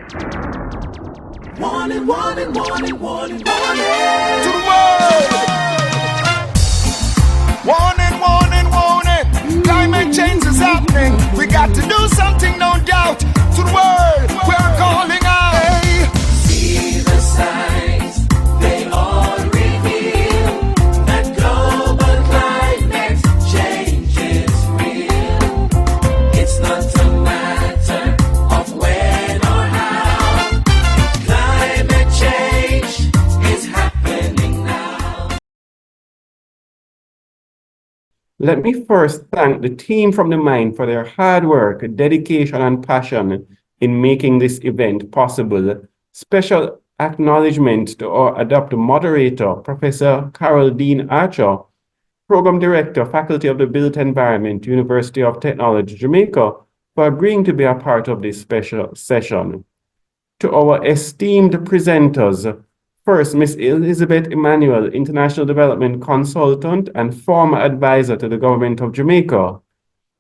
Warning, warning, warning, warning, warning. To the world! Warning, warning, warning. Climate change is happening. We got to do something, no doubt. To the world, we're calling out. Hey. See the signs, they all reveal that global climate change is real. It's not a matter of when or how. Climate change is happening now. Let me first thank the team from the mine for their hard work, dedication, and passion in making this event possible. Special acknowledgement to our adopted moderator, Professor Carol Dean Archer, Program Director, Faculty of the Built Environment, University of Technology, Jamaica, for agreeing to be a part of this special session. To our esteemed presenters, first, Ms. Elizabeth Emanuel, International Development Consultant and former advisor to the Government of Jamaica.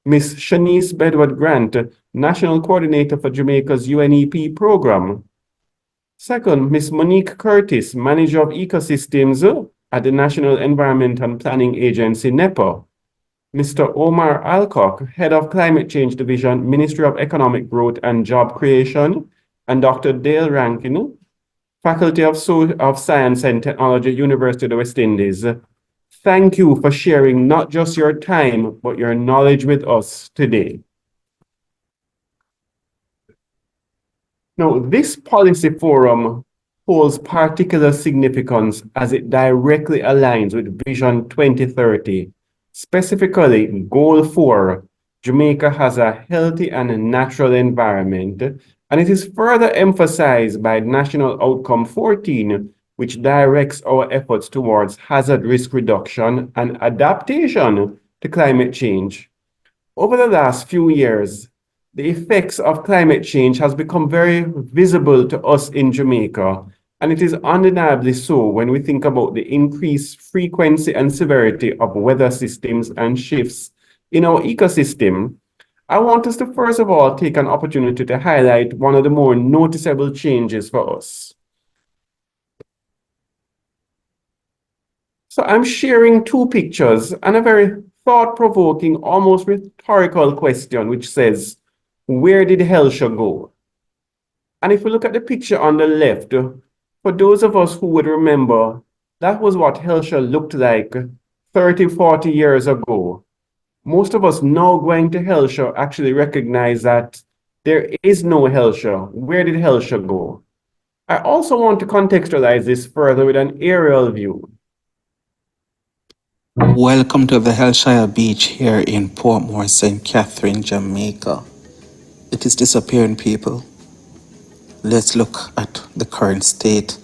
Ms. Shanice Bedward Grant, National Coordinator for Jamaica's UNEP program. Second, Ms. Monique Curtis, Manager of Ecosystems at the National Environment and Planning Agency, NEPA. Mr. Omar Alcock, Head of Climate Change Division, Ministry of Economic Growth and Job Creation, and Dr. Dale Rankine, Faculty of Science and Technology, University of the West Indies. Thank you for sharing not just your time, but your knowledge with us today. Now, this policy forum holds particular significance as it directly aligns with Vision 2030. Specifically, Goal 4, Jamaica has a healthy and natural environment, and it is further emphasized by National Outcome 14, which directs our efforts towards hazard risk reduction and adaptation to climate change. Over the last few years, the effects of climate change has become very visible to us in Jamaica, and it is undeniably so when we think about the increased frequency and severity of weather systems and shifts in our ecosystem. I want us to first of all take an opportunity to highlight one of the more noticeable changes for us. So I'm sharing two pictures and a very thought-provoking, almost rhetorical question, which says, where did Helsha go? And if we look at the picture on the left, for those of us who would remember, that was what Helsha looked like 30, 40 years ago. Most of us now going to Helsha actually recognize that there is no Helsha. Where did Helsha go? I also want to contextualize this further with an aerial view. Welcome to the Hellshire Beach here in Portmore, St. Catherine, Jamaica. It is disappearing, people. Let's look at the current state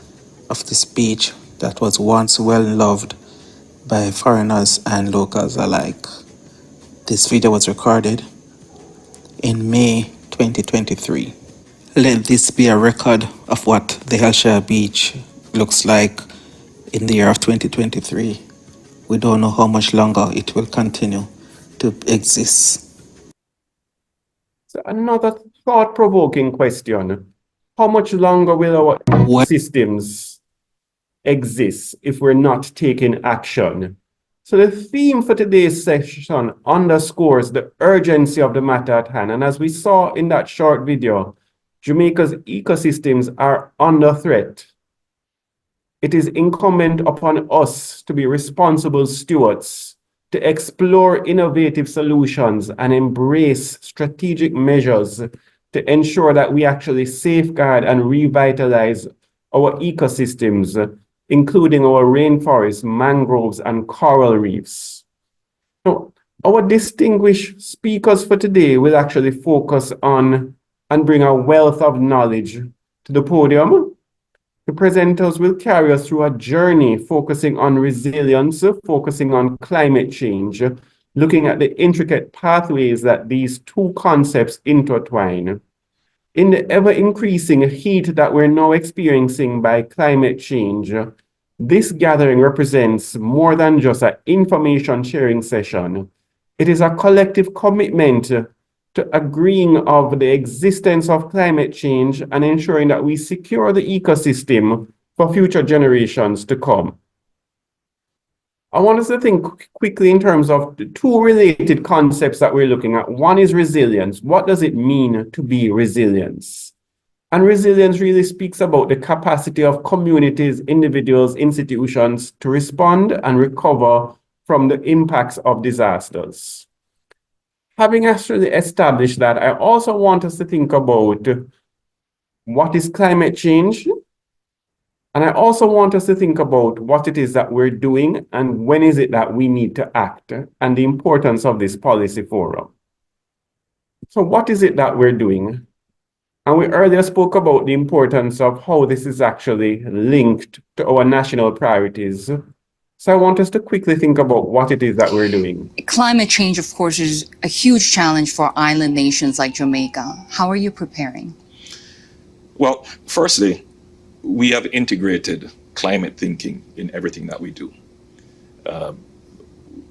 of this beach that was once well loved by foreigners and locals alike. This video was recorded in May 2023. Let this be a record of what the Hellshire Beach looks like in the year of 2023. We don't know how much longer it will continue to exist. So another thought-provoking question. How much longer will our systems exist if we're not taking action? So the theme for today's session underscores the urgency of the matter at hand. And as we saw in that short video, Jamaica's ecosystems are under threat. It is incumbent upon us to be responsible stewards, to explore innovative solutions and embrace strategic measures to ensure that we actually safeguard and revitalize our ecosystems, including our rainforests, mangroves, and coral reefs. Now, our distinguished speakers for today will actually focus on and bring a wealth of knowledge to the podium. The presenters will carry us through a journey focusing on resilience, focusing on climate change, looking at the intricate pathways that these two concepts intertwine. In the ever-increasing heat that we're now experiencing by climate change, this gathering represents more than just an information sharing session. It is a collective commitment to agreeing of the existence of climate change and ensuring that we secure the ecosystem for future generations to come. I want us to think quickly in terms of the two related concepts that we're looking at. One is resilience. What does it mean to be resilience? And resilience really speaks about the capacity of communities, individuals, institutions to respond and recover from the impacts of disasters. Having actually established that, I also want us to think about what is climate change. And I also want us to think about what it is that we're doing and when is it that we need to act and the importance of this policy forum. So what is it that we're doing? And we earlier spoke about the importance of how this is actually linked to our national priorities. So I want us to quickly think about what it is that we're doing. Climate change, of course, is a huge challenge for island nations like Jamaica. How are you preparing? Well, firstly, we have integrated climate thinking in everything that we do.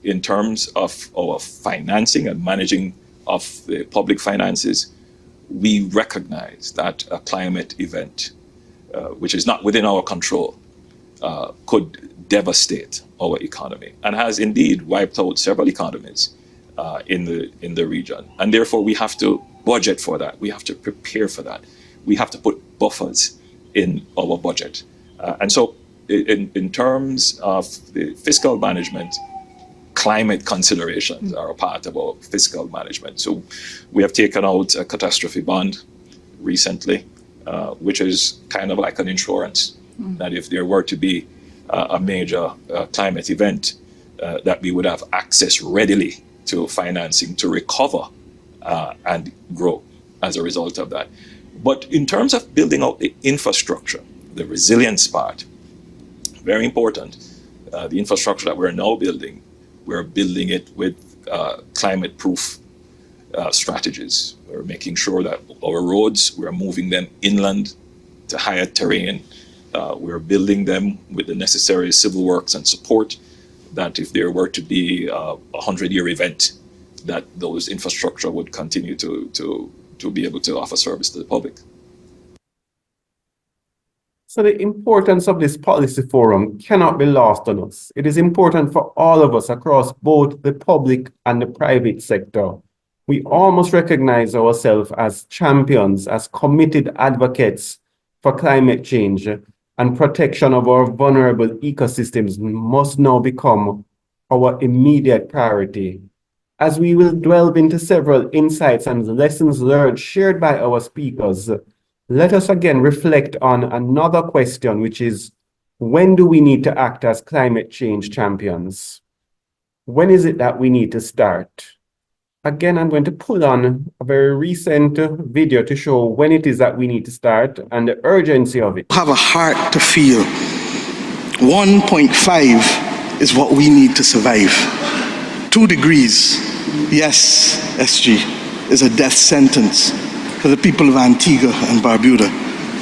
In terms of our financing and managing of the public finances, we recognize that a climate event, which is not within our control, could devastate our economy and has indeed wiped out several economies in the region. And therefore, we have to budget for that. We have to prepare for that. We have to put buffers in our budget. And so in terms of the fiscal management, climate considerations are a part of our fiscal management. So we have taken out a catastrophe bond recently, which is kind of like an insurance, that if there were to be a major climate event, that we would have access readily to financing to recover and grow as a result of that. But in terms of building out the infrastructure, the resilience part, very important. The infrastructure that we're now building, we're building it with climate-proof strategies. We're making sure that our roads, we're moving them inland to higher terrain. We're building them with the necessary civil works and support, that if there were to be a 100-year event, that those infrastructure would continue to be able to offer service to the public. So the importance of this policy forum cannot be lost on us. It is important for all of us across both the public and the private sector. We almost recognize ourselves as champions, as committed advocates for climate change, and protection of our vulnerable ecosystems must now become our immediate priority. As we will delve into several insights and lessons learned shared by our speakers, let us again reflect on another question, which is, when do we need to act as climate change champions? When is it that we need to start? Again, I'm going to pull on a very recent video to show when it is that we need to start and the urgency of it. Have a heart to feel. 1.5 is what we need to survive. 2 degrees, yes, SG, is a death sentence for the people of Antigua and Barbuda,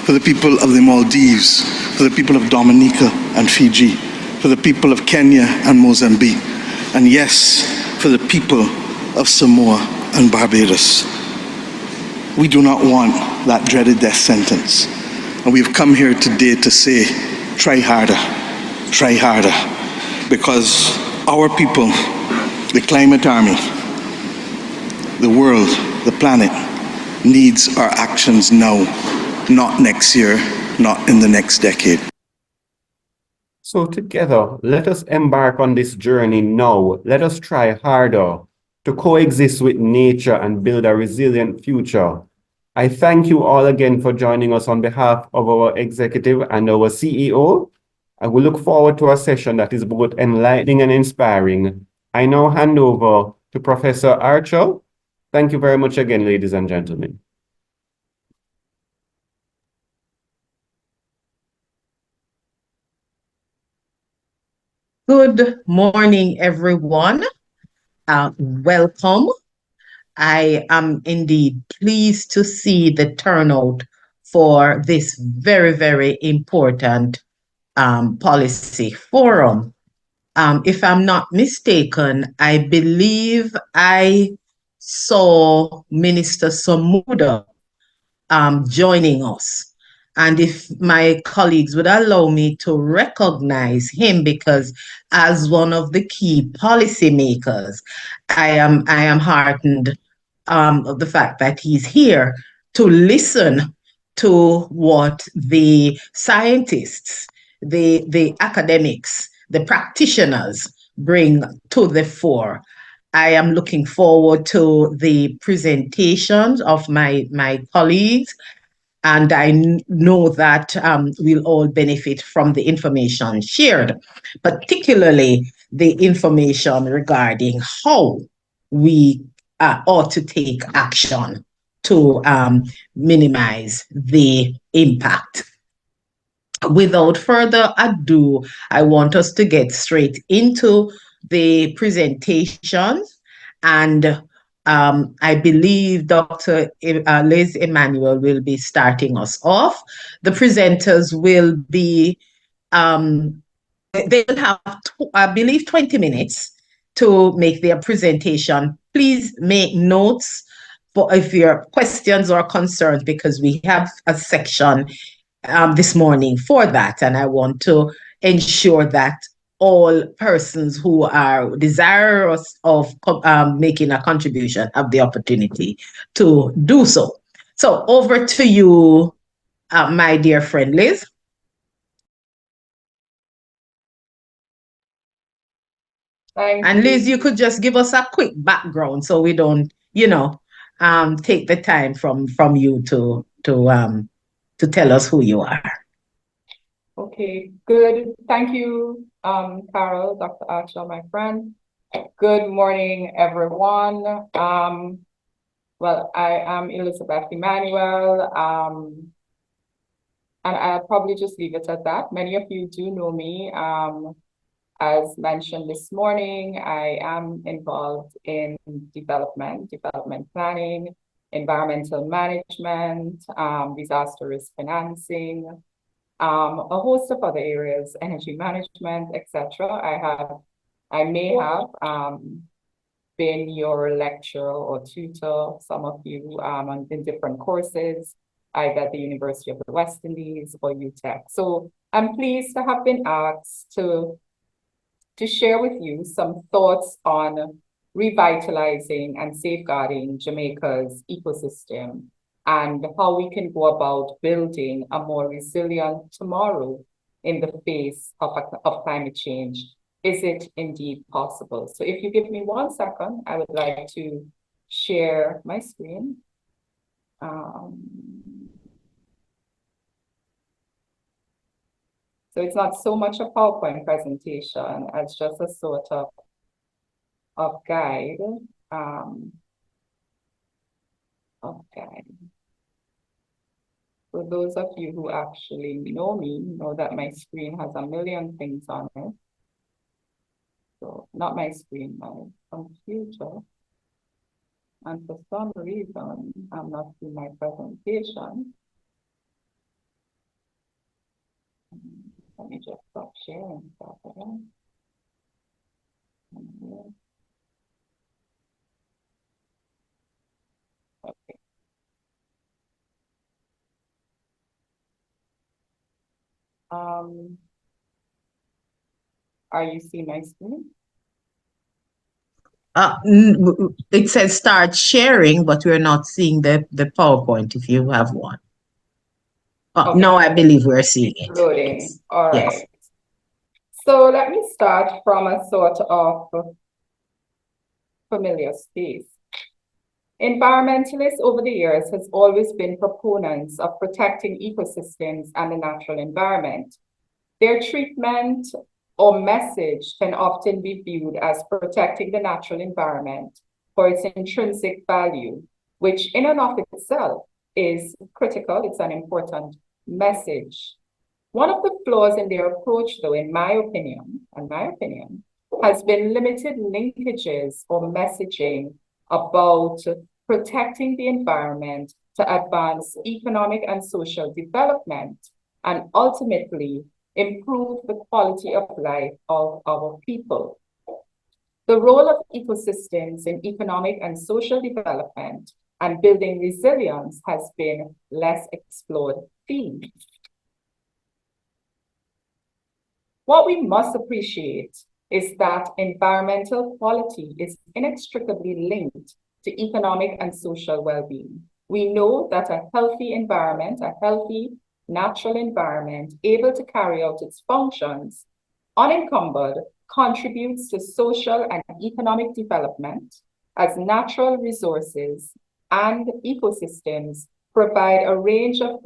for the people of the Maldives, for the people of Dominica and Fiji, for the people of Kenya and Mozambique, and yes, for the people of Samoa and Barbados. We do not want that dreaded death sentence. And we've come here today to say, try harder, because our people, the climate army, the world, the planet, needs our actions now, not next year, not in the next decade. So together, let us embark on this journey now. Let us try harder to coexist with nature and build a resilient future. I thank you all again for joining us on behalf of our executive and our CEO. I will look forward to a session that is both enlightening and inspiring. I now hand over to Professor Archer. Thank you very much again, ladies and gentlemen. Good morning, everyone. Welcome. I am indeed pleased to see the turnout for this very, very important policy forum. If I'm not mistaken, I believe I saw Minister Somuda joining us. And if my colleagues would allow me to recognize him, because as one of the key policymakers, I am heartened of the fact that he's here to listen to what the scientists, the academics, the practitioners bring to the fore. I am looking forward to the presentations of my colleagues, and I know that we'll all benefit from the information shared, particularly the information regarding how we ought to take action to minimize the impact. Without further ado, I want us to get straight into the presentations, and I believe Dr. Liz Emanuel will be starting us off. The presenters will be, they will have, I believe, 20 minutes to make their presentation. Please make notes for if your questions or concerns, because we have a section this morning for that, and I want to ensure that all persons who are desirous of making a contribution have the opportunity to do so. So over to you, my dear friend Liz. And Liz, you could just give us a quick background so we don't, take the time from you to tell us who you are. Okay, good. Thank you, Carol, Dr. Archer, my friend. Good morning, everyone. Well, I am Elizabeth Emanuel, and I'll probably just leave it at that. Many of you do know me. As mentioned this morning, I am involved in development planning, environmental management, disaster risk financing, a host of other areas, energy management, etc. I may have been your lecturer or tutor, some of you in different courses, either at the University of the West Indies or UTech. So I'm pleased to have been asked to share with you some thoughts on revitalizing and safeguarding Jamaica's ecosystem and how we can go about building a more resilient tomorrow in the face of climate change. Is it indeed possible? So if you give me 1 second, I would like to share my screen. So it's not so much a PowerPoint presentation as just a sort of guide. For those of you who actually know me, know that my screen has a million things on it. So not my screen, my computer. And for some reason, I'm not seeing my presentation. Let me just stop sharing stuff again. Okay. Are you seeing my screen? It says start sharing, but we're not seeing the PowerPoint if you have one. Okay. No, I believe we're seeing it. Loading. Yes. All right. Yes. So let me start from a sort of familiar space. Environmentalists over the years has always been proponents of protecting ecosystems and the natural environment. Their treatment or message can often be viewed as protecting the natural environment for its intrinsic value, which in and of itself is critical. It's an important message. One of the flaws in their approach, though, in my opinion, has been limited linkages or messaging about protecting the environment to advance economic and social development and ultimately improve the quality of life of our people. The role of ecosystems in economic and social development and building resilience has been less explored field. What we must appreciate is that environmental quality is inextricably linked to economic and social well-being. We know that a healthy environment, a healthy natural environment able to carry out its functions unencumbered contributes to social and economic development as natural resources and ecosystems provide a range of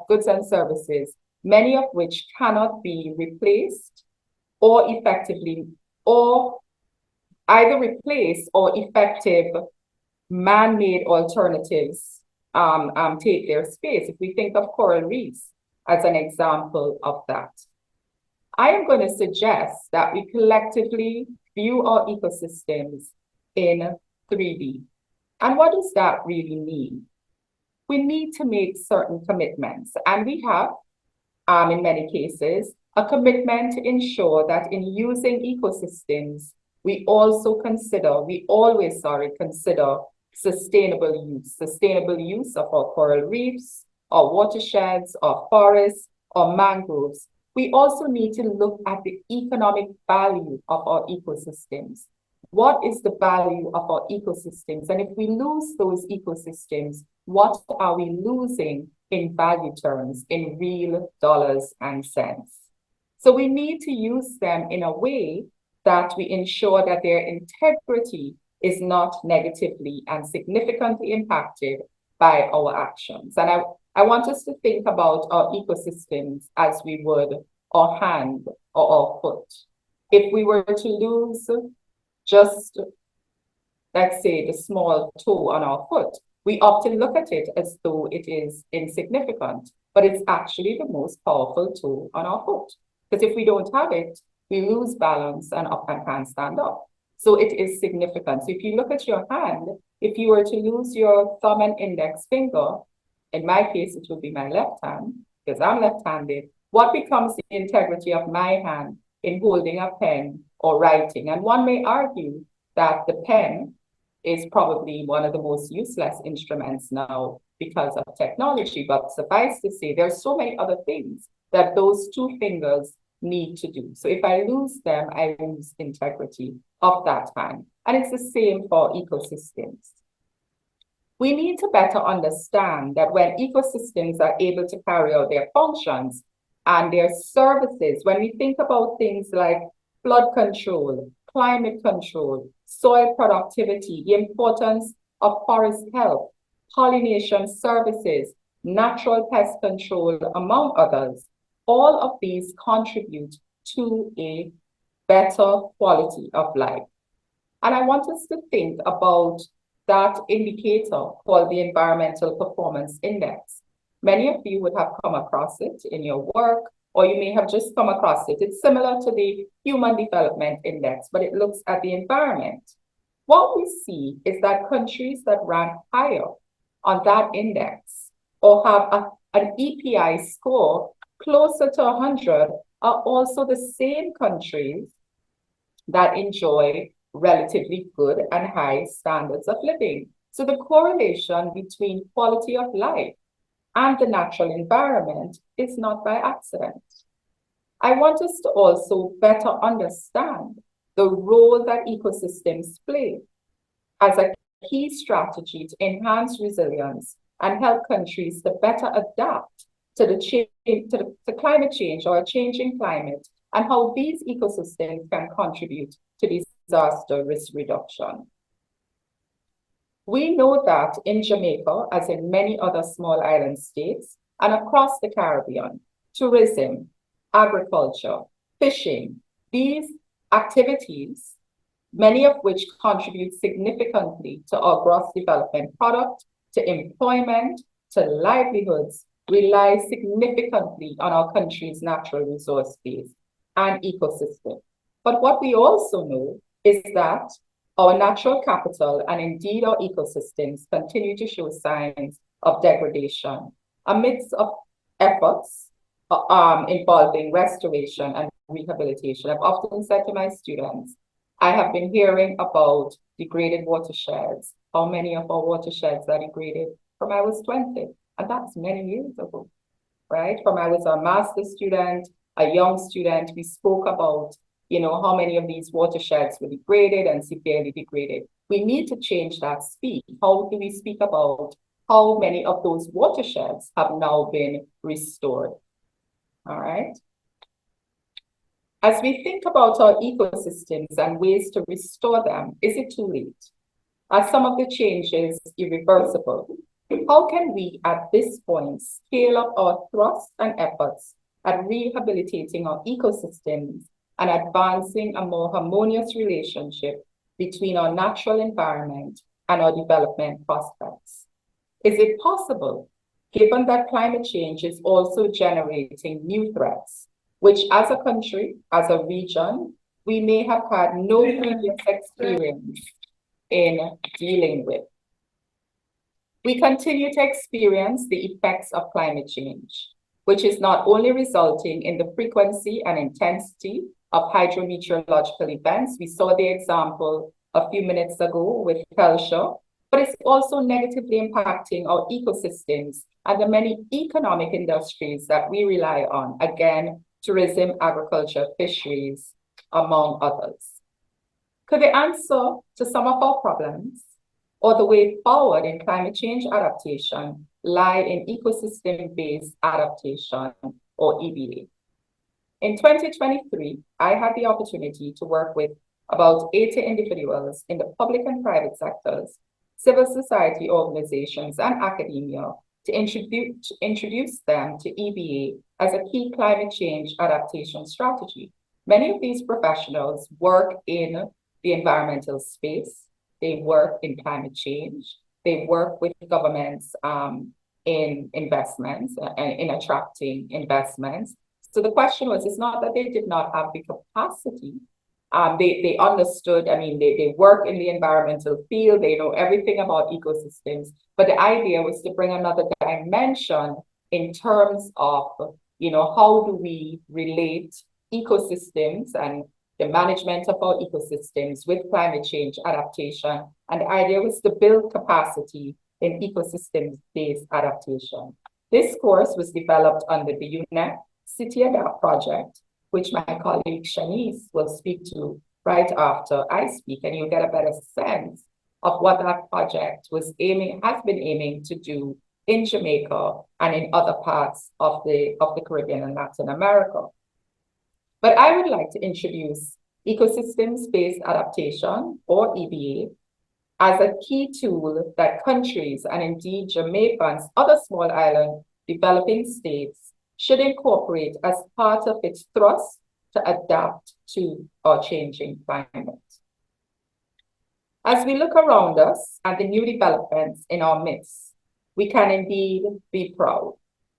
goods and services, many of which cannot be replaced or effectively, or either replace or effective man-made alternatives take their space. If we think of coral reefs as an example of that. I am going to suggest that we collectively view our ecosystems in 3D. And what does that really mean? We need to make certain commitments, and we have, in many cases, a commitment to ensure that in using ecosystems, we always consider sustainable use of our coral reefs, our watersheds, our forests, our mangroves. We also need to look at the economic value of our ecosystems. What is the value of our ecosystems? And if we lose those ecosystems, what are we losing in value terms, in real dollars and cents? So we need to use them in a way that we ensure that their integrity is not negatively and significantly impacted by our actions. And I want us to think about our ecosystems as we would our hand or our foot. If we were to lose just, let's say, the small toe on our foot, we often look at it as though it is insignificant, but it's actually the most powerful toe on our foot. Because if we don't have it, we lose balance and can't stand up. So it is significant. So if you look at your hand, if you were to lose your thumb and index finger, in my case, it would be my left hand, because I'm left-handed, what becomes the integrity of my hand in holding a pen or writing? And one may argue that the pen is probably one of the most useless instruments now because of technology, but suffice to say, there's so many other things that those two fingers need to do. So if I lose them, I lose integrity of that hand. And it's the same for ecosystems. We need to better understand that when ecosystems are able to carry out their functions and their services, when we think about things like flood control, climate control, soil productivity, the importance of forest health, pollination services, natural pest control, among others, all of these contribute to a better quality of life. And I want us to think about that indicator called the Environmental Performance Index. Many of you would have come across it in your work, or you may have just come across it. It's similar to the Human Development Index, but it looks at the environment. What we see is that countries that rank higher on that index or have an EPI score closer to 100 are also the same countries that enjoy relatively good and high standards of living. So the correlation between quality of life and the natural environment is not by accident. I want us to also better understand the role that ecosystems play as a key strategy to enhance resilience and help countries to better adapt to the climate change or a changing climate, and how these ecosystems can contribute to disaster risk reduction. We know that in Jamaica, as in many other small island states, and across the Caribbean, tourism, agriculture, fishing, these activities, many of which contribute significantly to our gross development product, to employment, to livelihoods, rely significantly on our country's natural resource base and ecosystem. But what we also know is that our natural capital and indeed our ecosystems continue to show signs of degradation amidst of efforts involving restoration and rehabilitation. I've often said to my students, I have been hearing about degraded watersheds. How many of our watersheds are degraded? From I was 20, and that's many years ago, right? From I was a master's student, a young student, we spoke about, how many of these watersheds were degraded and severely degraded. We need to change that speak. How do we speak about how many of those watersheds have now been restored? All right. As we think about our ecosystems and ways to restore them, is it too late? Are some of the changes irreversible? How can we, at this point, scale up our thrust and efforts at rehabilitating our ecosystems and advancing a more harmonious relationship between our natural environment and our development prospects? Is it possible, given that climate change is also generating new threats, which as a country, as a region, we may have had no previous experience in dealing with? We continue to experience the effects of climate change, which is not only resulting in the frequency and intensity of hydrometeorological events. We saw the example a few minutes ago with Telsha, but it's also negatively impacting our ecosystems and the many economic industries that we rely on. Again, tourism, agriculture, fisheries, among others. Could the answer to some of our problems or the way forward in climate change adaptation lie in ecosystem-based adaptation, or EBA? In 2023, I had the opportunity to work with about 80 individuals in the public and private sectors, civil society organizations, and academia to introduce them to EBA as a key climate change adaptation strategy. Many of these professionals work in the environmental space. They work in climate change. They work with governments in investments and in attracting investments. So the question was, it's not that they did not have the capacity. They understood, they work in the environmental field, they know everything about ecosystems, but the idea was to bring another dimension in terms of, how do we relate ecosystems and the management of our ecosystems with climate change adaptation. And the idea was to build capacity in ecosystems-based adaptation. This course was developed under the UNEP City Adapt project, which my colleague Shanice will speak to right after I speak, and you'll get a better sense of what that project has been aiming to do in Jamaica and in other parts of the Caribbean and Latin America. But I would like to introduce ecosystems-based adaptation, or EBA, as a key tool that countries, and indeed Jamaica and other small island developing states, should incorporate as part of its thrust to adapt to our changing climate. As we look around us at the new developments in our midst, we can indeed be proud.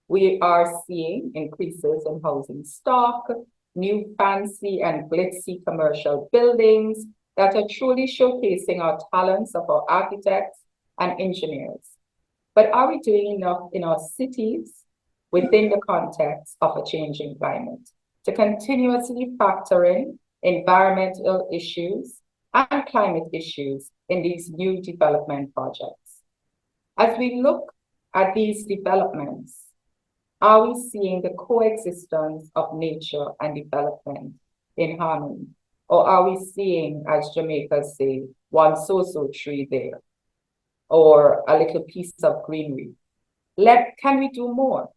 We are seeing increases in housing stock, new fancy and glitzy commercial buildings that are truly showcasing our talents of our architects and engineers. But are we doing enough in our cities within the context of a changing climate to continuously factor in environmental issues and climate issues in these new development projects? As we look at these developments, are we seeing the coexistence of nature and development in harmony? Or are we seeing, as Jamaicans say, one so-so tree there, or a little piece of greenery? Can we do more?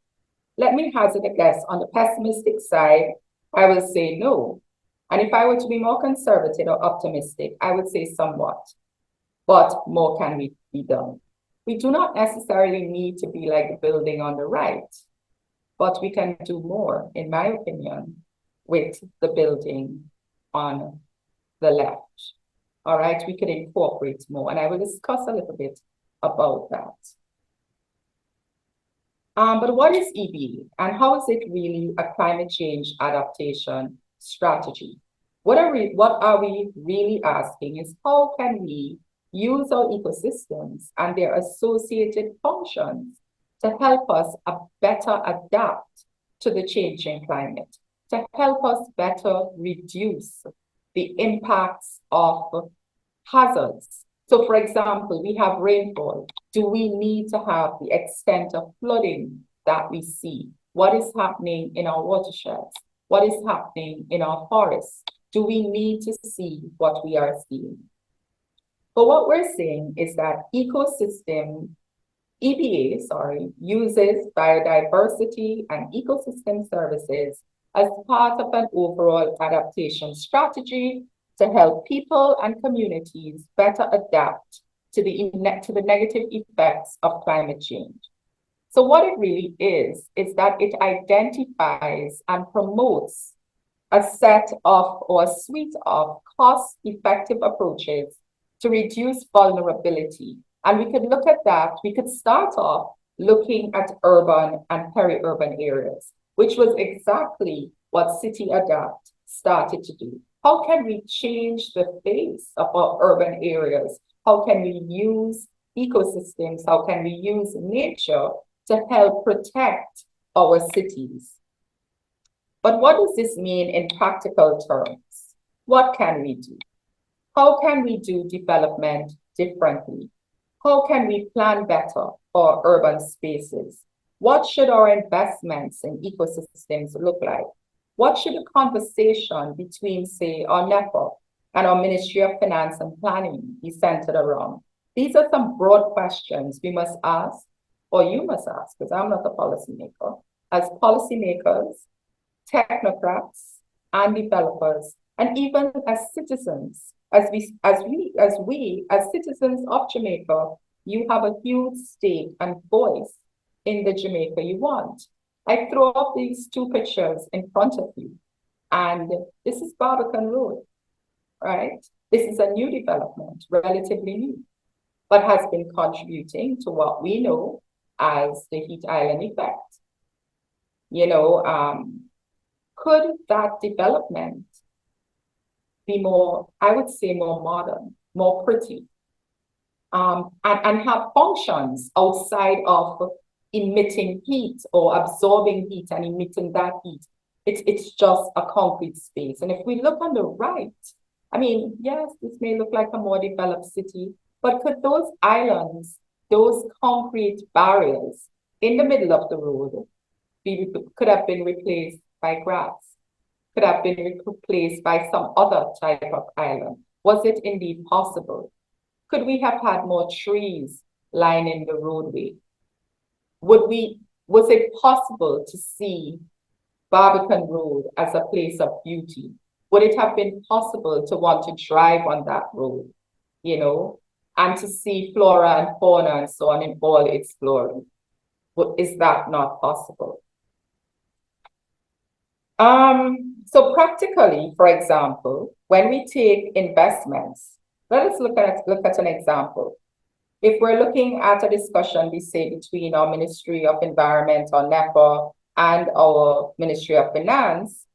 Let me hazard a guess. On the pessimistic side, I will say no. And if I were to be more conservative or optimistic, I would say somewhat. But more can be done. We do not necessarily need to be like the building on the right, but we can do more, in my opinion, with the building on the left. All right, we could incorporate more, and I will discuss a little bit about that. But what is EBA, and how is it really a climate change adaptation strategy? What are we really asking is, how can we use our ecosystems and their associated functions to help us better adapt to the changing climate, to help us better reduce the impacts of hazards. So for example, we have rainfall. Do we need to have the extent of flooding that we see? What is happening in our watersheds? What is happening in our forests? Do we need to see what we are seeing? But what we're seeing is that EBA uses biodiversity and ecosystem services as part of an overall adaptation strategy to help people and communities better adapt to the negative effects of climate change. So what it really is that it identifies and promotes a set of or a suite of cost-effective approaches to reduce vulnerability. And we could look at that, we could start off looking at urban and peri-urban areas, which was exactly what City Adapt started to do. How can we change the face of our urban areas? How can we use ecosystems? How can we use nature to help protect our cities? But what does this mean in practical terms? What can we do? How can we do development differently? How can we plan better for urban spaces? What should our investments in ecosystems look like? What should the conversation between, say, our NEPA and our Ministry of Finance and Planning be centered around? These are some broad questions we must ask, or you must ask, because I'm not a policymaker. As policymakers, technocrats, and developers, and even as citizens, as citizens of Jamaica, you have a huge stake and voice in the Jamaica you want. I throw up these two pictures in front of you, and this is Barbican Road, right? This is a new development, relatively new, but has been contributing to what we know as the heat island effect. You know, could that development be more, I would say, more modern, more pretty, and have functions outside of emitting heat or absorbing heat and emitting that heat? It's just a concrete space. And if we look on the right, I mean, yes, this may look like a more developed city, but could those islands, those concrete barriers in the middle of the road could have been replaced by grass, could have been replaced by some other type of island? Was it indeed possible? Could we have had more trees lining the roadway? Was it possible to see Barbican Road as a place of beauty? Would it have been possible to want to drive on that road, you know, and to see flora and fauna and so on in all its glory? Is that not possible? So practically, for example, when we take investments, let us look at an example. If we're looking at a discussion, we say, between our Ministry of Environment, or NEPA, and our Ministry of Finance,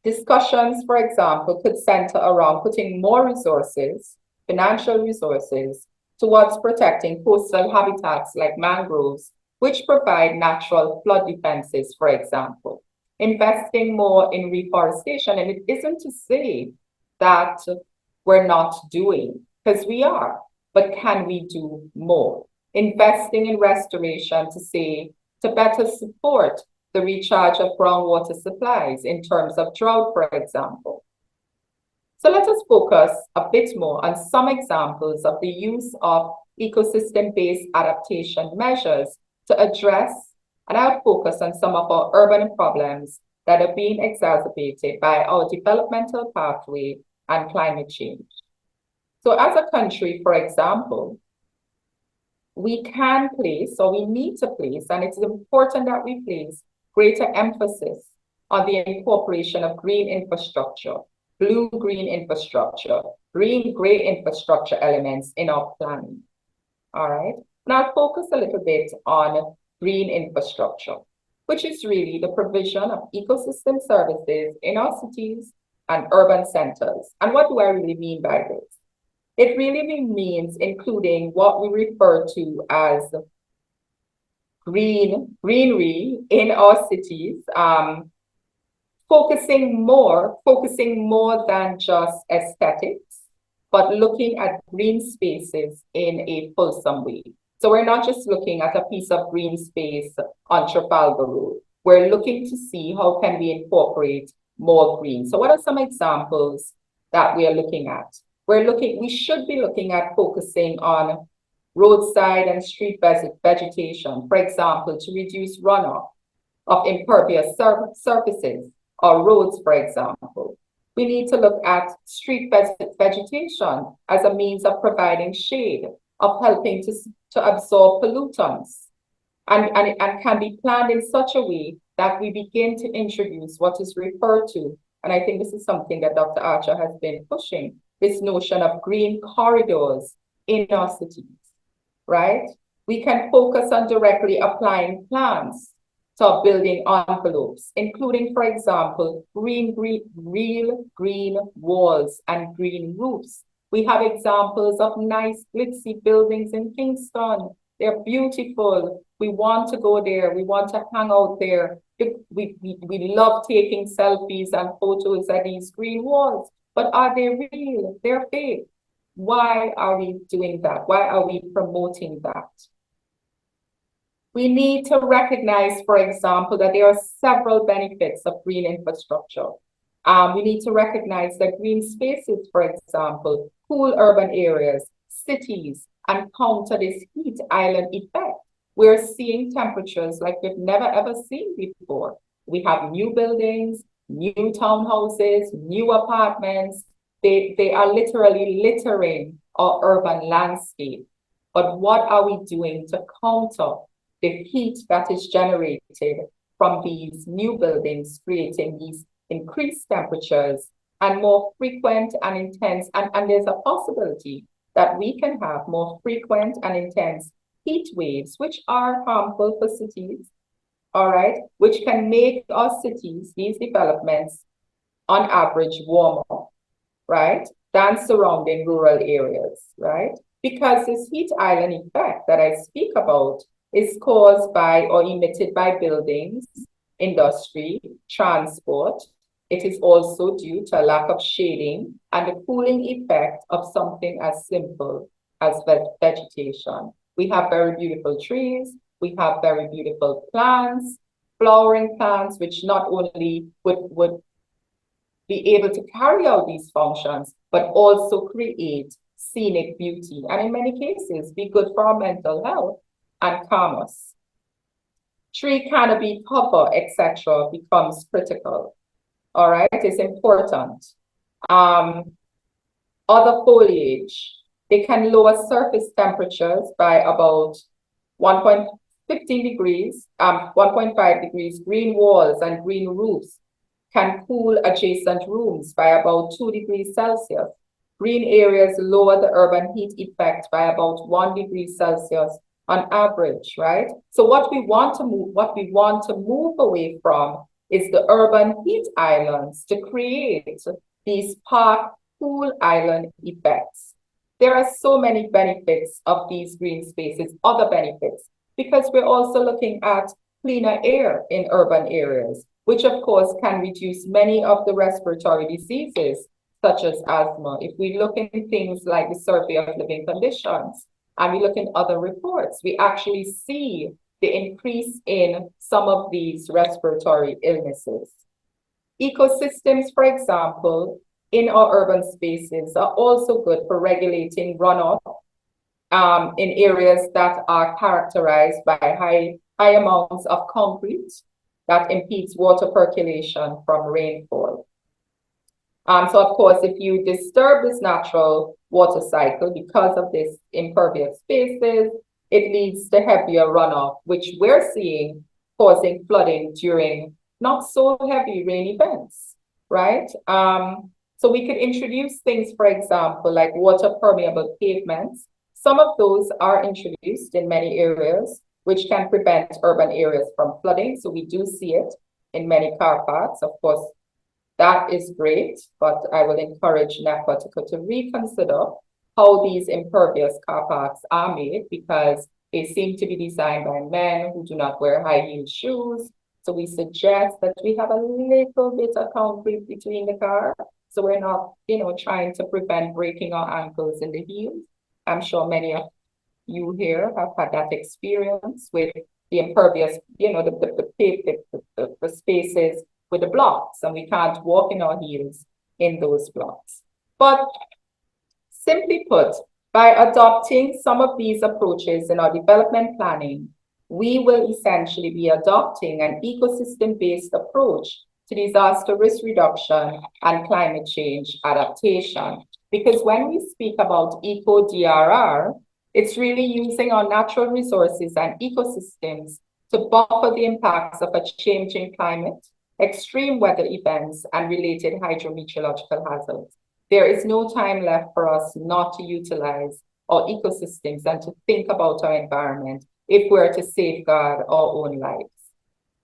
discussions, for example, could center around putting more resources, financial resources, towards protecting coastal habitats like mangroves, which provide natural flood defenses, for example. Investing more in reforestation, and it isn't to say that we're not doing, because we are, but can we do more? Investing in restoration to better support the recharge of groundwater supplies in terms of drought, for example. So let us focus a bit more on some examples of the use of ecosystem-based adaptation measures to address, and I'll focus on some of our urban problems that are being exacerbated by our developmental pathway and climate change. So as a country, for example, we can place, or we need to place, and it's important that we place greater emphasis on the incorporation of green infrastructure, blue-green infrastructure, green-gray infrastructure elements in our planning. All right. Now I'll focus a little bit on green infrastructure, which is really the provision of ecosystem services in our cities and urban centers. And what do I really mean by this? It really means including what we refer to as greenery in our cities, focusing more than just aesthetics, but looking at green spaces in a fulsome way. So we're not just looking at a piece of green space on Trafalgar Road. We're looking to see how can we incorporate more green. So what are some examples that we are looking at? We should be looking at focusing on roadside and street vegetation, for example, to reduce runoff of impervious surfaces or roads, for example. We need to look at street vegetation as a means of providing shade, of helping to absorb pollutants, and can be planned in such a way that we begin to introduce what is referred to, and I think this is something that Dr. Archer has been pushing, this notion of green corridors in our cities, right? We can focus on directly applying plans to building envelopes, including, for example, real green walls and green roofs. We have examples of nice glitzy buildings in Kingston. They're beautiful. We want to go there. We want to hang out there. We love taking selfies and photos at these green walls, but are they real? They're fake. Why are we doing that? Why are we promoting that? We need to recognize, for example, that there are several benefits of green infrastructure. We need to recognize that green spaces, for example, cool urban areas, cities, and counter this heat island effect. We're seeing temperatures like we've never ever seen before. We have new buildings, new townhouses, new apartments. They are literally littering our urban landscape. But what are we doing to counter the heat that is generated from these new buildings, creating these increased temperatures and more frequent and intense, and there's a possibility that we can have more frequent and intense heat waves, which are harmful for cities, all right, which can make our cities, these developments, on average warmer, right, than surrounding rural areas, right? Because this heat island effect that I speak about is caused by or emitted by buildings, industry, transport. It is also due to a lack of shading and the cooling effect of something as simple as vegetation. We have very beautiful trees, we have very beautiful plants, flowering plants, which not only would be able to carry out these functions, but also create scenic beauty, and in many cases, be good for our mental health and calm us. Tree canopy cover, etc., becomes critical. All right, it's important. Other foliage, they can lower surface temperatures by about 1.15 degrees, 1.5 degrees. Green walls and green roofs can cool adjacent rooms by about 2 degrees Celsius. Green areas lower the urban heat effect by about 1 degree Celsius on average, right? So what we want to move away from is the urban heat islands to create these park cool island effects. There are so many benefits of these green spaces, other benefits, because we're also looking at cleaner air in urban areas, which of course can reduce many of the respiratory diseases, such as asthma. If we look in things like the Survey of Living Conditions, and we look in other reports, we actually see the increase in some of these respiratory illnesses. Ecosystems, for example, in our urban spaces are also good for regulating runoff in areas that are characterized by high amounts of concrete that impedes water percolation from rainfall. So of course, if you disturb this natural water cycle because of this impervious spaces, it leads to heavier runoff, which we're seeing causing flooding during not so heavy rain events, right? So we could introduce things, for example, like water permeable pavements. Some of those are introduced in many areas, which can prevent urban areas from flooding. So we do see it in many car parks. Of course, that is great, but I will encourage NEPA to reconsider how these impervious car parks are made, because they seem to be designed by men who do not wear high heel shoes, So we suggest that we have a little bit of concrete between the car, so we're not, trying to prevent breaking our ankles in the heels. I'm sure many of you here have had that experience with the impervious, the spaces with the blocks, and we can't walk in our heels in those blocks. But simply put, by adopting some of these approaches in our development planning, we will essentially be adopting an ecosystem-based approach to disaster risk reduction and climate change adaptation. Because when we speak about eco-DRR, it's really using our natural resources and ecosystems to buffer the impacts of a changing climate, extreme weather events, and related hydrometeorological hazards. There is no time left for us not to utilize our ecosystems and to think about our environment if we're to safeguard our own lives.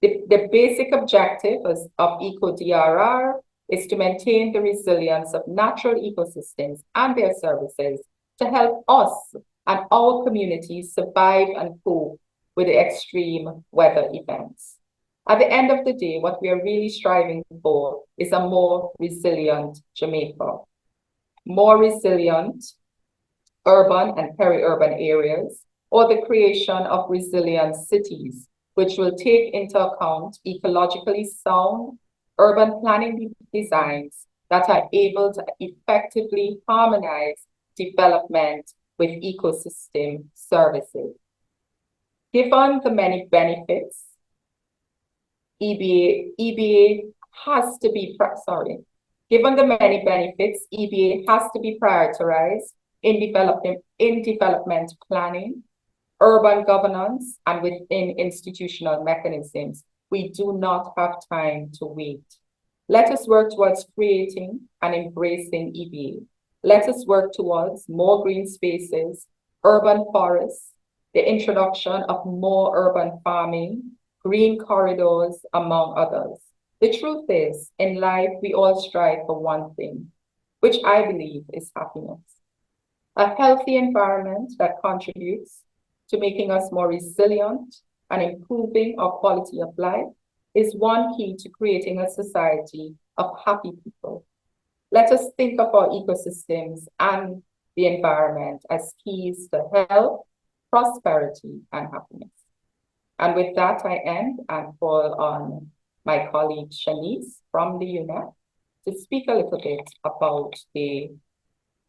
The basic objective of eco-DRR is to maintain the resilience of natural ecosystems and their services to help us and our communities survive and cope with the extreme weather events. At the end of the day, what we are really striving for is a more resilient Jamaica, more resilient urban and peri-urban areas, or the creation of resilient cities, which will take into account ecologically sound urban planning designs that are able to effectively harmonize development with ecosystem services. Given the many benefits, EBA has to be, given the many benefits, EBA has to be prioritized in development planning, urban governance, and within institutional mechanisms. We do not have time to wait. Let us work towards creating and embracing EBA. Let us work towards more green spaces, urban forests, the introduction of more urban farming, green corridors, among others. The truth is, in life, we all strive for one thing, which I believe is happiness. A healthy environment that contributes to making us more resilient and improving our quality of life is one key to creating a society of happy people. Let us think of our ecosystems and the environment as keys to health, prosperity, and happiness. And with that, I end and call on my colleague Shanice from the UNEP to speak a little bit about the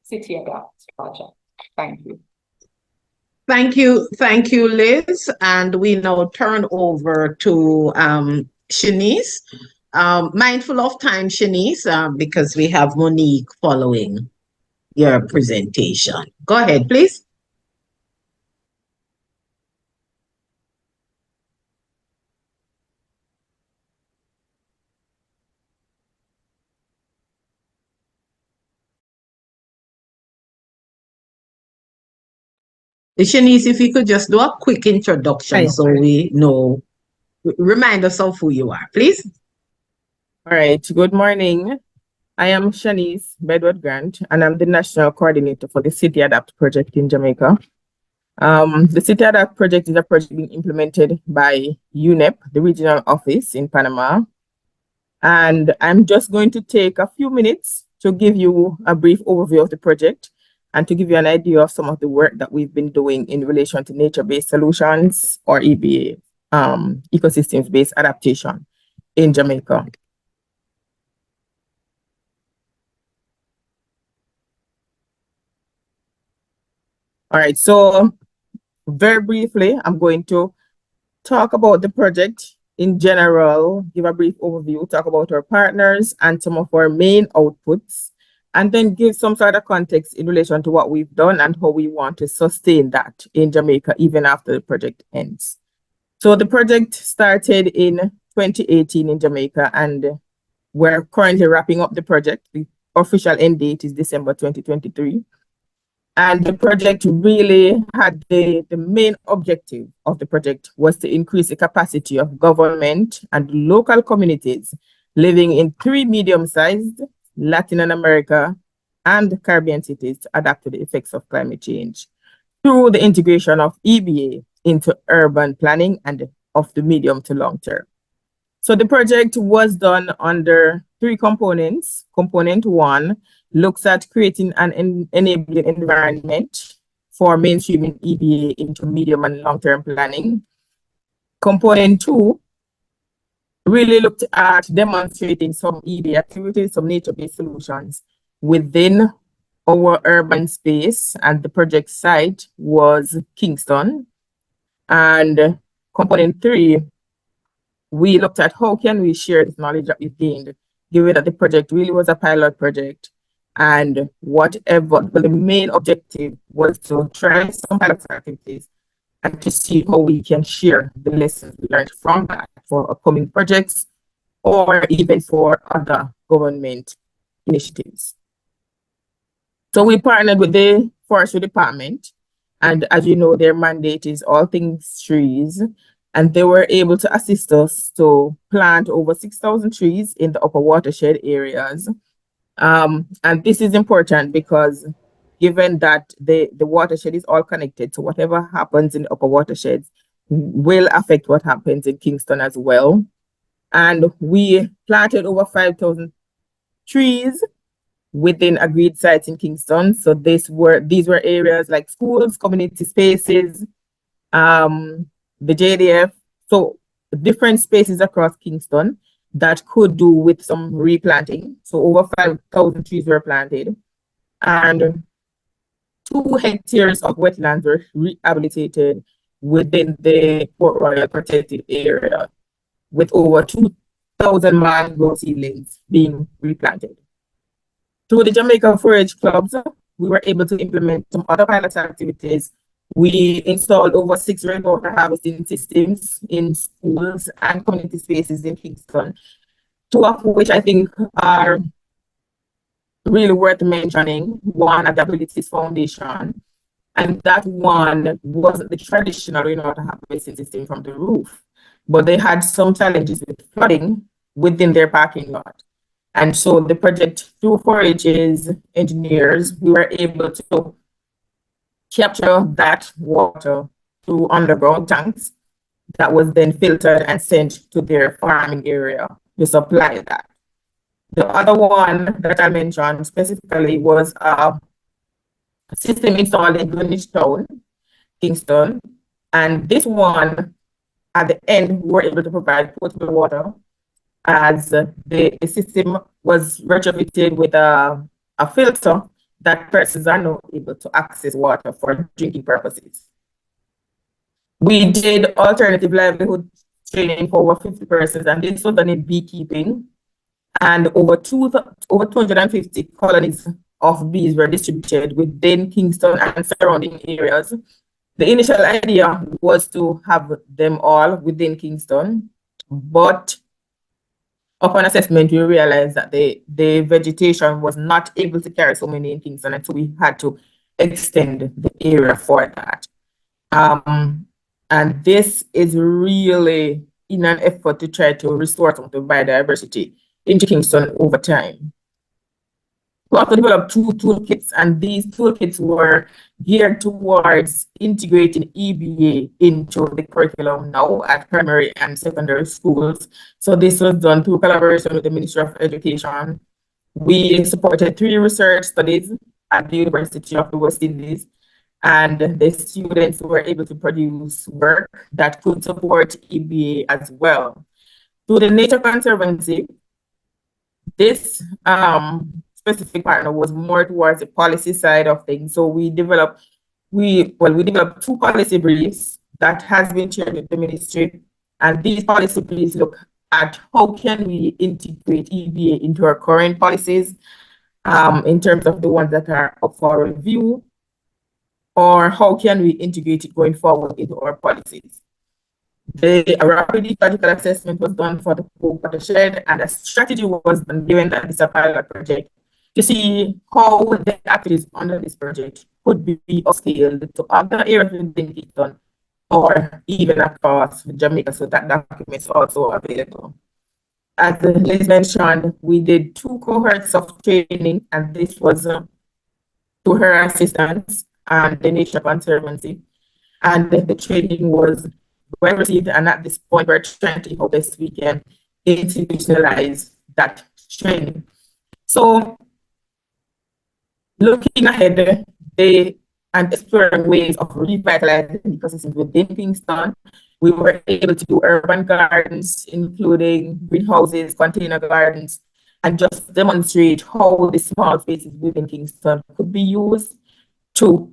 City Adapt project. Thank you. Thank you, Liz. And we now turn over to Shanice. Mindful of time, Shanice, because we have Monique following your presentation. Go ahead, please. Shanice, if you could just do a quick introduction so we know, remind us of who you are, please. All right, good morning. I am Shanice Bedward Grant, and I'm the National Coordinator for the City Adapt project in Jamaica. The City Adapt project is a project being implemented by UNEP, the regional office in Panama. And I'm just going to take a few minutes to give you a brief overview of the project and to give you an idea of some of the work that we've been doing in relation to nature-based solutions, or EBA, ecosystems-based adaptation in Jamaica. All right, so very briefly, I'm going to talk about the project in general, give a brief overview, talk about our partners and some of our main outputs, and then give some sort of context in relation to what we've done and how we want to sustain that in Jamaica even after the project ends. So the project started in 2018 in Jamaica, and we're currently wrapping up the project. The official end date is December 2023. And the project really had the main objective of the project was to increase the capacity of government and local communities living in 3 medium-sized Latin America and Caribbean cities to adapt to the effects of climate change through the integration of EBA into urban planning and of the medium to long term. So the project was done under 3 components. Component 1 looks at creating an enabling environment for mainstreaming EBA into medium and long-term planning. Component 2 really looked at demonstrating some EBA activities, some nature-based solutions within our urban space, and the project site was Kingston. And component 3, we looked at how can we share this knowledge that we've gained, given that the project really was a pilot project. And whatever, but the main objective was to try some pilot activities and to see how we can share the lessons learned from that for upcoming projects or even for other government initiatives. So we partnered with the forestry department, and as you know, their mandate is all things trees, and they were able to assist us to plant over 6,000 trees in the upper watershed areas. And this is important because given that the watershed is all connected, so whatever happens in the upper watersheds will affect what happens in Kingston as well. And we planted over 5,000 trees within agreed sites in Kingston. So these were areas like schools, community spaces, the JDF, so different spaces across Kingston that could do with some replanting. So over 5,000 trees were planted, and 2 hectares of wetlands were rehabilitated within the Port Royal protected area, with over 2,000 mangrove seedlings being replanted. Through the Jamaica Forage Clubs, we were able to implement some other pilot activities. We installed over 6 rainwater harvesting systems in schools and community spaces in Kingston, 2 of which I think are really worth mentioning. One at the Abilities Foundation, and that one wasn't the traditional rainwater harvesting system from the roof, but they had some challenges with flooding within their parking lot. And so the project, through Forage's engineers, we were able to capture that water through underground tanks that was then filtered and sent to their farming area to supply that. The other one that I mentioned specifically was a system installed in Greenwich Town, Kingston. And this one, at the end, we were able to provide potable water, as the system was retrofitted with a filter that persons are now able to access water for drinking purposes. We did alternative livelihood training for over 50 persons, and this was done in beekeeping, and over 250 colonies of bees were distributed within Kingston and surrounding areas. The initial idea was to have them all within Kingston, but upon assessment, we realized that the vegetation was not able to carry so many in Kingston, and so we had to extend the area for that. And this is really in an effort to try to restore some of the biodiversity into Kingston over time. We also developed 2 toolkits, and these toolkits were geared towards integrating EBA into the curriculum now at primary and secondary schools. So this was done through collaboration with the Ministry of Education. We supported 3 research studies at the University of the West Indies, and the students were able to produce work that could support EBA as well. Through the Nature Conservancy, this specific partner was more towards the policy side of things. So we developed 2 policy briefs that has been shared with the ministry, and these policy briefs look at how can we integrate EBA into our current policies, in terms of the ones that are up for review, or how can we integrate it going forward into our policies. The rapid ecological assessment was done for the watershed, and a strategy was done, given that it's a pilot project, to see how the activities under this project could be upscaled to other areas within Kingston or even across Jamaica. So that document is also available. As Liz mentioned, we did 2 cohorts of training, and this was to her assistance and the Nature Conservancy. And the training was well received, and at this point, we're trying to see how best we can institutionalize that training. So looking ahead, and exploring ways of revitalizing ecosystems within Kingston, we were able to do urban gardens, including greenhouses, container gardens, and just demonstrate how the small spaces within Kingston could be used to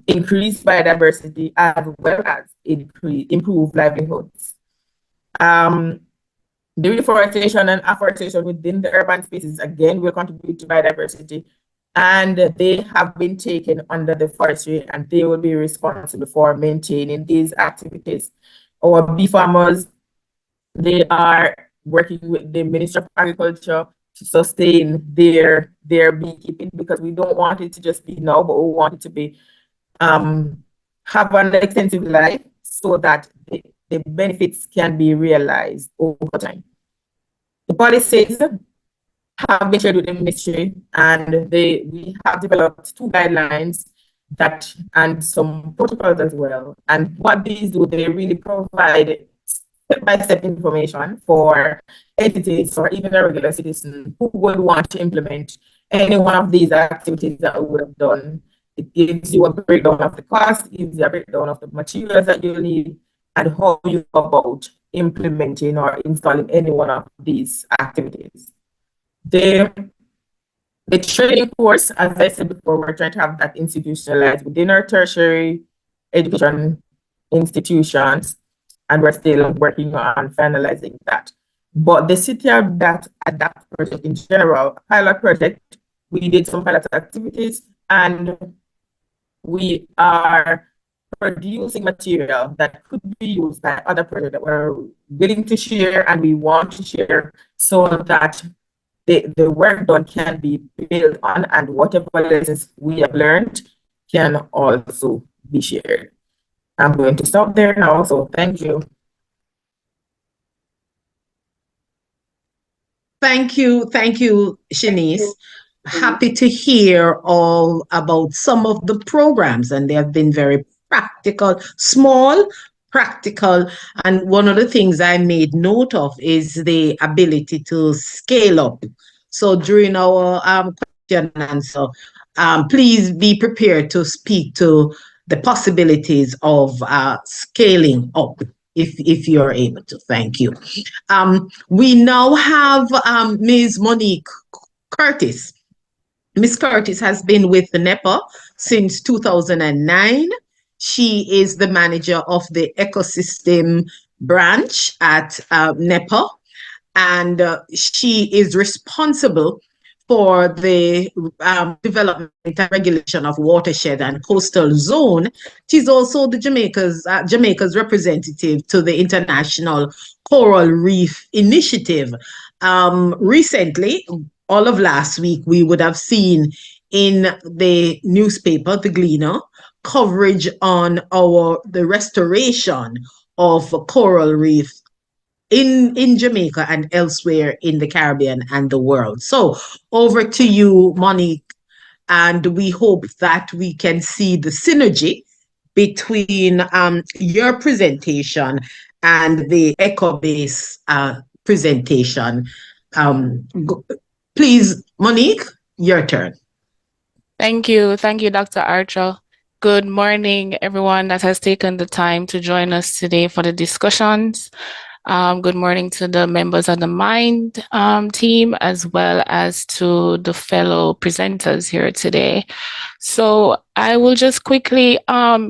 increase biodiversity as well as improve livelihoods. The reforestation and afforestation within the urban spaces, again, will contribute to biodiversity, and they have been taken under the forestry, and they will be responsible for maintaining these activities. Our bee farmers, they are working with the Ministry of Agriculture to sustain their beekeeping, because we don't want it to just be now, but we want it to be have an extensive life so that the benefits can be realized over time. The policies have been shared with the ministry, and we have developed 2 guidelines and some protocols as well. And what these do, they really provide step-by-step information for entities or even a regular citizen who would want to implement any one of these activities that we would have done. It gives you a breakdown of the cost, it gives you a breakdown of the materials that you need, and how you go about implementing or installing any one of these activities. The training course, as I said before, we're trying to have that institutionalized within our tertiary education institutions, and we're still working on finalizing that. But the City Adapt project in general, pilot project, we did some pilot activities, and we are producing material that could be used by other projects that we're willing to share and we want to share, so that the work done can be built on, and whatever lessons we have learned can also be shared. I'm going to stop there now, so thank you. Thank you, Shanice. Happy to hear all about some of the programs, and they have been very practical, small, practical. And one of the things I made note of is the ability to scale up. So during our question and answer, please be prepared to speak to the possibilities of scaling up if you're able to. Thank you. We now have Ms. Monique Curtis. Ms. Curtis has been with the NEPA since 2009. She is the manager of the ecosystem branch at NEPA, and she is responsible for the development and regulation of watershed and coastal zone. She's also the Jamaica's representative to the International Coral Reef Initiative. Recently, all of last week, we would have seen in the newspaper, The Gleaner, coverage on the restoration of coral reef in Jamaica and elsewhere in the Caribbean and the world. So over to you, Monique, and we hope that we can see the synergy between your presentation and the EcoBase presentation. Please, Monique, your turn. Thank you, Dr. Archer. Good morning, everyone that has taken the time to join us today for the discussions. Good morning to the members of the MIND team, as well as to the fellow presenters here today. So I will just quickly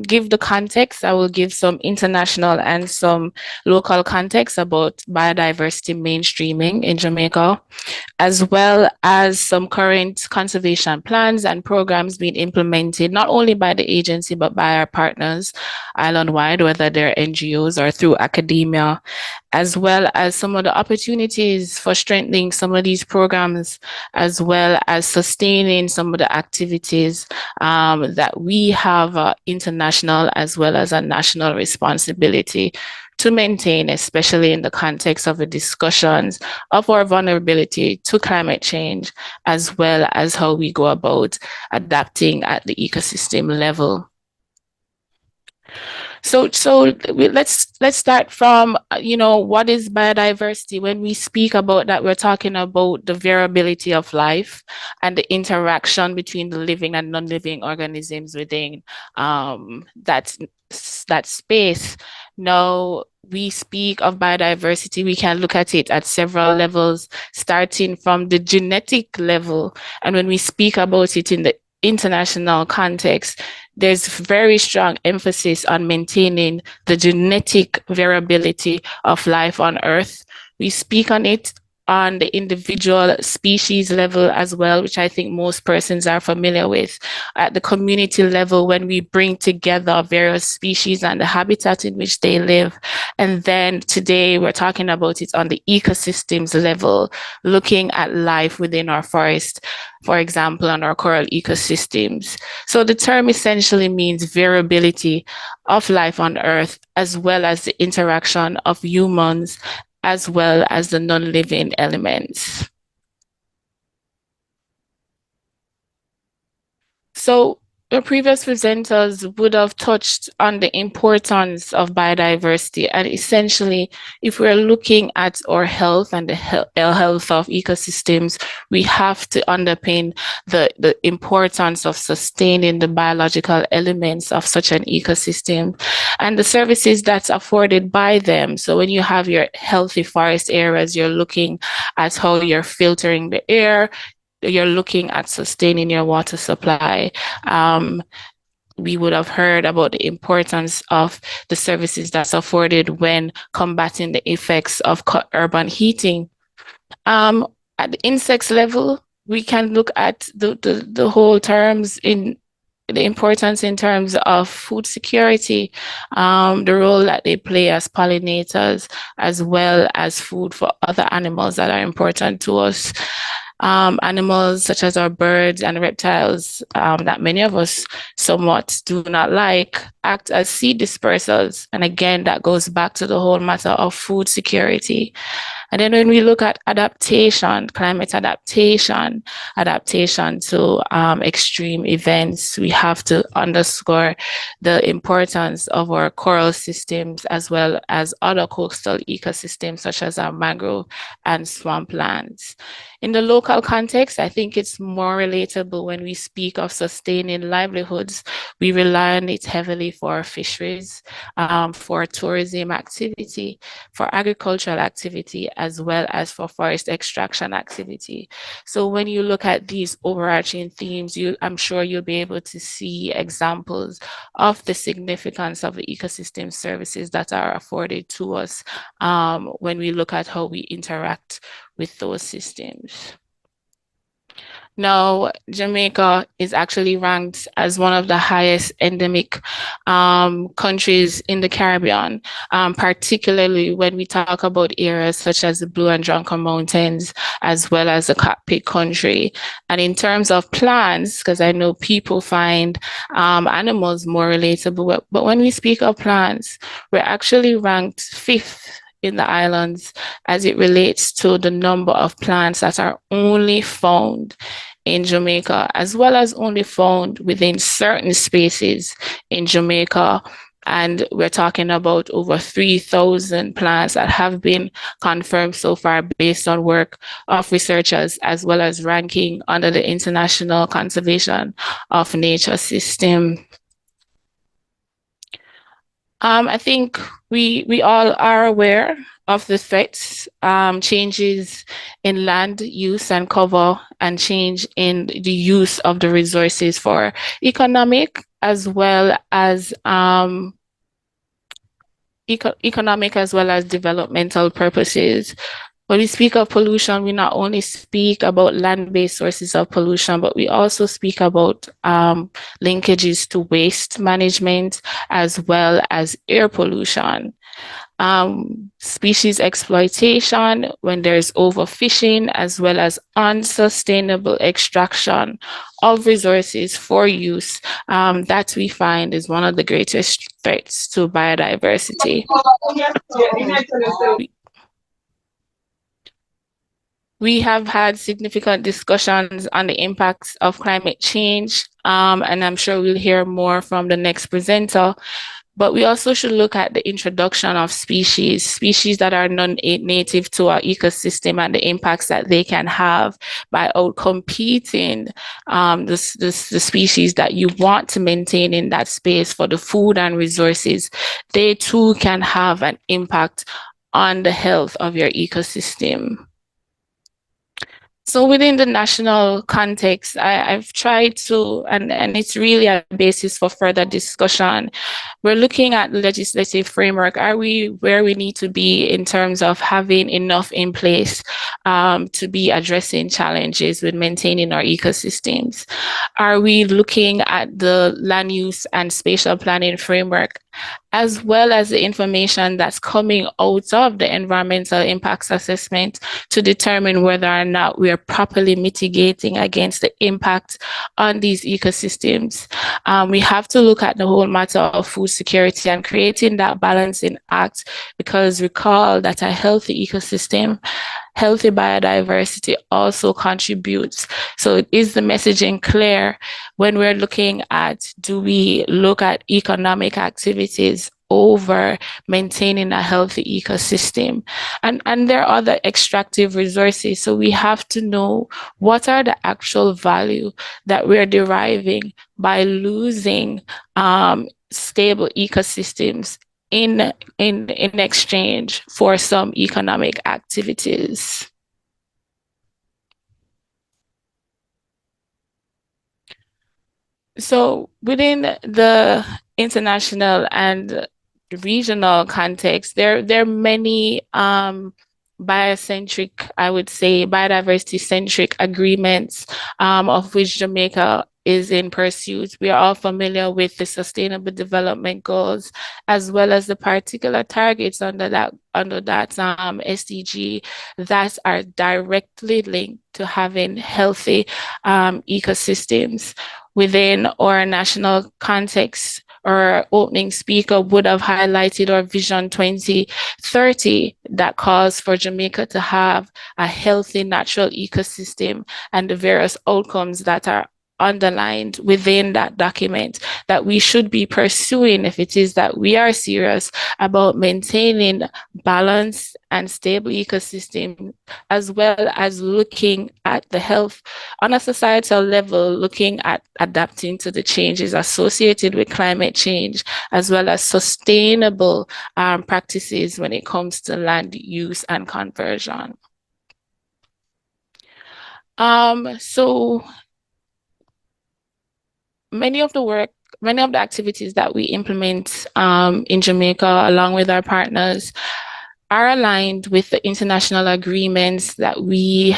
give the context. I will give some international and some local context about biodiversity mainstreaming in Jamaica, as well as some current conservation plans and programs being implemented, not only by the agency, but by our partners island-wide, whether they're NGOs or through academia, as well as some of the opportunities for strengthening some of these programs, as well as sustaining some of the activities that we have international as well as a national responsibility to maintain, especially in the context of the discussions of our vulnerability to climate change, as well as how we go about adapting at the ecosystem level. Let's start from what is biodiversity. When we speak about that, we're talking about the variability of life and the interaction between the living and non-living organisms within that space. Now, we speak of biodiversity, we can look at it at several levels, starting from the genetic level. And when we speak about it in the international context, there's very strong emphasis on maintaining the genetic variability of life on Earth. We speak on it on the individual species level as well, which I think most persons are familiar with. At the community level, when we bring together various species and the habitat in which they live. And then today we're talking about it on the ecosystems level, looking at life within our forest, for example, on our coral ecosystems. So the term essentially means variability of life on Earth, as well as the interaction of humans, as well as the non-living elements. So the previous presenters would have touched on the importance of biodiversity, and essentially, if we're looking at our health and the health of ecosystems, we have to underpin the importance of sustaining the biological elements of such an ecosystem and the services that's afforded by them. So when you have your healthy forest areas, you're looking at how you're filtering the air, you're looking at sustaining your water supply. We would have heard about the importance of the services that's afforded when combating the effects of urban heating. At the insects level, we can look at the whole terms in the importance in terms of food security, the role that they play as pollinators, as well as food for other animals that are important to us. Animals such as our birds and reptiles that many of us somewhat do not like act as seed dispersers. And again, that goes back to the whole matter of food security. And then when we look at adaptation, climate adaptation to extreme events, we have to underscore the importance of our coral systems as well as other coastal ecosystems such as our mangrove and swamplands. In the local context, I think it's more relatable when we speak of sustaining livelihoods. We rely on it heavily for fisheries, for tourism activity, for agricultural activity, as well as for forest extraction activity. So when you look at these overarching themes, I'm sure you'll be able to see examples of the significance of the ecosystem services that are afforded to us when we look at how we interact with those systems. Now, Jamaica is actually ranked as one of the highest endemic countries in the Caribbean, particularly when we talk about areas such as the Blue and Drunken Mountains, as well as the Cockpit Country. And in terms of plants, because I know people find animals more relatable, but when we speak of plants, we're actually ranked 5th in the islands as it relates to the number of plants that are only found in Jamaica, as well as only found within certain spaces in Jamaica. And we're talking about over 3,000 plants that have been confirmed so far based on work of researchers, as well as ranking under the International Conservation of Nature system. I think we all are aware of the threats, changes in land use and cover, and change in the use of the resources for economic as well as developmental purposes. When we speak of pollution, we not only speak about land-based sources of pollution, but we also speak about linkages to waste management as well as air pollution. Species exploitation, when there's overfishing, as well as unsustainable extraction of resources for use, that we find is one of the greatest threats to biodiversity. We have had significant discussions on the impacts of climate change, and I'm sure we'll hear more from the next presenter. But we also should look at the introduction of species that are non-native to our ecosystem and the impacts that they can have by outcompeting the species that you want to maintain in that space for the food and resources. They too can have an impact on the health of your ecosystem. So within the national context, I've tried to, and it's really a basis for further discussion. We're looking at the legislative framework. Are we where we need to be in terms of having enough in place to be addressing challenges with maintaining our ecosystems? Are we looking at the land use and spatial planning framework, as well as the information that's coming out of the environmental impacts assessment to determine whether or not we are properly mitigating against the impact on these ecosystems? We have to look at the whole matter of food security and creating that balancing act, because recall that a healthy ecosystem, healthy biodiversity also contributes. So is the messaging clear when we're looking at, do we look at economic activities over maintaining a healthy ecosystem? And there are other extractive resources. So we have to know what are the actual value that we're deriving by losing stable ecosystems in exchange for some economic activities. So within the international and regional context, there are many biocentric, I would say, biodiversity-centric agreements of which Jamaica is in pursuit. We are all familiar with the Sustainable Development Goals, as well as the particular targets under that SDG that are directly linked to having healthy ecosystems. Within our national context, our opening speaker would have highlighted our Vision 2030 that calls for Jamaica to have a healthy natural ecosystem and the various outcomes that are underlined within that document that we should be pursuing if it is that we are serious about maintaining balanced and stable ecosystem, as well as looking at the health on a societal level, looking at adapting to the changes associated with climate change, as well as sustainable practices when it comes to land use and conversion. So many of the activities that we implement in Jamaica, along with our partners, are aligned with the international agreements that we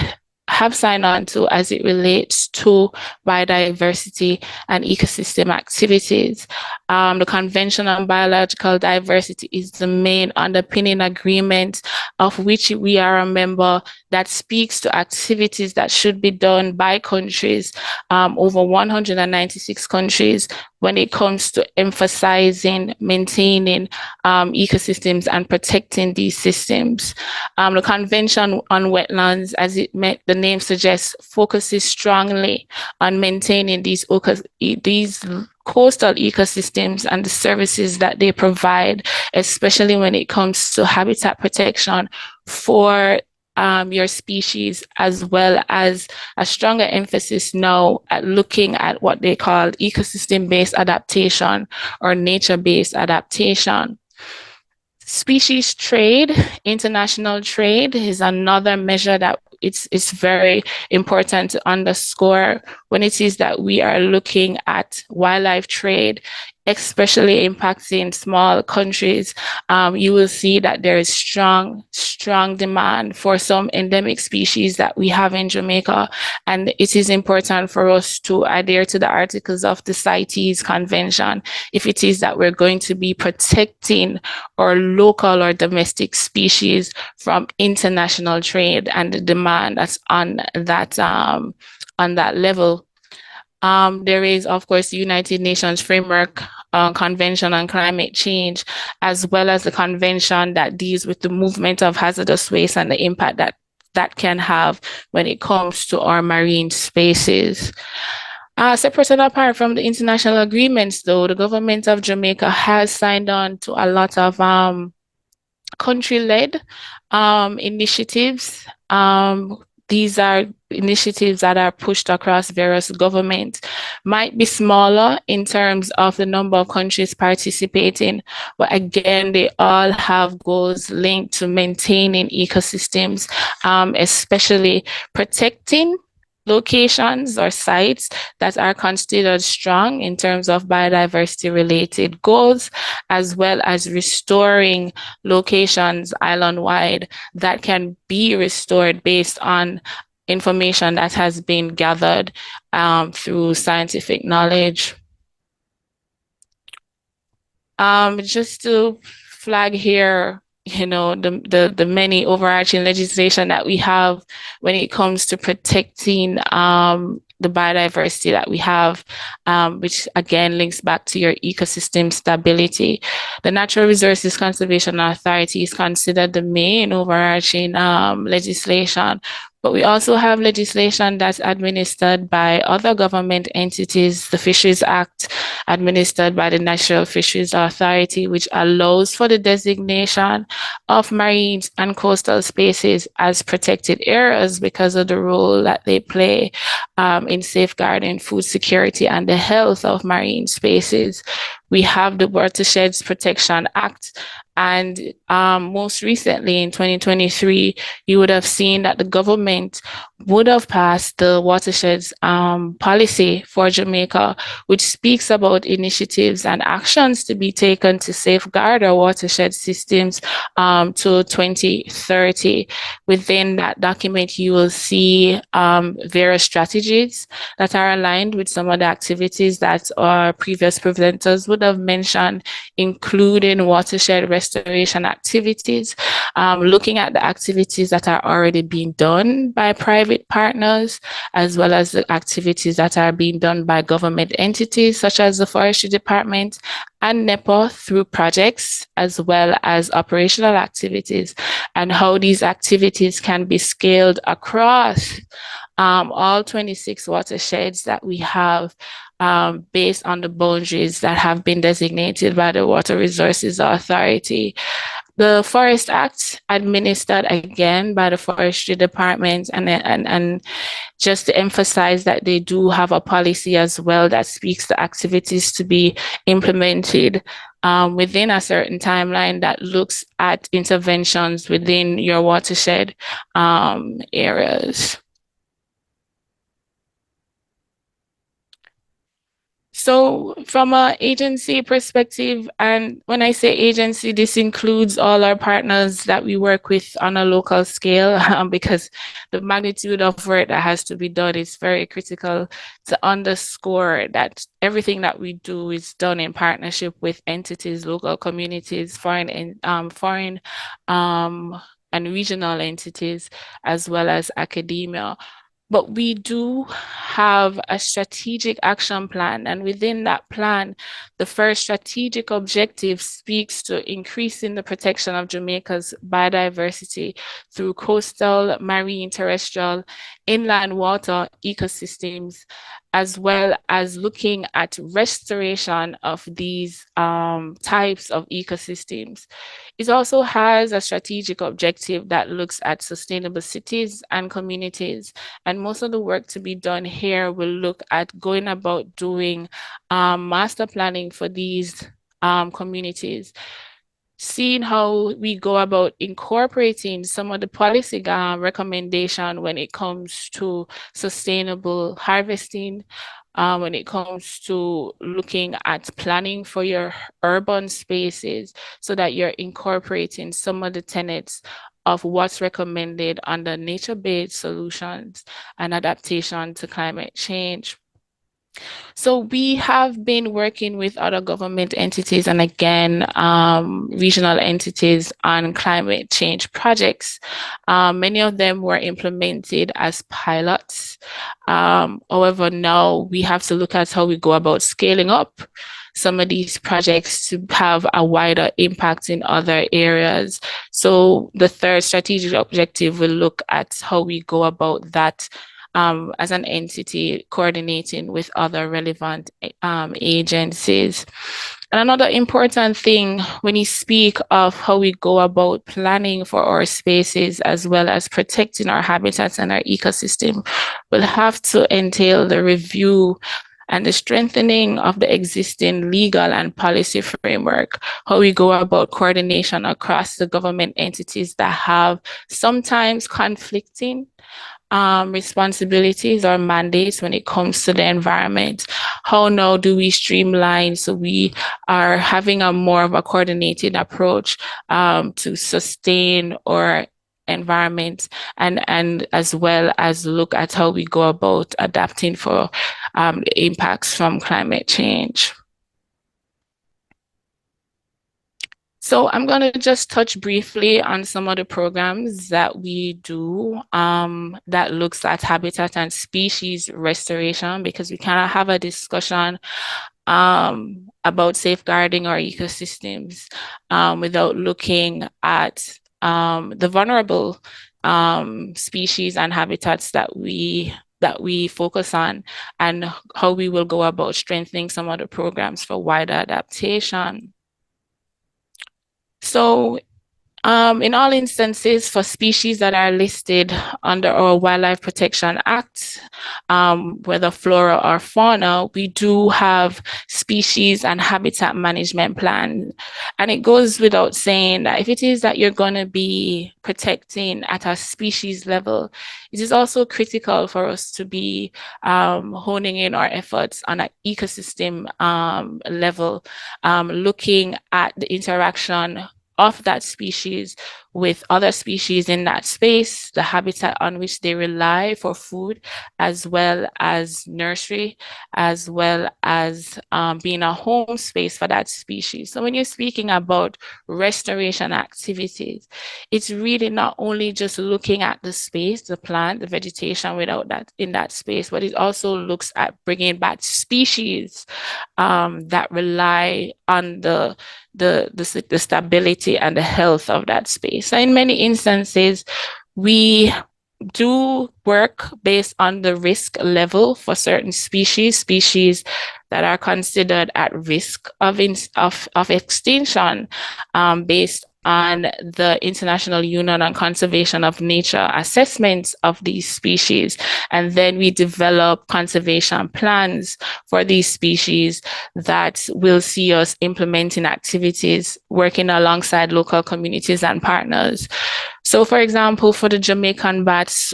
have signed on to as it relates to biodiversity and ecosystem activities. The Convention on Biological Diversity is the main underpinning agreement of which we are a member that speaks to activities that should be done by countries, over 196 countries, when it comes to emphasizing maintaining ecosystems and protecting these systems. The Convention on Wetlands, as the name suggests, focuses strongly on maintaining these coastal ecosystems and the services that they provide, especially when it comes to habitat protection for your species, as well as a stronger emphasis now at looking at what they call ecosystem-based adaptation or nature-based adaptation. Species trade, international trade, is another measure that it's very important to underscore when it is that we are looking at wildlife trade, especially impacting small countries. You will see that there is strong demand for some endemic species that we have in Jamaica. And it is important for us to adhere to the articles of the CITES Convention if it is that we're going to be protecting our local or domestic species from international trade and the demand that's on that level. There is, of course, the United Nations Framework Convention on Climate Change, as well as the convention that deals with the movement of hazardous waste and the impact that can have when it comes to our marine spaces. Separate and apart from the international agreements, though, the government of Jamaica has signed on to a lot of country-led initiatives. These are initiatives that are pushed across various governments, might be smaller in terms of the number of countries participating, but again, they all have goals linked to maintaining ecosystems, especially protecting locations or sites that are considered strong in terms of biodiversity related goals, as well as restoring locations island-wide that can be restored based on information that has been gathered through scientific knowledge. Just to flag here, the many overarching legislation that we have when it comes to protecting the biodiversity that we have, which again links back to your ecosystem stability. The Natural Resources Conservation Authority is considered the main overarching legislation, but we also have legislation that's administered by other government entities. The Fisheries Act, administered by the National Fisheries Authority, which allows for the designation of marine and coastal spaces as protected areas because of the role that they play in safeguarding food security and the health of marine spaces. We have the Watersheds Protection Act. And most recently in 2023, you would have seen that the government would have passed the watersheds policy for Jamaica, which speaks about initiatives and actions to be taken to safeguard our watershed systems to 2030. Within that document, you will see various strategies that are aligned with some of the activities that our previous presenters would have mentioned, including watershed restoration activities, looking at the activities that are already being done by private partners, as well as the activities that are being done by government entities such as the Forestry Department and NEPA through projects, as well as operational activities, and how these activities can be scaled across all 26 watersheds that we have based on the boundaries that have been designated by the Water Resources Authority. The Forest Act, administered again by the Forestry Department, and just to emphasize that they do have a policy as well that speaks to activities to be implemented within a certain timeline that looks at interventions within your watershed areas. So from an agency perspective, and when I say agency, this includes all our partners that we work with on a local scale, because the magnitude of work that has to be done is very critical to underscore that everything that we do is done in partnership with entities, local communities, foreign and regional entities, as well as academia. But we do have a strategic action plan, and within that plan, the first strategic objective speaks to increasing the protection of Jamaica's biodiversity through coastal, marine, terrestrial, inland water ecosystems, as well as looking at restoration of these types of ecosystems. It also has a strategic objective that looks at sustainable cities and communities. And most of the work to be done here will look at going about doing master planning for these communities, seeing how we go about incorporating some of the policy recommendation when it comes to sustainable harvesting, when it comes to looking at planning for your urban spaces, so that you're incorporating some of the tenets of what's recommended under nature-based solutions and adaptation to climate change. So we have been working with other government entities and again, regional entities on climate change projects. Many of them were implemented as pilots. However, now we have to look at how we go about scaling up some of these projects to have a wider impact in other areas. So the third strategic objective will look at how we go about that as an entity coordinating with other relevant agencies. And another important thing when you speak of how we go about planning for our spaces as well as protecting our habitats and our ecosystem will have to entail the review and the strengthening of the existing legal and policy framework, how we go about coordination across the government entities that have sometimes conflicting responsibilities or mandates when it comes to the environment. How now do we streamline so we are having a more of a coordinated approach to sustain our environment and as well as look at how we go about adapting for the impacts from climate change. So I'm going to just touch briefly on some of the programs that we do that looks at habitat and species restoration, because we cannot have a discussion about safeguarding our ecosystems without looking at the vulnerable species and habitats that we focus on, and how we will go about strengthening some of the programs for wider adaptation. So in all instances, for species that are listed under our Wildlife Protection Act, whether flora or fauna, we do have species and habitat management plan. And it goes without saying that if it is that you're going to be protecting at a species level, it is also critical for us to be honing in our efforts on an ecosystem level, looking at the interaction of that species with other species in that space, the habitat on which they rely for food, as well as nursery, as well as being a home space for that species. So when you're speaking about restoration activities, it's really not only just looking at the space, the plant, the vegetation without that in that space, but it also looks at bringing back species that rely on the stability and the health of that space. So in many instances, we do work based on the risk level for certain species that are considered at risk of extinction, based on the International Union on Conservation of Nature assessments of these species. And then we develop conservation plans for these species that will see us implementing activities, working alongside local communities and partners. So for example, for the Jamaican bats,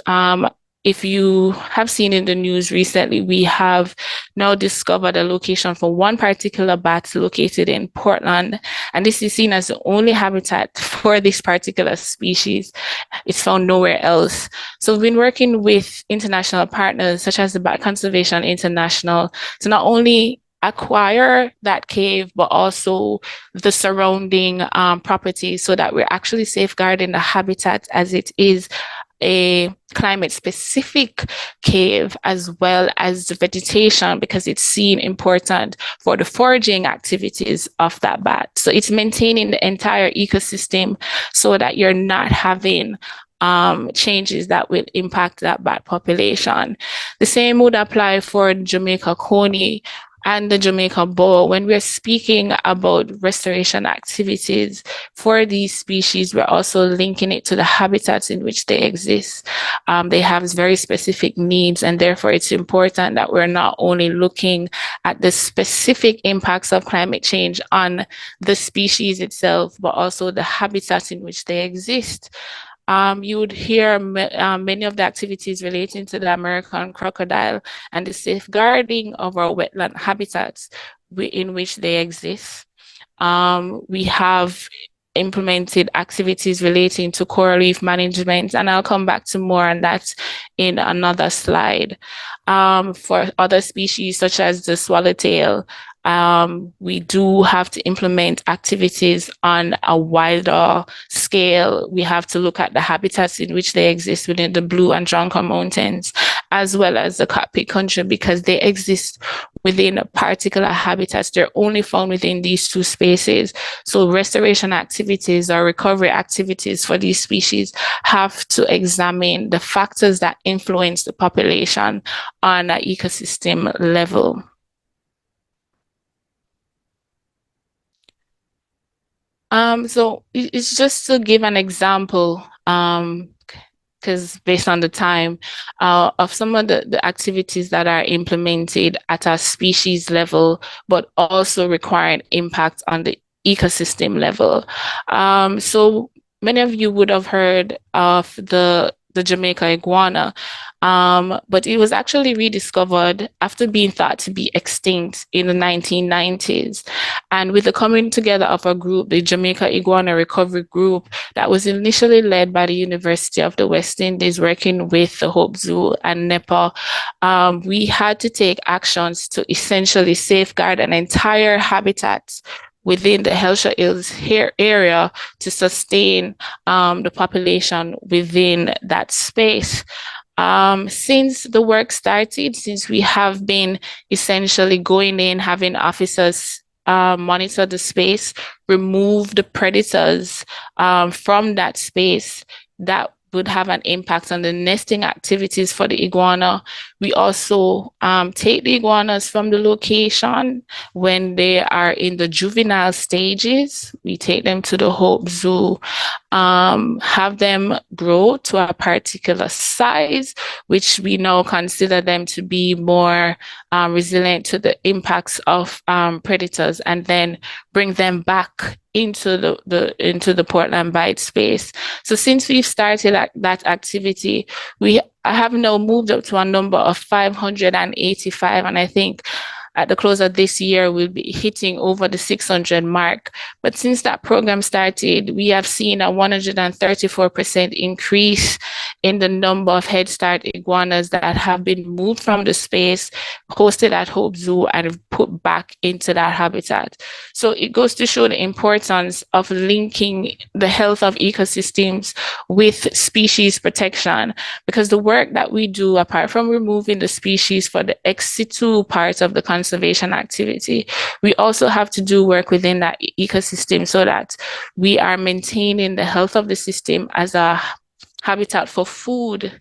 if you have seen in the news recently, we have now discovered a location for one particular bat located in Portland. And this is seen as the only habitat for this particular species. It's found nowhere else. So we've been working with international partners such as the Bat Conservation International to not only acquire that cave, but also the surrounding properties, so that we're actually safeguarding the habitat as it is a climate-specific cave, as well as the vegetation, because it's seen important for the foraging activities of that bat. So it's maintaining the entire ecosystem so that you're not having changes that will impact that bat population. The same would apply for Jamaica coney and the Jamaica boa. When we're speaking about restoration activities for these species, we're also linking it to the habitats in which they exist. They have very specific needs, and therefore it's important that we're not only looking at the specific impacts of climate change on the species itself, but also the habitats in which they exist. You would hear many of the activities relating to the American crocodile and the safeguarding of our wetland habitats in which they exist. We have implemented activities relating to coral reef management, and I'll come back to more on that in another slide. For other species such as the swallowtail, we do have to implement activities on a wider scale. We have to look at the habitats in which they exist within the Blue and Jonker Mountains, as well as the cockpit country because they exist within particular habitats. They're only found within these two spaces. So restoration activities or recovery activities for these species have to examine the factors that influence the population on an ecosystem level. So it's just to give an example, because based on the time, of some of the activities that are implemented at a species level, but also require an impact on the ecosystem level. So many of you would have heard of the Jamaica iguana, but it was actually rediscovered after being thought to be extinct in the 1990s. And with the coming together of a group, the Jamaica Iguana Recovery Group, that was initially led by the University of the West Indies, working with the Hope Zoo and NEPA, we had to take actions to essentially safeguard an entire habitat within the Hellshire Hills area to sustain the population within that space. Since the work started, since we have been essentially going in, having officers monitor the space, remove the predators from that space, that would have an impact on the nesting activities for the iguana. We also take the iguanas from the location when they are in the juvenile stages. We take them to the Hope Zoo, have them grow to a particular size, which we now consider them to be more resilient to the impacts of predators, and then bring them back into the Portland Bight space. So since we've started that activity, I have now moved up to a number of 585, and I think at the close of this year, we'll be hitting over the 600 mark. But since that program started, we have seen a 134% increase in the number of Head Start iguanas that have been moved from the space, hosted at Hope Zoo, and put back into that habitat. So it goes to show the importance of linking the health of ecosystems with species protection, because the work that we do, apart from removing the species for the ex situ part of the conservation activity, we also have to do work within that ecosystem so that we are maintaining the health of the system as a habitat for food,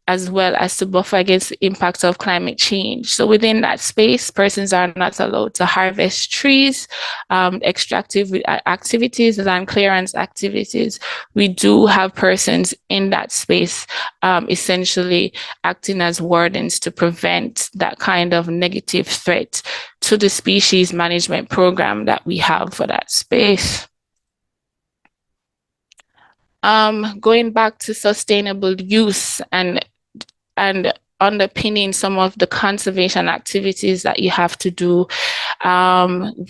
as well as to buffer against the impacts of climate change. So within that space, persons are not allowed to harvest trees, extractive activities, land clearance activities. We do have persons in that space essentially acting as wardens to prevent that kind of negative threat to the species management program that we have for that space. Going back to sustainable use and underpinning some of the conservation activities that you have to do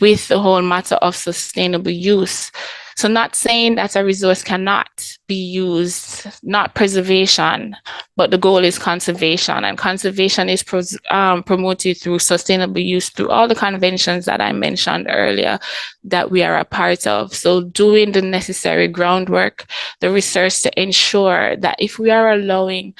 with the whole matter of sustainable use. So not saying that a resource cannot be used, not preservation, but the goal is conservation, and conservation is promoted through sustainable use through all the conventions that I mentioned earlier that we are a part of. So doing the necessary groundwork, the research to ensure that if we are allowing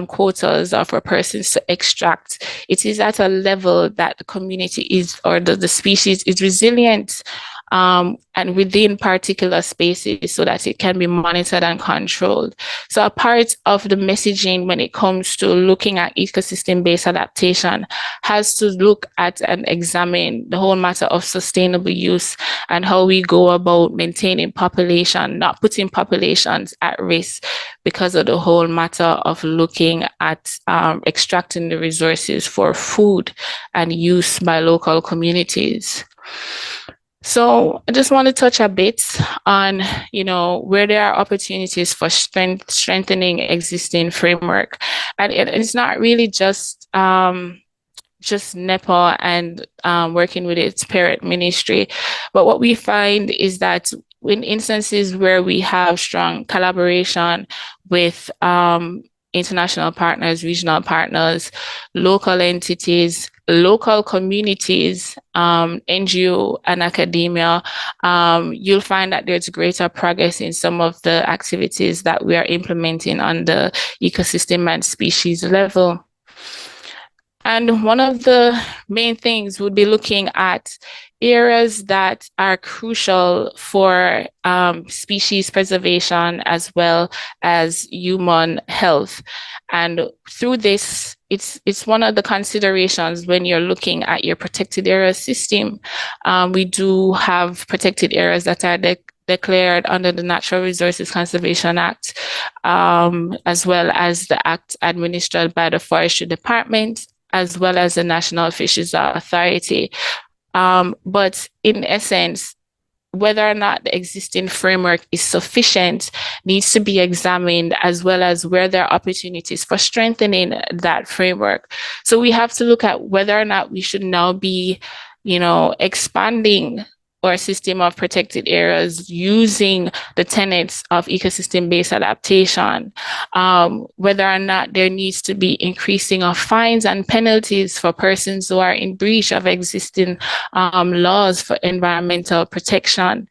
quotas or for persons to extract, it is at a level that the community is, or the species is resilient and within particular spaces so that it can be monitored and controlled. So a part of the messaging when it comes to looking at ecosystem-based adaptation has to look at and examine the whole matter of sustainable use and how we go about maintaining population, not putting populations at risk because of the whole matter of looking at extracting the resources for food and use by local communities. So I just want to touch a bit on, where there are opportunities for strengthening existing framework. And it's not really just NEPA and working with its parent ministry. But what we find is that in instances where we have strong collaboration with international partners, regional partners, local entities, local communities, NGO and academia, you'll find that there's greater progress in some of the activities that we are implementing on the ecosystem and species level. And one of the main things would be looking at areas that are crucial for species preservation as well as human health. And through this, it's one of the considerations when you're looking at your protected area system. We do have protected areas that are declared under the Natural Resources Conservation Act, as well as the act administered by the Forestry Department, as well as the National Fisheries Authority. But in essence, whether or not the existing framework is sufficient needs to be examined, as well as where there are opportunities for strengthening that framework. So we have to look at whether or not we should now be, expanding our system of protected areas using the tenets of ecosystem-based adaptation, whether or not there needs to be increasing of fines and penalties for persons who are in breach of existing laws for environmental protection,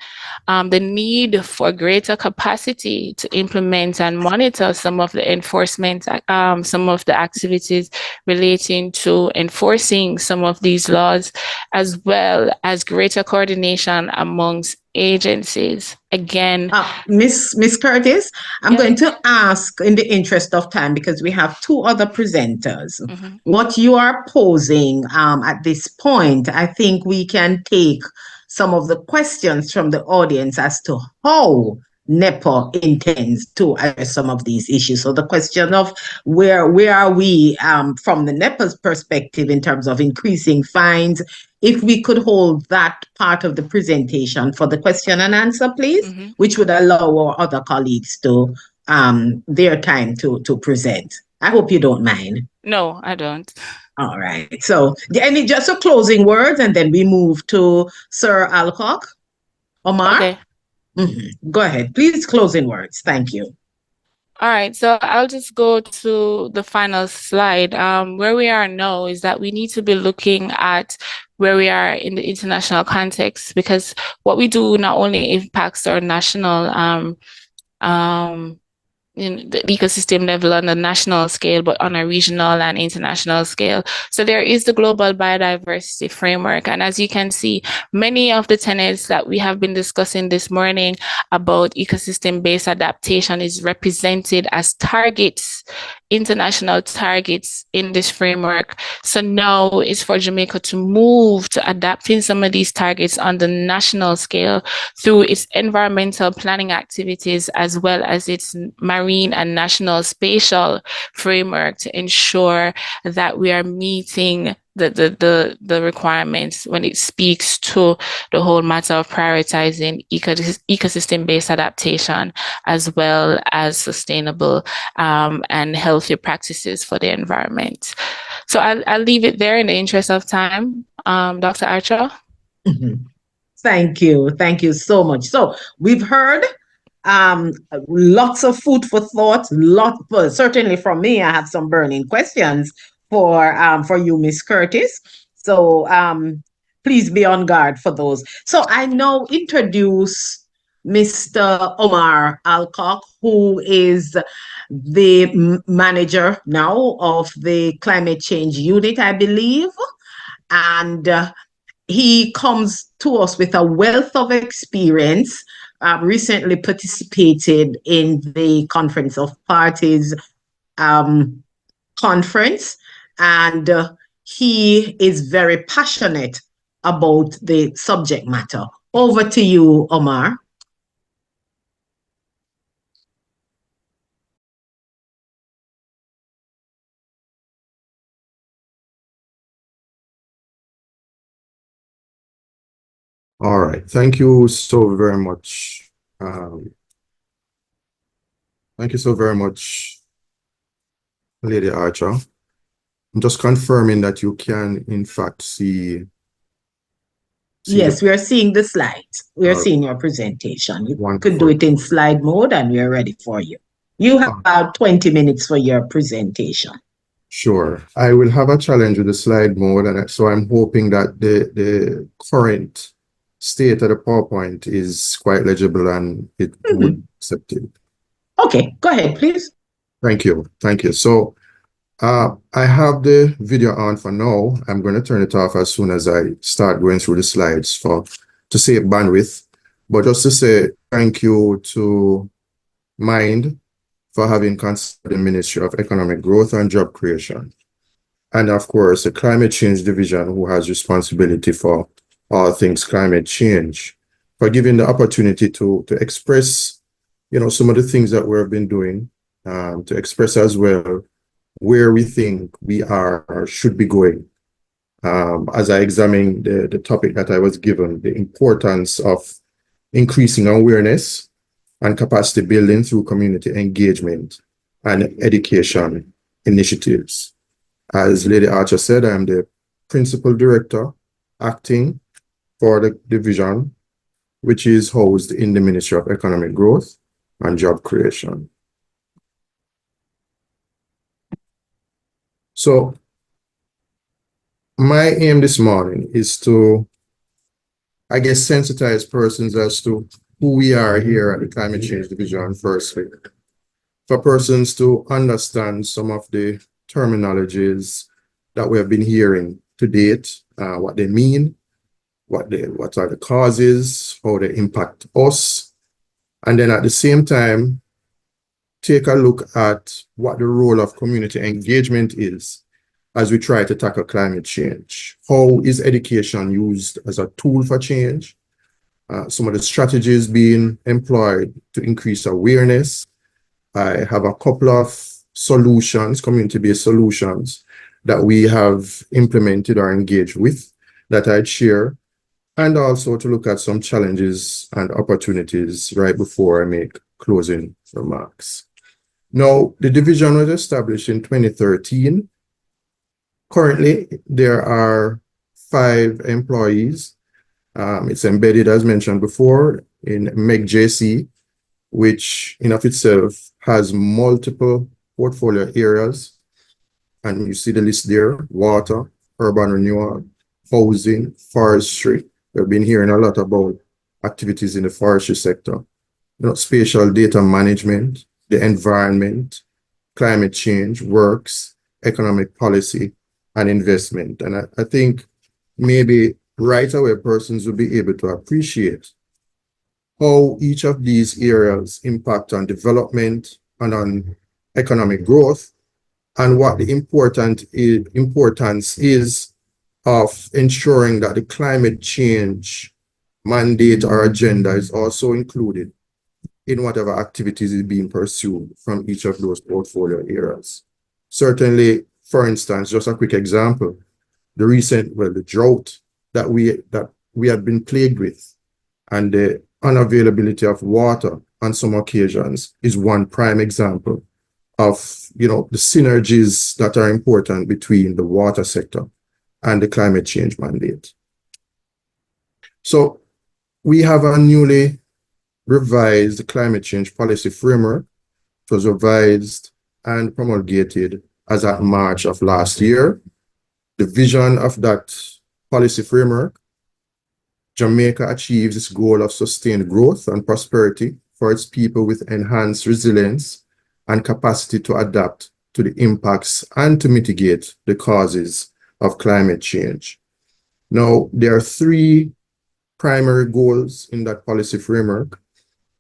the need for greater capacity to implement and monitor some of the enforcement, some of the activities relating to enforcing some of these laws, as well as greater coordination amongst agencies. Again, Miss Curtis, I'm Yeah. going to ask in the interest of time, because we have two other presenters. Mhm. What you are posing at this point, I think we can take some of the questions from the audience as to how NEPA intends to address some of these issues. So the question of where are we from the NEPA's perspective in terms of increasing fines, if we could hold that part of the presentation for the question and answer, please, Mhm. which would allow our other colleagues to their time to present. I hope you don't mind. No, I don't. All right. So any just a closing words, and then we move to Sir Alcock. Omar? Okay. Go ahead. Please, closing words. Thank you. All right, so I'll just go to the final slide. Where we are now is that we need to be looking at where we are in the international context, because what we do not only impacts our national in the ecosystem level on the national scale, but on a regional and international scale. So there is the global biodiversity framework. And as you can see, many of the tenets that we have been discussing this morning about ecosystem-based adaptation is represented as targets, international targets in this framework. So now it's for Jamaica to move to adapting some of these targets on the national scale through its environmental planning activities, as well as its marine and national spatial framework, to ensure that we are meeting the requirements when it speaks to the whole matter of prioritizing ecosystem-based adaptation, as well as sustainable and healthy practices for the environment. So I'll leave it there in the interest of time. Dr. Archer? Thank you. Thank you so much. So we've heard lots of food for thought, certainly from me, I have some burning questions for you, Miss Curtis. So please be on guard for those. So I now introduce Mr. Omar Alcock, who is the manager now of the climate change unit, I believe. And he comes to us with a wealth of experience. Recently participated in the Conference of Parties conference, and he is very passionate about the subject matter. Over to you, Omar. All right. Thank you so very much. Thank you so very much, Lady Archer. I'm just confirming that you can, in fact, see Yes, we are seeing the slides. We are seeing your presentation. You could do it in slide mode, and we are ready for you. You have about 20 minutes for your presentation. Sure. I will have a challenge with the slide mode, and so I'm hoping that the current state of the PowerPoint is quite legible and it would be accepted. Okay, go ahead, please. Thank you. Thank you. So I have the video on for now. I'm going to turn it off as soon as I start going through the slides to save bandwidth. But just to say thank you to Mind for having considered the Ministry of Economic Growth and Job Creation. And of course, the Climate Change Division, who has responsibility for all things climate change, for giving the opportunity to express, some of the things that we've been doing, to express as well where we think we are or should be going. As I examine the topic that I was given, the importance of increasing awareness and capacity building through community engagement and education initiatives. As Lady Archer said, I am the Principal Director acting for the division, which is housed in the Ministry of Economic Growth and Job Creation. So my aim this morning is to, sensitize persons as to who we are here at the Climate Change Division firstly, for persons to understand some of the terminologies that we have been hearing to date, what they mean, what are the causes, how they impact us, and then at the same time, take a look at what the role of community engagement is as we try to tackle climate change. How is education used as a tool for change? Some of the strategies being employed to increase awareness. I have a couple of solutions, community-based solutions, that we have implemented or engaged with that I'd share, and also to look at some challenges and opportunities right before I make closing remarks. Now, the division was established in 2013. Currently, there are 5 employees. It's embedded, as mentioned before, in MEG-JC, which in of itself has multiple portfolio areas. And you see the list there: water, urban renewal, housing, forestry. We've been hearing a lot about activities in the forestry sector, spatial data management, the environment, climate change, works, economic policy, and investment. And I think maybe right away persons will be able to appreciate how each of these areas impact on development and on economic growth, and what the importance is of ensuring that the climate change mandate or agenda is also included in whatever activities is being pursued from each of those portfolio areas. Certainly, for instance, just a quick example, the drought that we have been plagued with, and the unavailability of water on some occasions is one prime example of the synergies that are important between the water sector and the climate change mandate. So we have a newly revised climate change policy framework. It was revised and promulgated as at March of last year. The vision of that policy framework: Jamaica achieves its goal of sustained growth and prosperity for its people with enhanced resilience and capacity to adapt to the impacts and to mitigate the causes of climate change. Now, there are 3 primary goals in that policy framework,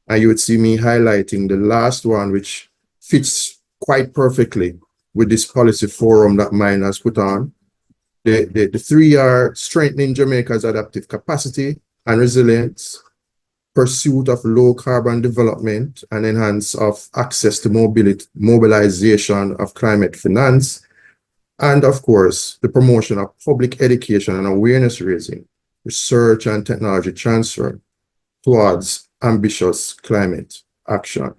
and you would see me highlighting the last one, which fits quite perfectly with this policy forum that Mine has put on. The 3 are strengthening Jamaica's adaptive capacity and resilience, pursuit of low carbon development and enhance of access to mobilization of climate finance, and of course, the promotion of public education and awareness raising, research and technology transfer towards ambitious climate action.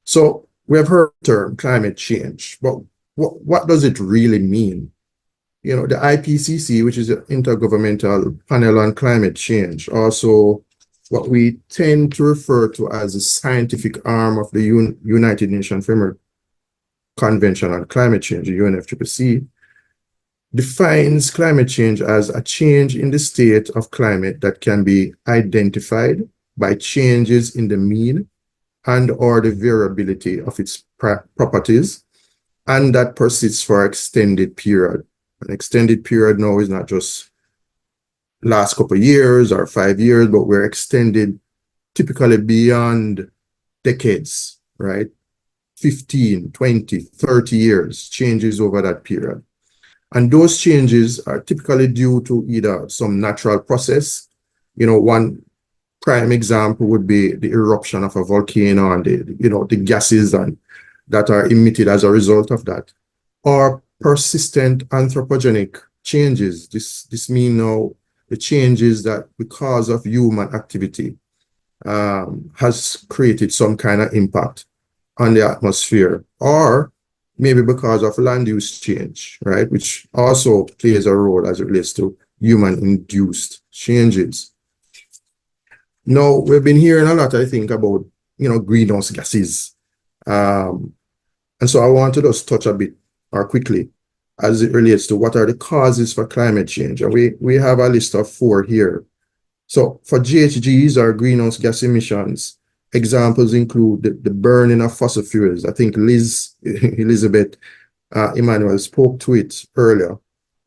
So we have heard the term climate change, but what does it really mean? The IPCC, which is the Intergovernmental Panel on Climate Change, also what we tend to refer to as the scientific arm of the United Nations Framework Convention on Climate Change, the UNFCCC, defines climate change as a change in the state of climate that can be identified by changes in the mean and or the variability of its properties and that persists for extended period. An extended period now is not just last couple of years or 5 years, but we're extended typically beyond decades, right? 15, 20, 30 years, changes over that period. And those changes are typically due to either some natural process. One prime example would be the eruption of a volcano and the gases that are emitted as a result of that, or persistent anthropogenic changes. This means now the changes that because of human activity has created some kind of impact on the atmosphere, or maybe because of land use change, right, which also plays a role as it relates to human-induced changes. Now, we've been hearing a lot, I think, about, greenhouse gases. And so I want to just touch a bit or quickly as it relates to what are the causes for climate change. And we have a list of 4 here. So for GHGs or greenhouse gas emissions, examples include the burning of fossil fuels. I think Elizabeth Emanuel spoke to it earlier.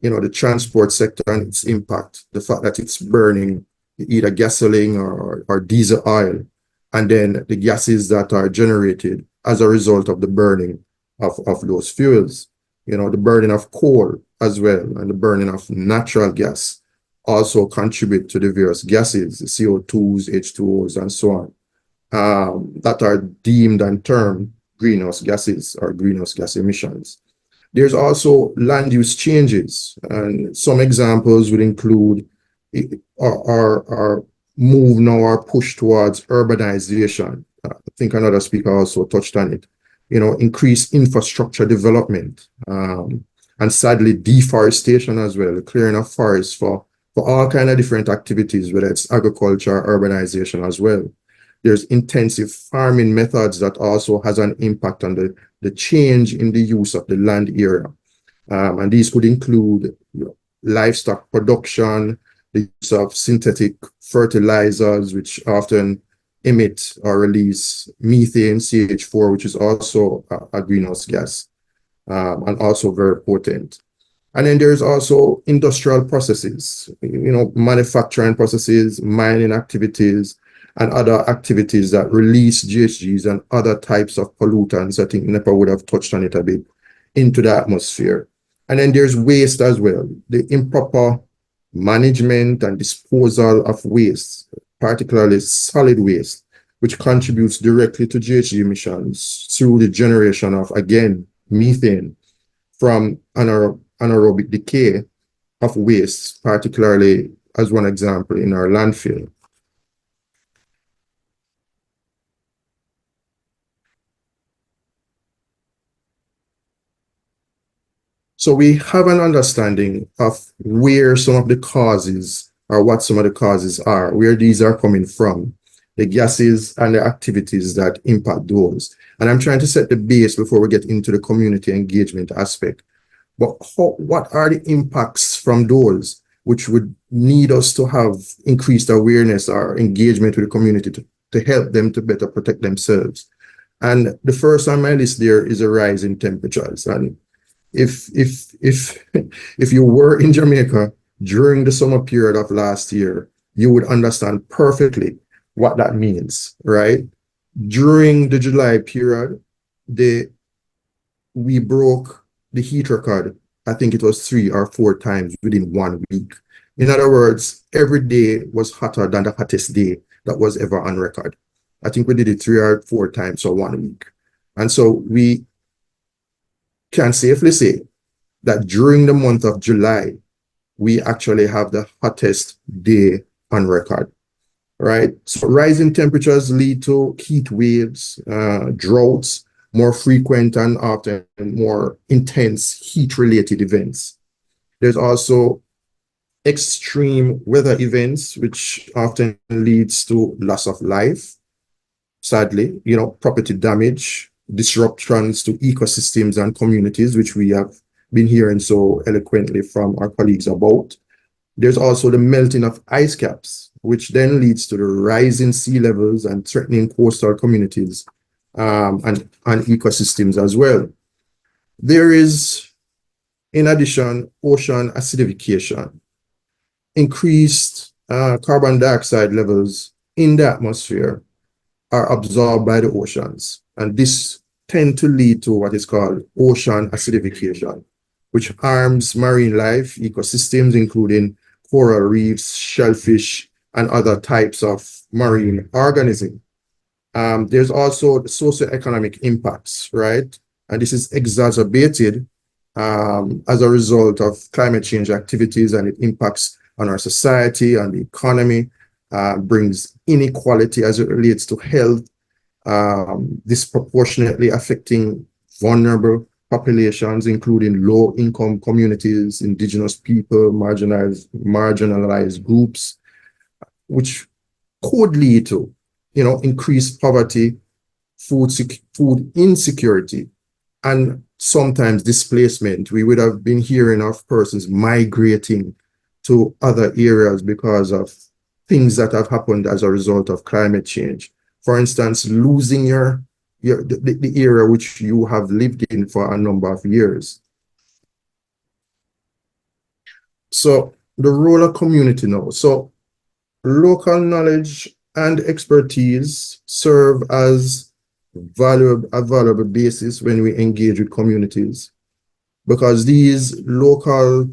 The transport sector and its impact, the fact that it's burning either gasoline or diesel oil, and then the gases that are generated as a result of the burning of those fuels. The burning of coal as well, and the burning of natural gas also contribute to the various gases, the CO2s, H2Os, and so on, that are deemed and termed greenhouse gases or greenhouse gas emissions. There's also land use changes, and some examples would include our move now or push towards urbanization. I think another speaker also touched on it. Increased infrastructure development, and sadly deforestation as well, the clearing of forests for all kinds of different activities, whether it's agriculture, urbanization as well. There's intensive farming methods that also has an impact on the change in the use of the land area. And these could include livestock production, the use of synthetic fertilizers, which often emit or release methane, CH4, which is also a greenhouse gas, and also very potent. And then there's also industrial processes, manufacturing processes, mining activities, and other activities that release GHGs and other types of pollutants. I think NEPA would have touched on it a bit, into the atmosphere. And then there's waste as well, the improper management and disposal of waste, particularly solid waste, which contributes directly to GHG emissions through the generation of, again, methane from anaerobic decay of waste, particularly as one example in our landfill. So we have an understanding of where some of the causes or what some of the causes are, where these are coming from, the gases and the activities that impact those. And I'm trying to set the base before we get into the community engagement aspect. But what are the impacts from those which would need us to have increased awareness or engagement with the community to help them to better protect themselves? And the first on my list there is a rise in temperatures. And if you were in Jamaica during the summer period of last year, you would understand perfectly what that means, right? During the July period, we broke the heat record. I think it was 3 or 4 times within 1 week. In other words, every day was hotter than the hottest day that was ever on record. I think we did it 3 or 4 times so 1 week. And so we can safely say that during the month of July, we actually have the hottest day on record, right? So rising temperatures lead to heat waves, droughts, more frequent and often more intense heat-related events. There's also extreme weather events, which often leads to loss of life, sadly, property damage, disruptions to ecosystems and communities, which we have been hearing so eloquently from our colleagues about. There's also the melting of ice caps, which then leads to the rise in sea levels and threatening coastal communities and ecosystems as well. There is, in addition, ocean acidification, increased carbon dioxide levels in the atmosphere are absorbed by the oceans, and this tend to lead to what is called ocean acidification, which harms marine life ecosystems, including coral reefs, shellfish, and other types of marine organisms. There's also the socioeconomic impacts, right? And this is exacerbated as a result of climate change activities, and it impacts on our society and the economy, brings inequality as it relates to health, disproportionately affecting vulnerable populations, including low-income communities, indigenous people, marginalized groups, which could lead to, increased poverty, food insecurity, and sometimes displacement. We would have been hearing of persons migrating to other areas because of things that have happened as a result of climate change. For instance, losing the area which you have lived in for a number of years. So the role of community now. So local knowledge and expertise serve as a valuable basis when we engage with communities, because these local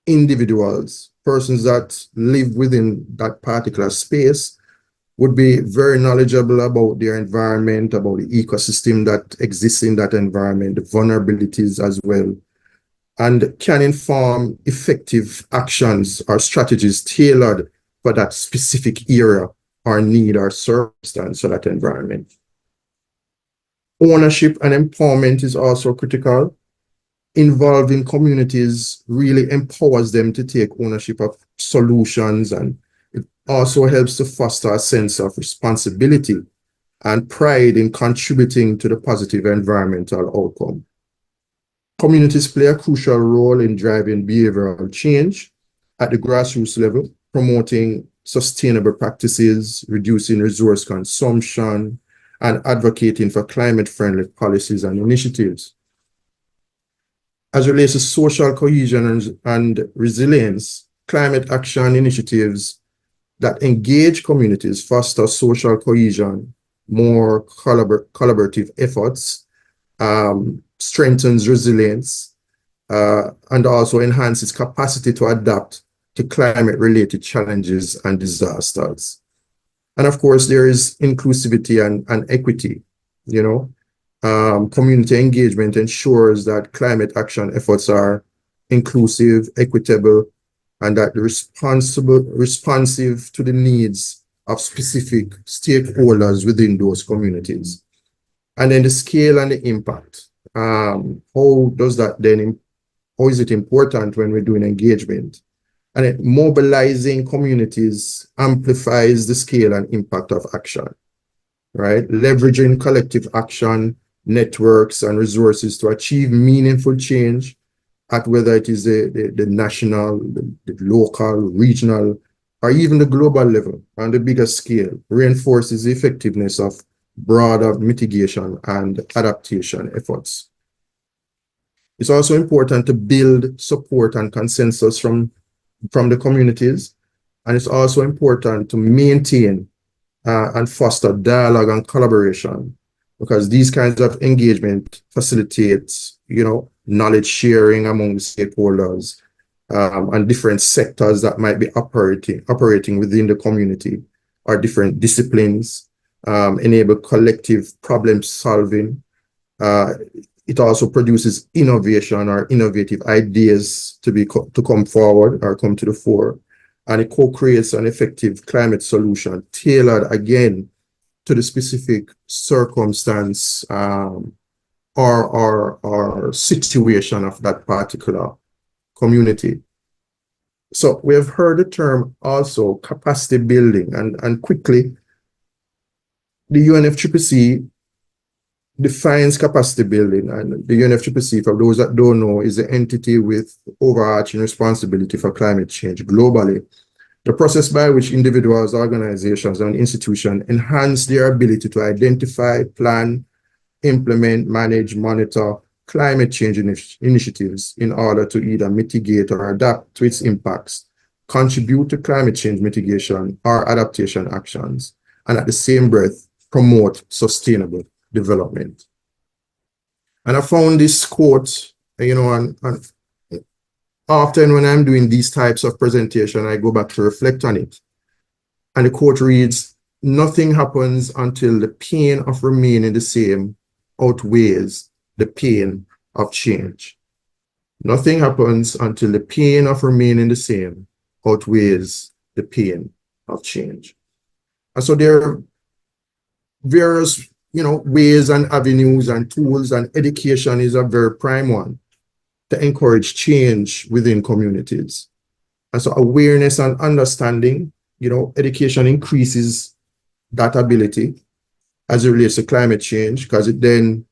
individuals, persons that live within that particular space, would be very knowledgeable about their environment, about the ecosystem that exists in that environment, the vulnerabilities as well, and can inform effective actions or strategies tailored for that specific area or need or circumstance of that environment. Ownership and empowerment is also critical. Involving communities really empowers them to take ownership of solutions, and it also helps to foster a sense of responsibility and pride in contributing to the positive environmental outcome. Communities play a crucial role in driving behavioral change at the grassroots level, promoting sustainable practices, reducing resource consumption, and advocating for climate-friendly policies and initiatives. As it relates to social cohesion and resilience, climate action initiatives that engage communities foster social cohesion, more collaborative efforts, strengthens resilience, and also enhances capacity to adapt to climate-related challenges and disasters. And of course, there is inclusivity and equity. Community engagement ensures that climate action efforts are inclusive, equitable, and that responsive to the needs of specific stakeholders within those communities. And then the scale and the impact. How is it important when we're doing engagement? And mobilizing communities amplifies the scale and impact of action, right? Leveraging collective action, networks, and resources to achieve meaningful change at whether it is the national, the local, regional, or even the global level on the bigger scale reinforces the effectiveness of broader mitigation and adaptation efforts. It's also important to build support and consensus from the communities, and it's also important to maintain and foster dialogue and collaboration, because these kinds of engagement facilitates, knowledge sharing among the stakeholders and different sectors that might be operating within the community, or different disciplines, enable collective problem solving. It also produces innovation or innovative ideas to come forward or come to the fore, and it co-creates an effective climate solution tailored again to the specific circumstance or situation of that particular community. So we have heard the term also capacity building, and quickly, the UNFCCC defines capacity building, and the UNFCCC, for those that don't know, is the entity with overarching responsibility for climate change globally. The process by which individuals, organizations, and institutions enhance their ability to identify, plan, implement, manage, monitor, climate change initiatives in order to either mitigate or adapt to its impacts, contribute to climate change mitigation or adaptation actions, and at the same breath, promote sustainable development. And I found this quote, and often when I'm doing these types of presentation, I go back to reflect on it. And the quote reads, "Nothing happens until the pain of remaining the same outweighs the pain of change." Nothing happens until the pain of remaining the same outweighs the pain of change. And so there are various, ways and avenues and tools, and education is a very prime one to encourage change within communities. And so awareness and understanding, education increases that ability as it relates to climate change, because it then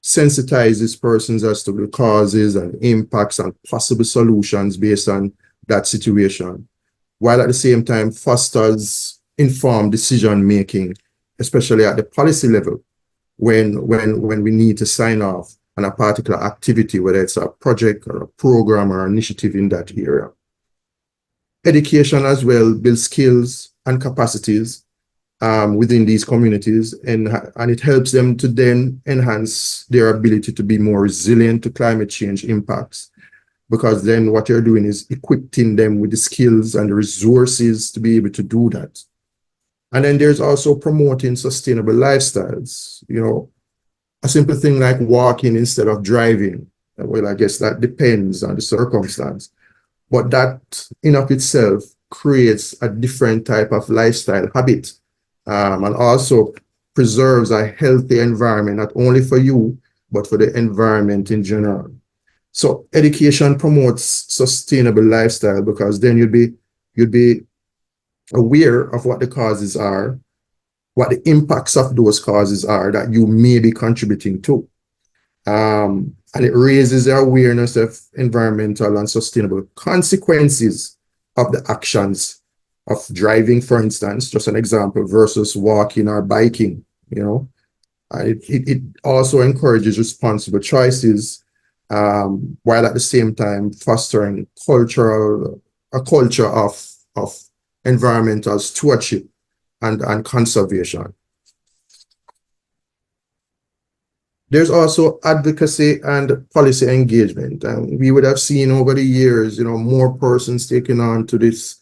sensitizes persons as to the causes and impacts and possible solutions based on that situation, while at the same time fosters informed decision making, especially at the policy level, when we need to sign off on a particular activity, whether it's a project or a program or initiative in that area. Education as well builds skills and capacities within these communities, and it helps them to then enhance their ability to be more resilient to climate change impacts, because then what you're doing is equipping them with the skills and the resources to be able to do that. And then there's also promoting sustainable lifestyles. A simple thing like walking instead of driving. Well, I guess that depends on the circumstance. But that in of itself creates a different type of lifestyle habit, and also preserves a healthy environment, not only for you, but for the environment in general. So education promotes sustainable lifestyle, because then you'd be aware of what the causes are, what the impacts of those causes are that you may be contributing to. And it raises the awareness of environmental and sustainable consequences of the actions of driving, for instance, just an example, versus walking or biking. It also encourages responsible choices, while at the same time fostering a culture of environmental stewardship and conservation. There's also advocacy and policy engagement. And we would have seen over the years, more persons taking on to this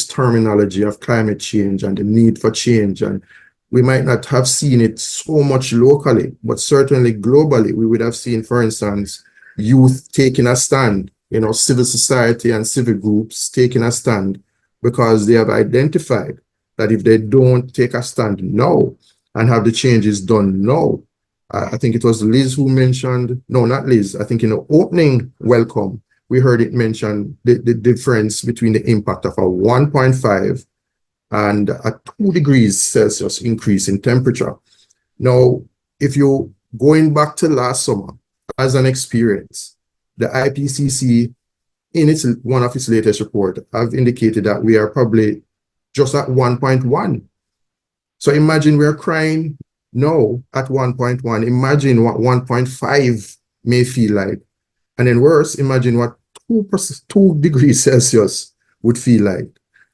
terminology of climate change and the need for change. And we might not have seen it so much locally, but certainly globally, we would have seen, for instance, youth taking a stand, civil society and civil groups taking a stand, because they have identified that if they don't take a stand now and have the changes done now, I think it was Liz who mentioned, no, not Liz, I think in the opening welcome, we heard it mention the difference between the impact of a 1.5 and a 2 degrees Celsius increase in temperature. Now, if you're going back to last summer as an experience, the IPCC in one of its latest report have indicated that we are probably just at 1.1. So imagine we're crying now at 1.1. Imagine what 1.5 may feel like. And then worse, imagine what 2 degrees Celsius would feel like.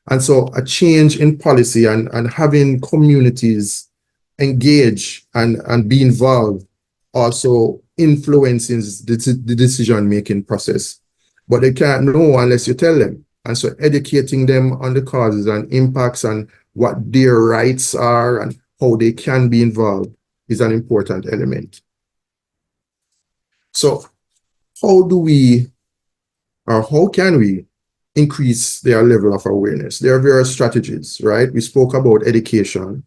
And so a change in policy and having communities engage and be involved also influences the decision-making process. But they can't know unless you tell them. And so educating them on the causes and impacts and what their rights are and how they can be involved is an important element. So how can we increase their level of awareness? There are various strategies, right? We spoke about education.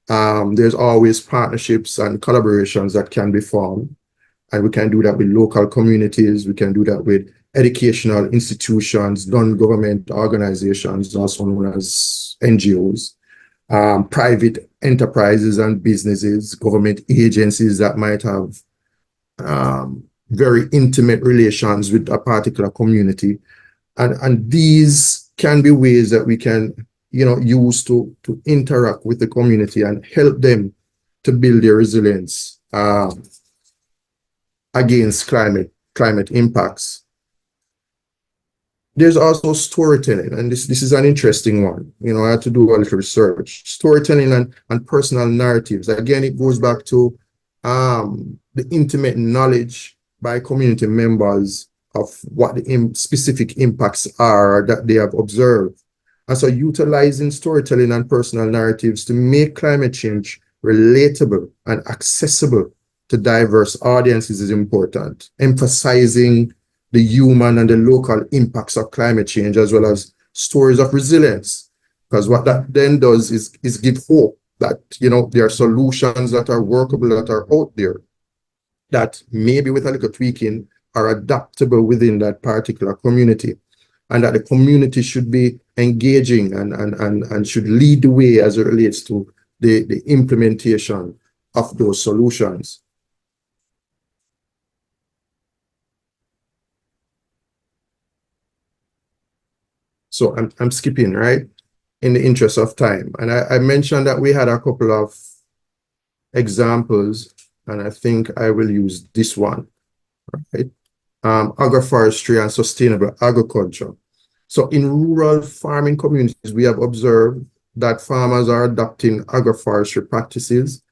There's always partnerships and collaborations that can be formed. And we can do that with local communities. We can do that with educational institutions, non-government organizations, also known as NGOs, private enterprises and businesses, government agencies that might have very intimate relations with a particular community. And these can be ways that we can, use to interact with the community and help them to build their resilience. against climate impacts. There's also storytelling, and this is an interesting one. You know, I had to do a little research. Storytelling and personal narratives. Again, it goes back to the intimate knowledge by community members of what the specific impacts are that they have observed. And so utilizing storytelling and personal narratives to make climate change relatable and accessible to diverse audiences is important. Emphasizing the human and the local impacts of climate change, as well as stories of resilience. Because what that then does is give hope that, you know, there are solutions that are workable, that are out there, that maybe with a little tweaking are adaptable within that particular community, and that the community should be engaging and should lead the way as it relates to the implementation of those solutions. So I'm skipping, right, in the interest of time. And I mentioned that we had a couple of examples, and I think I will use this one, right? Agroforestry and sustainable agriculture. So in rural farming communities, we have observed that farmers are adopting agroforestry practices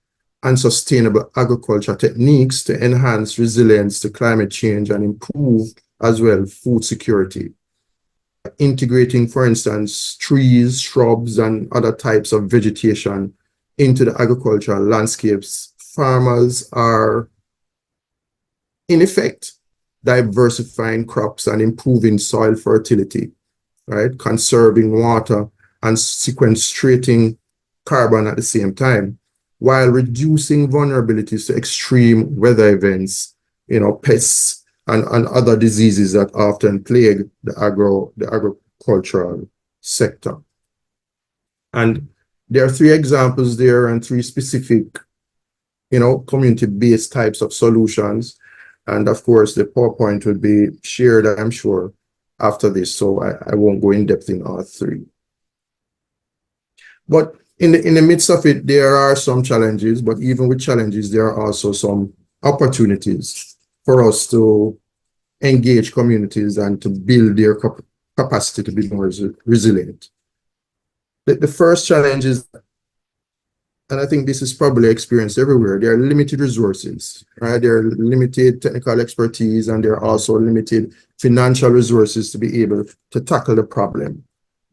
and sustainable agriculture techniques to enhance resilience to climate change and improve as well food security. Integrating, for instance, trees, shrubs, and other types of vegetation into the agricultural landscapes, farmers are, in effect, diversifying crops and improving soil fertility, right? Conserving water and sequestrating carbon at the same time, while reducing vulnerabilities to extreme weather events, you know, pests, and other diseases that often plague the agricultural sector. And there are 3 examples there and 3 specific, you know, community-based types of solutions. And of course, the PowerPoint would be shared, I'm sure, after this, so I won't go in depth in all 3. But in the midst of it, there are some challenges, but even with challenges, there are also some opportunities for us to engage communities and to build their capacity to be more resilient. The first challenge is, and I think this is probably experienced everywhere, there are limited resources, right? There are limited technical expertise, and there are also limited financial resources to be able to tackle the problem.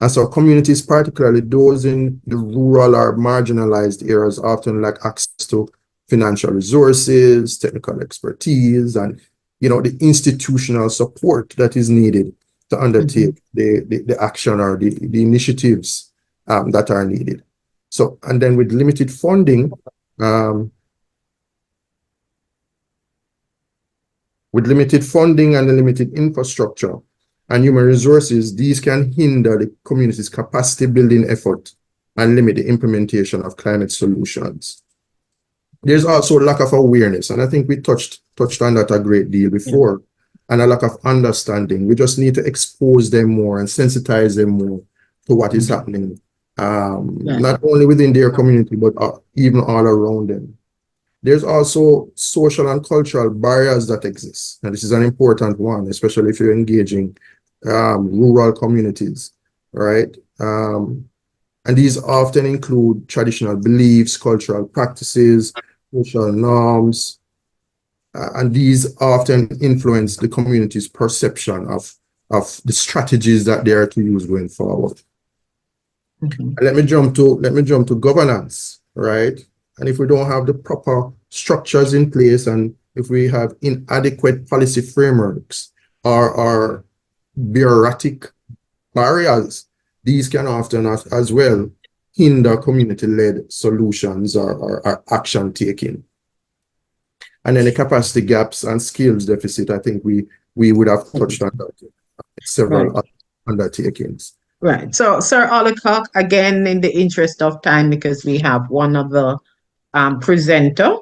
And so communities, particularly those in the rural or marginalized areas, often lack access to financial resources, technical expertise, and, you know, the institutional support that is needed to undertake the action or the initiatives that are needed. So, and then with limited funding, and the limited infrastructure and human resources, these can hinder the community's capacity building effort and limit the implementation of climate solutions. There's also a lack of awareness, and I think we touched on that a great deal before, and a lack of understanding. We just need to expose them more and sensitize them more to what is happening, not only within their community, but even all around them. There's also social and cultural barriers that exist, and this is an important one, especially if you're engaging rural communities, right? And these often include traditional beliefs, cultural practices, social norms, and these often influence the community's perception of the strategies that they are to use going forward. Let me jump to governance, right? And if we don't have the proper structures in place, and if we have inadequate policy frameworks or bureaucratic barriers, these can often as well hinder community-led solutions or action taking. And then the capacity gaps and skills deficit, I think we would have touched on that in several undertakings. Right. So, Sir Alcock, again, in the interest of time, because we have one other presenter,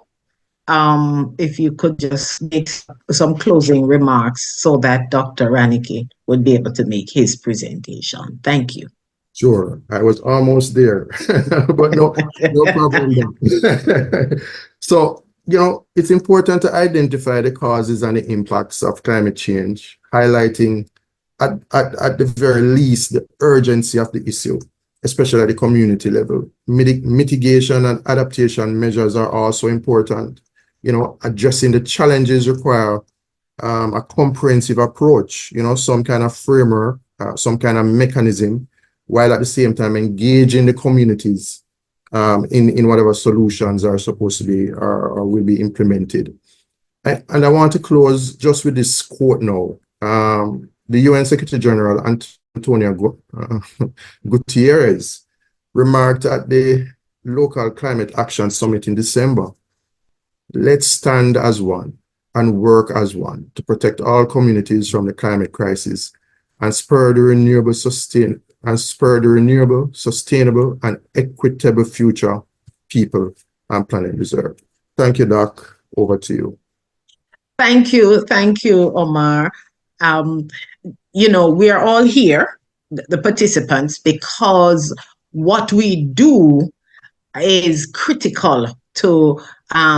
if you could just make some closing remarks so that Dr. Rankine would be able to make his presentation. Thank you. Sure, I was almost there, but no problem. So it's important to identify the causes and the impacts of climate change, highlighting at the very least the urgency of the issue, especially at the community level. Mitigation and adaptation measures are also important. Addressing the challenges require a comprehensive approach, some kind of framework, some kind of mechanism, while at the same time engaging the communities in whatever solutions are supposed to be or will be implemented. And I want to close just with this quote now. The UN Secretary General Antonio Gutierrez remarked at the local climate action summit in December, "Let's stand as one and work as one to protect all communities from the climate crisis and spur the renewable, sustainable, and equitable future people and planet deserve." Thank you, Doc. Over to you. Thank you, Omar. We are all here, the participants, because what we do is critical to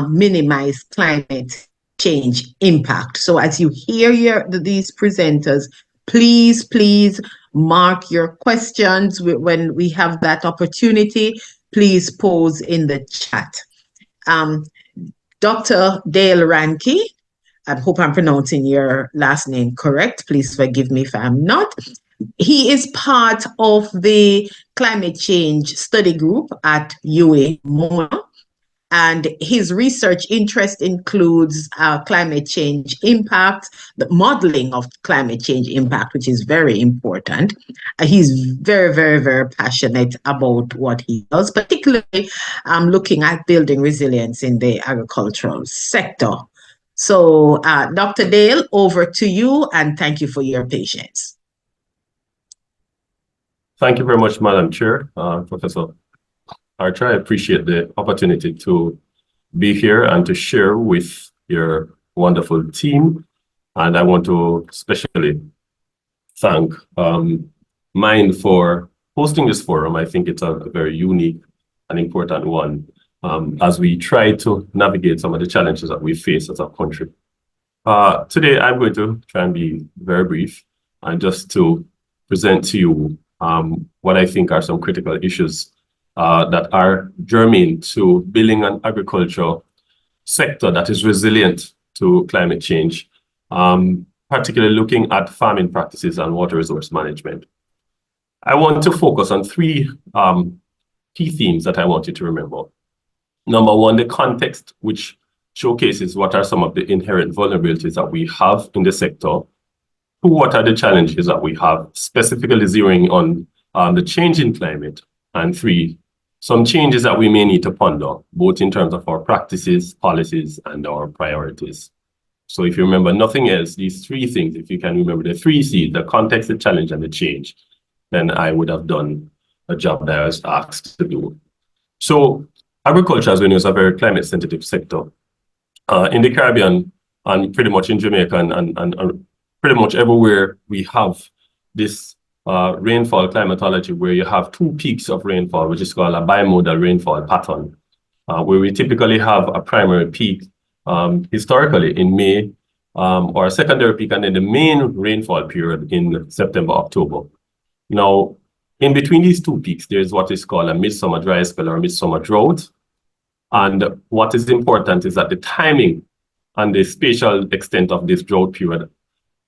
minimize climate change impact. So as you hear these presenters, please mark your questions. When we have that opportunity, please pose in the chat. Dr. Dale Rankine, I hope I'm pronouncing your last name correct. Please forgive me if I'm not. He is part of the climate change study group at UA-MONA, and his research interest includes climate change impact, the modeling of climate change impact, which is very important. He's very passionate about what he does, particularly looking at building resilience in the agricultural sector. So, Dr. Dale, over to you, and thank you for your patience. Thank you very much, Madam Chair, Professor Archer. I appreciate the opportunity to be here and to share with your wonderful team. And I want to especially thank Mind for hosting this forum. I think it's a very unique and important one as we try to navigate some of the challenges that we face as a country. Today, I'm going to try and be very brief and just to present to you what I think are some critical issues that are germane to building an agricultural sector that is resilient to climate change, particularly looking at farming practices and water resource management. I want to focus on three key themes that I want you to remember. Number one, the context, which showcases what are some of the inherent vulnerabilities that we have in the sector. Two, what are the challenges that we have, specifically zeroing on the change in climate. And three, some changes that we may need to ponder, both in terms of our practices, policies, and our priorities. So if you remember nothing else, these three things, if you can remember the three C's, the context, the challenge, and the change, then I would have done a job that I was asked to do. So agriculture, as we know, is a very climate sensitive sector. In the Caribbean and pretty much in Jamaica and pretty much everywhere we have this rainfall climatology where you have two peaks of rainfall, which is called a bimodal rainfall pattern, where we typically have a primary peak historically in May or a secondary peak and then the main rainfall period in September, October. Now, in between these two peaks, there's what is called a midsummer dry spell or midsummer drought. And what is important is that the timing and the spatial extent of this drought period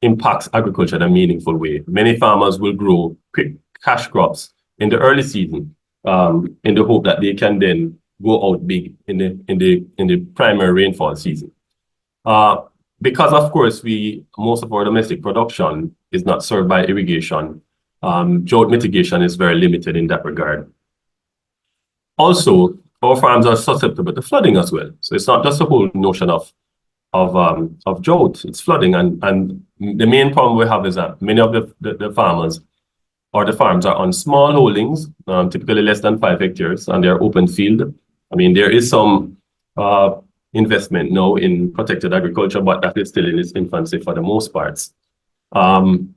impacts agriculture in a meaningful way. Many farmers will grow quick cash crops in the early season in the hope that they can then go out big in the primary rainfall season. Because of course most of our domestic production is not served by irrigation, drought mitigation is very limited in that regard. Also, our farms are susceptible to flooding as well. So it's not just the whole notion of drought, it's flooding. And the main problem we have is that many of the farmers or the farms are on small holdings, typically less than 5 hectares, and they're open field. I mean, there is some investment now in protected agriculture, but that is still in its infancy for the most parts. And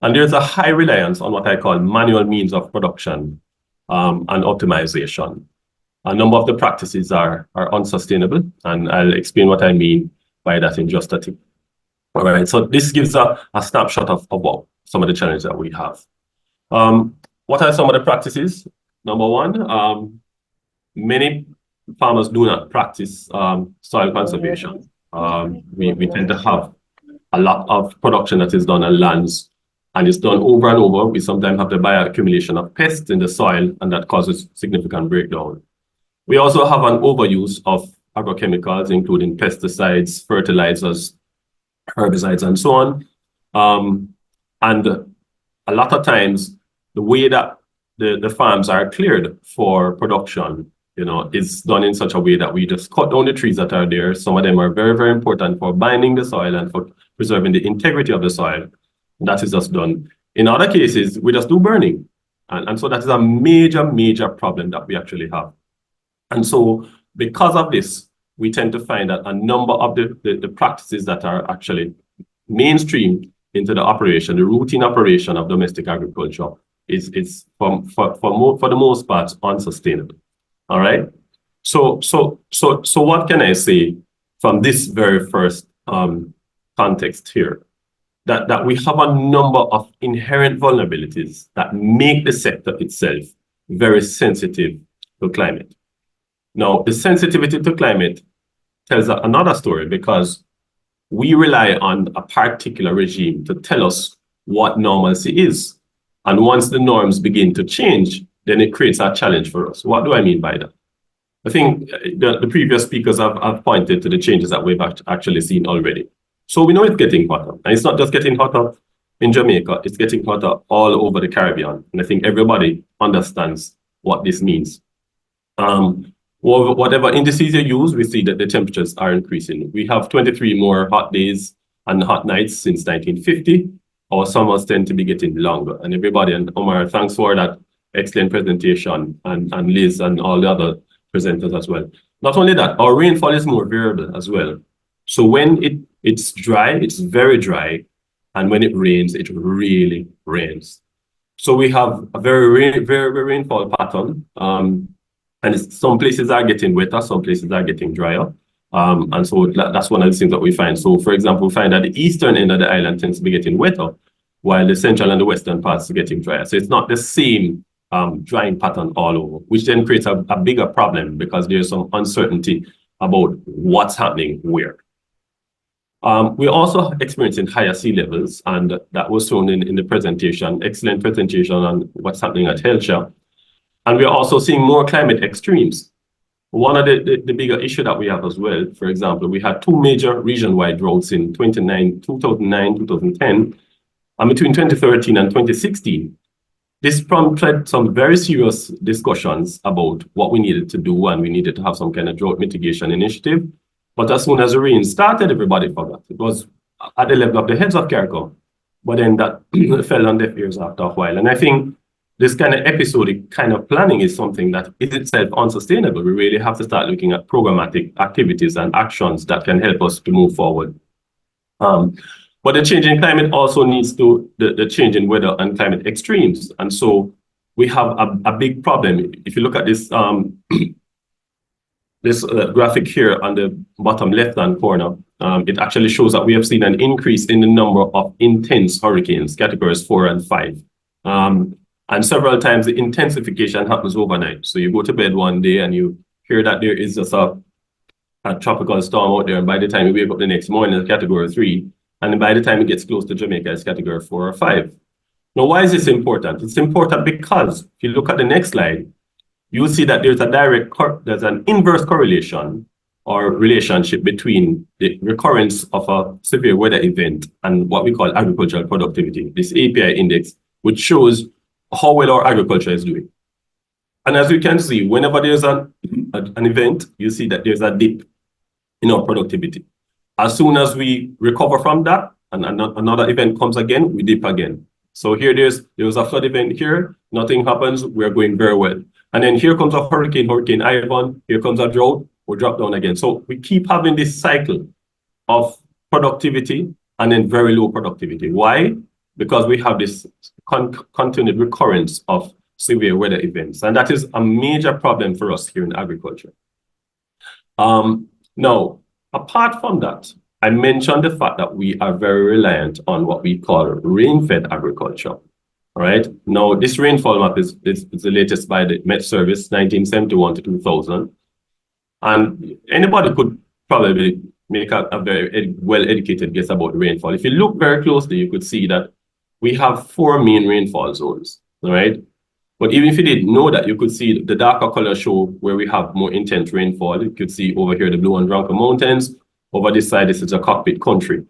there's a high reliance on what I call manual means of production and optimization. a number of the practices are unsustainable, and I'll explain what I mean by that in just a tick. All right, so this gives a snapshot of what some of the challenges that we have. What are some of the practices? Number one, many farmers do not practice soil conservation. We tend to have a lot of production that is done on lands, and it's done over and over. We sometimes have the bioaccumulation of pests in the soil, and that causes significant breakdown. We also have an overuse of agrochemicals, including pesticides, fertilizers, herbicides, and so on. And a lot of times, the way that the farms are cleared for production, is done in such a way that we just cut down the trees that are there. Some of them are very, very important for binding the soil and for preserving the integrity of the soil. And that is just done. In other cases, we just do burning. And so that is a major, major problem that we actually have. And so because of this, we tend to find that a number of the practices that are actually mainstream into the operation, the routine operation of domestic agriculture, is for the most part unsustainable. All right. So what can I say from this very first context here? That we have a number of inherent vulnerabilities that make the sector itself very sensitive to climate. Now, the sensitivity to climate tells another story, because we rely on a particular regime to tell us what normalcy is. And once the norms begin to change, then it creates a challenge for us. What do I mean by that? I think the previous speakers have pointed to the changes that we've actually seen already. So we know it's getting hotter. And it's not just getting hotter in Jamaica, it's getting hotter all over the Caribbean. And I think everybody understands what this means. Whatever indices you use, we see that the temperatures are increasing. We have 23 more hot days and hot nights since 1950. Our summers tend to be getting longer. And everybody, and Omar, thanks for that excellent presentation, and Liz and all the other presenters as well. Not only that, our rainfall is more variable as well. So when it's dry, it's very dry. And when it rains, it really rains. So we have a very rainfall pattern. And some places are getting wetter, some places are getting drier. And so that's one of the things that we find. So, for example, we find that the eastern end of the island tends to be getting wetter, while the central and the western parts are getting drier. So it's not the same drying pattern all over, which then creates a bigger problem, because there's some uncertainty about what's happening where. We're also experiencing higher sea levels, and that was shown in the presentation, excellent presentation on what's happening at Hellshire. And we're also seeing more climate extremes. One of the bigger issue that we have as well, for example, we had two major region-wide droughts in 2009, 2010, and between 2013 and 2016. This prompted some very serious discussions about what we needed to do, and we needed to have some kind of drought mitigation initiative. But as soon as the rain started, everybody forgot. It was at the level of the heads of CARICOM. But then that fell on deaf ears after a while. And I think this kind of episodic kind of planning is something that is itself unsustainable. We really have to start looking at programmatic activities and actions that can help us to move forward. But the change in climate also needs to the change in weather and climate extremes. And so we have a big problem. If you look at this this graphic here on the bottom left-hand corner, it actually shows that we have seen an increase in the number of intense hurricanes, categories 4 and 5. And several times the intensification happens overnight. So you go to bed one day and you hear that there is just a tropical storm out there. And by the time you wake up the next morning, it's category 3. And by the time it gets close to Jamaica, it's category 4 or 5. Now, why is this important? It's important because if you look at the next slide, you will see that there's an inverse correlation or relationship between the recurrence of a severe weather event and what we call agricultural productivity, this API index, which shows how well our agriculture is doing. And as you can see, whenever there's an event, you see that there's a dip in our productivity. As soon as we recover from that, and another event comes again, we dip again. So here there was a flood event here, nothing happens, we're going very well. And then here comes a hurricane, Hurricane Ivan, here comes a drought, we drop down again. So we keep having this cycle of productivity and then very low productivity. Why? Because we have this continued recurrence of severe weather events. And that is a major problem for us here in agriculture. Now, apart from that, I mentioned the fact that we are very reliant on what we call rain-fed agriculture. All right. Now, this rainfall map is the latest by the Met Service, 1971 to 2000. And anybody could probably make a very well-educated guess about rainfall. If you look very closely, you could see that we have 4 main rainfall zones. All right. But even if you didn't know that, you could see the darker color show where we have more intense rainfall. You could see over here the Blue and Rankine Mountains. Over this side, this is a cockpit country.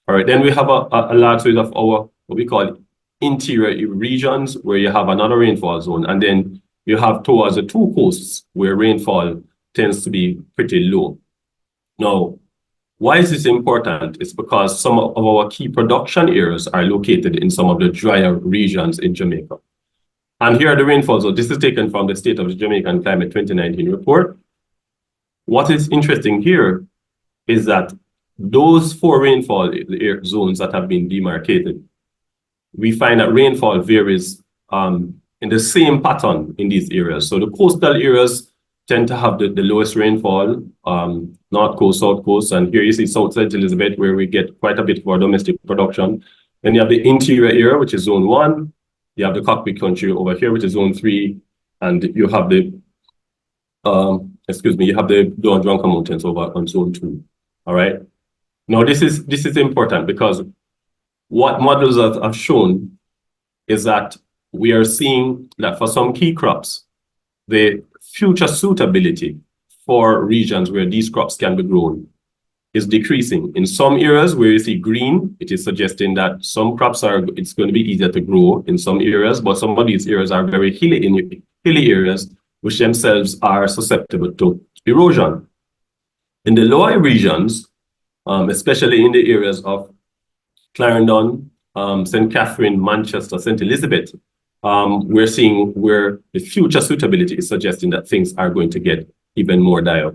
All right, then we have a large swathe of our, what we call interior regions, where you have another rainfall zone. And then you have towards the 2 coasts where rainfall tends to be pretty low. Now, why is this important? It's because some of our key production areas are located in some of the drier regions in Jamaica. And here are the rainfalls. So this is taken from the State of the Jamaican Climate 2019 report. What is interesting here is that those 4 rainfall zones that have been demarcated, we find that rainfall varies in the same pattern in these areas. So the coastal areas tend to have the lowest rainfall, North Coast, South Coast, and here you see South St. Elizabeth, where we get quite a bit for domestic production. Then you have the interior area, which is zone 1. You have the cockpit country over here, which is zone 3, and you have the you have the Blue and Rankine Mountains over on zone 2. All right. Now this is important because what models have shown is that we are seeing that for some key crops, the future suitability for regions where these crops can be grown is decreasing. In some areas where you see green, it is suggesting that some crops it's going to be easier to grow in some areas, but some of these areas are very hilly areas, which themselves are susceptible to erosion. In the lower regions, especially in the areas of Clarendon, St. Catherine, Manchester, St. Elizabeth, we're seeing where the future suitability is suggesting that things are going to get even more dire.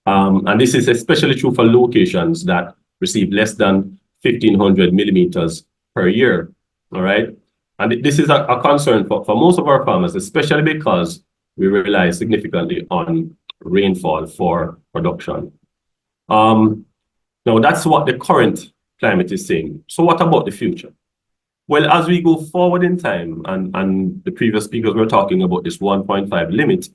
And this is especially true for locations that receive less than 1,500 millimeters per year. All right. And this is a concern for most of our farmers, especially because we rely significantly on rainfall for production. Now, that's what the current climate is saying. So what about the future? Well, as we go forward in time, and the previous speakers were talking about this 1.5 limit,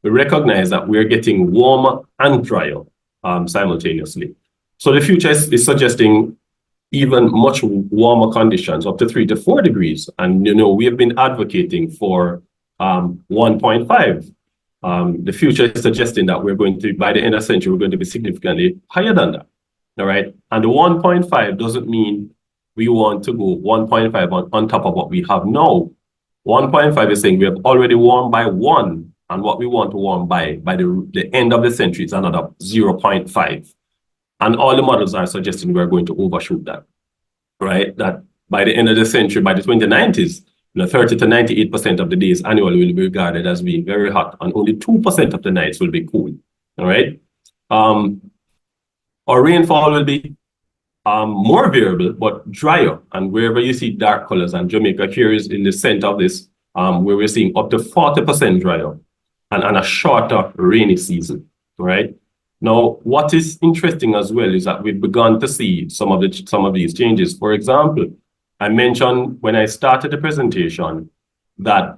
we recognize that we're getting warmer and drier simultaneously. So the future is suggesting even much warmer conditions, up to 3 to 4 degrees. And, we have been advocating for 1.5. The future is suggesting that we're going to, by the end of the century, we're going to be significantly higher than that. All right. And the 1.5 doesn't mean we want to go 1.5 on top of what we have now. 1.5 is saying we have already warmed by 1, and what we want to warm by the end of the century is another 0.5. And all the models are suggesting we're going to overshoot that, right? That by the end of the century, by the 2090s, 30 to 98% of the days annually will be regarded as being very hot, and only 2% of the nights will be cool, all right? Our rainfall will be more variable, but drier. And wherever you see dark colors, and Jamaica here is in the center of this, where we're seeing up to 40% drier and a shorter rainy season, right? Now, what is interesting as well is that we've begun to see some of these changes. For example, I mentioned when I started the presentation that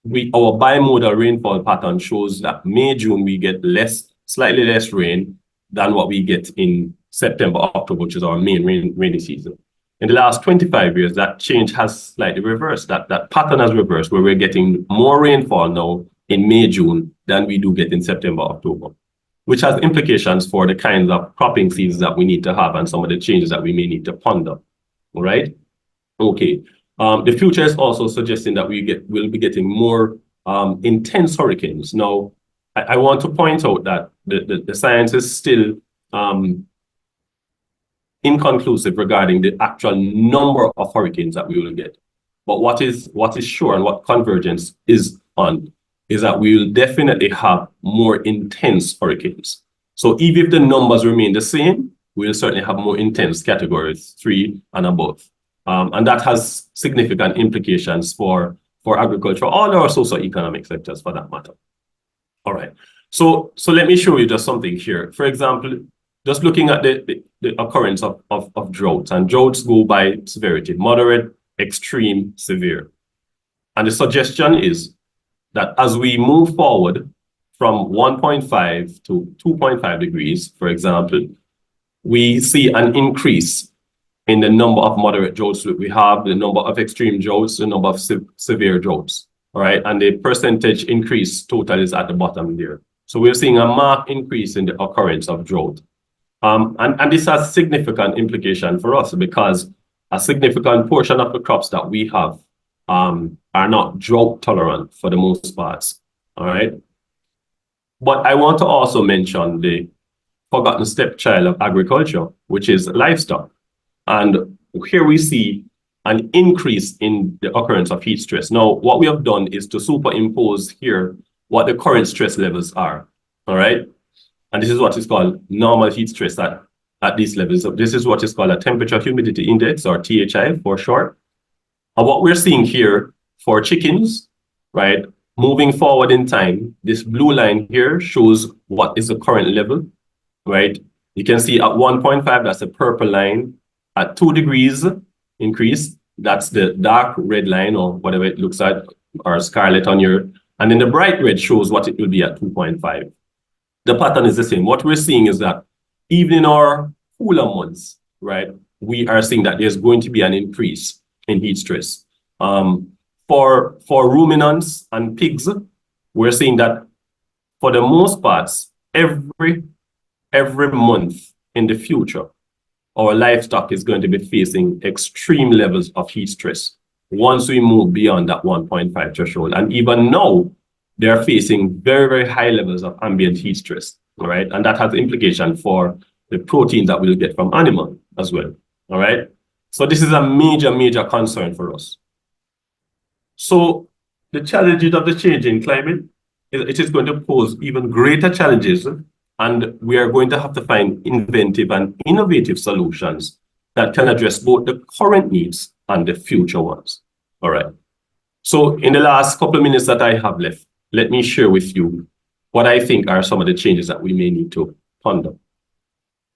our bimodal rainfall pattern shows that May, June, we get slightly less rain than what we get in September, October, which is our main rainy season. In the last 25 years, that change has slightly reversed. That pattern has reversed, where we're getting more rainfall now in May, June than we do get in September, October, which has implications for the kinds of cropping seasons that we need to have and some of the changes that we may need to ponder. All right. Okay. The future is also suggesting that we'll be getting more intense hurricanes. Now, I want to point out that the science is still inconclusive regarding the actual number of hurricanes that we will get. But what is sure, and what convergence is on, is that we will definitely have more intense hurricanes. So even if the numbers remain the same, we'll certainly have more intense categories 3 and above. And that has significant implications for for agriculture, all our socio-economic sectors for that matter. All right. So let me show you just something here. For example, just looking at the occurrence of droughts, and droughts go by severity: moderate, extreme, severe. And the suggestion is that as we move forward from 1.5 to 2.5 degrees, for example, we see an increase in the number of moderate droughts that we have, the number of extreme droughts, the number of severe droughts. All right. And the percentage increase total is at the bottom there. So we're seeing a marked increase in the occurrence of drought. And this has significant implication for us because a significant portion of the crops that we have are not drought tolerant for the most part. All right. But I want to also mention the forgotten stepchild of agriculture, which is livestock. And here we see an increase in the occurrence of heat stress. Now, what we have done is to superimpose here what the current stress levels are. All right. And this is what is called normal heat stress at these levels. So this is what is called a temperature humidity index, or THI for short. And what we're seeing here for chickens, right, moving forward in time, this blue line here shows what is the current level, right? You can see at 1.5, that's a purple line. At 2 degrees increase, that's the dark red line, or whatever it looks like, or scarlet on your, and then the bright red shows what it will be at 2.5. The pattern is the same. What we're seeing is that even in our cooler months, right, we are seeing that there's going to be an increase in heat stress. For ruminants and pigs, we're seeing that for the most part, every month in the future, our livestock is going to be facing extreme levels of heat stress once we move beyond that 1.5 threshold. And even now, they're facing very, very high levels of ambient heat stress, all right? And that has implication for the protein that we'll get from animal as well, all right? So this is a major, major concern for us. So the challenges of the changing climate, it is going to pose even greater challenges, and we are going to have to find inventive and innovative solutions that can address both the current needs and the future ones, all right? So in the last couple of minutes that I have left, let me share with you what I think are some of the changes that we may need to ponder.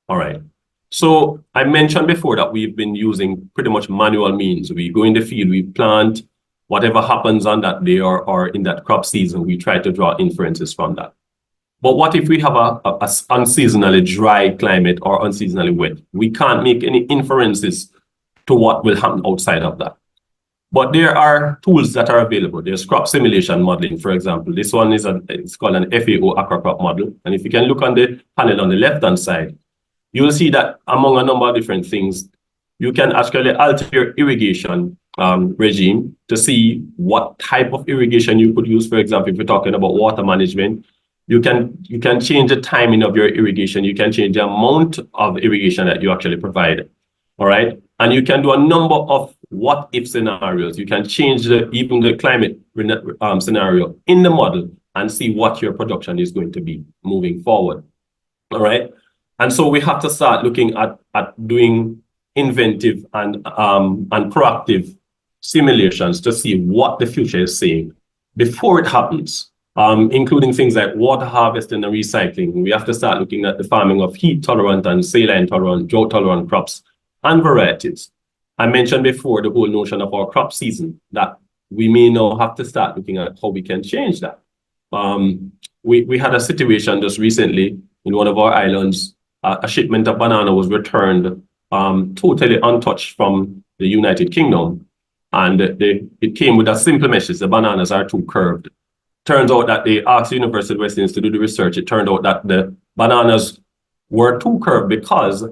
All right. So I mentioned before that we've been using pretty much manual means. We go in the field, we plant, whatever happens on that day or in that crop season, we try to draw inferences from that. But what if we have a unseasonally dry climate or unseasonally wet? We can't make any inferences to what will happen outside of that. But there are tools that are available. There's crop simulation modeling, for example. This one is it's called an FAO aquacrop model. And if you can look on the panel on the left-hand side, you will see that among a number of different things, you can actually alter your irrigation regime to see what type of irrigation you could use. For example, if you're talking about water management, you can change the timing of your irrigation. You can change the amount of irrigation that you actually provide. All right. And you can do a number of what if scenarios. You can change even the climate scenario in the model and see what your production is going to be moving forward. All right. And so we have to start looking at doing inventive and proactive simulations to see what the future is saying before it happens, including things like water harvesting and recycling. We have to start looking at the farming of heat tolerant and saline tolerant, drought tolerant crops and varieties. I mentioned before the whole notion of our crop season, that we may now have to start looking at how we can change that. We had a situation just recently in one of our islands. A shipment of banana was returned totally untouched from the United Kingdom. And it came with a simple message: the bananas are too curved. Turns out that they asked the University of West Indies to do the research. It turned out that the bananas were too curved because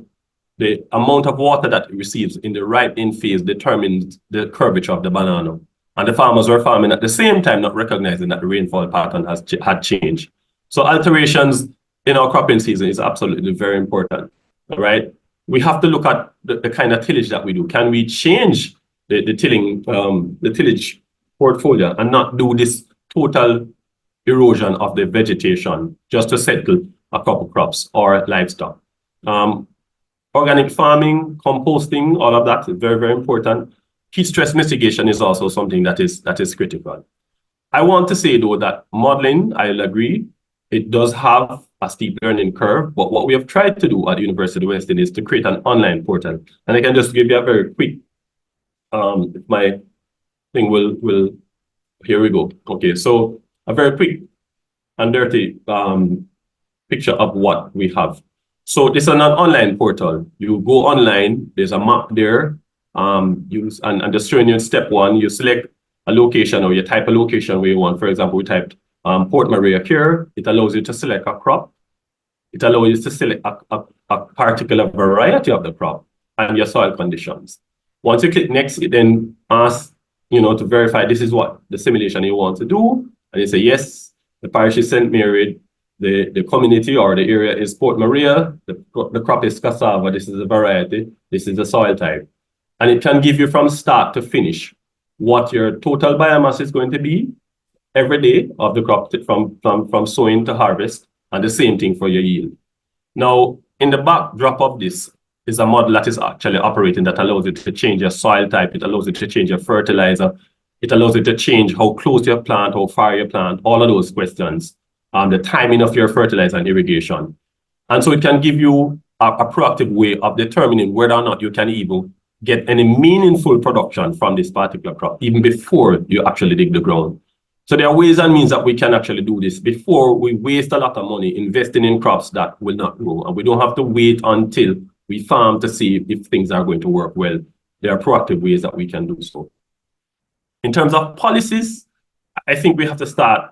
the amount of water that it receives in the ripening phase determines the curvature of the banana. And the farmers were farming at the same time, not recognizing that the rainfall pattern had changed. So alterations in our cropping season is absolutely very important, all right? We have to look at the kind of tillage that we do. Can we change the tillage portfolio and not do this total erosion of the vegetation just to settle a couple crops or livestock? Organic farming, composting, all of that is very, very important. Heat stress mitigation is also something that is critical. I want to say, though, that modeling, I'll agree, it does have a steep learning curve, but what we have tried to do at the University of West Indies is to create an online portal. And I can just give you a very quick, if my thing will, here we go. Okay, so a very quick and dirty picture of what we have. So this is an online portal. You go online, there's a map there, and just showing you in step one, you select a location or you type a location where you want. For example, we typed Port Maria here. It allows you to select a crop. It allows you to select a particular variety of the crop and your soil conditions. Once you click next, it then asks, to verify this is what the simulation you want to do. And you say, yes, the parish is St. Mary, the community or the area is Port Maria, the crop is cassava, this is the variety, this is the soil type. And it can give you from start to finish what your total biomass is going to be every day of the crop from sowing to harvest, and the same thing for your yield. Now, in the backdrop of this is a model that is actually operating that allows you to change your soil type, it allows you to change your fertilizer, it allows you to change how close your plant, how far your plant, all of those questions, the timing of your fertilizer and irrigation. And so it can give you a proactive way of determining whether or not you can even get any meaningful production from this particular crop, even before you actually dig the ground. So there are ways and means that we can actually do this before we waste a lot of money investing in crops that will not grow. And we don't have to wait until we farm to see if things are going to work well. There are proactive ways that we can do so. In terms of policies, I think we have to start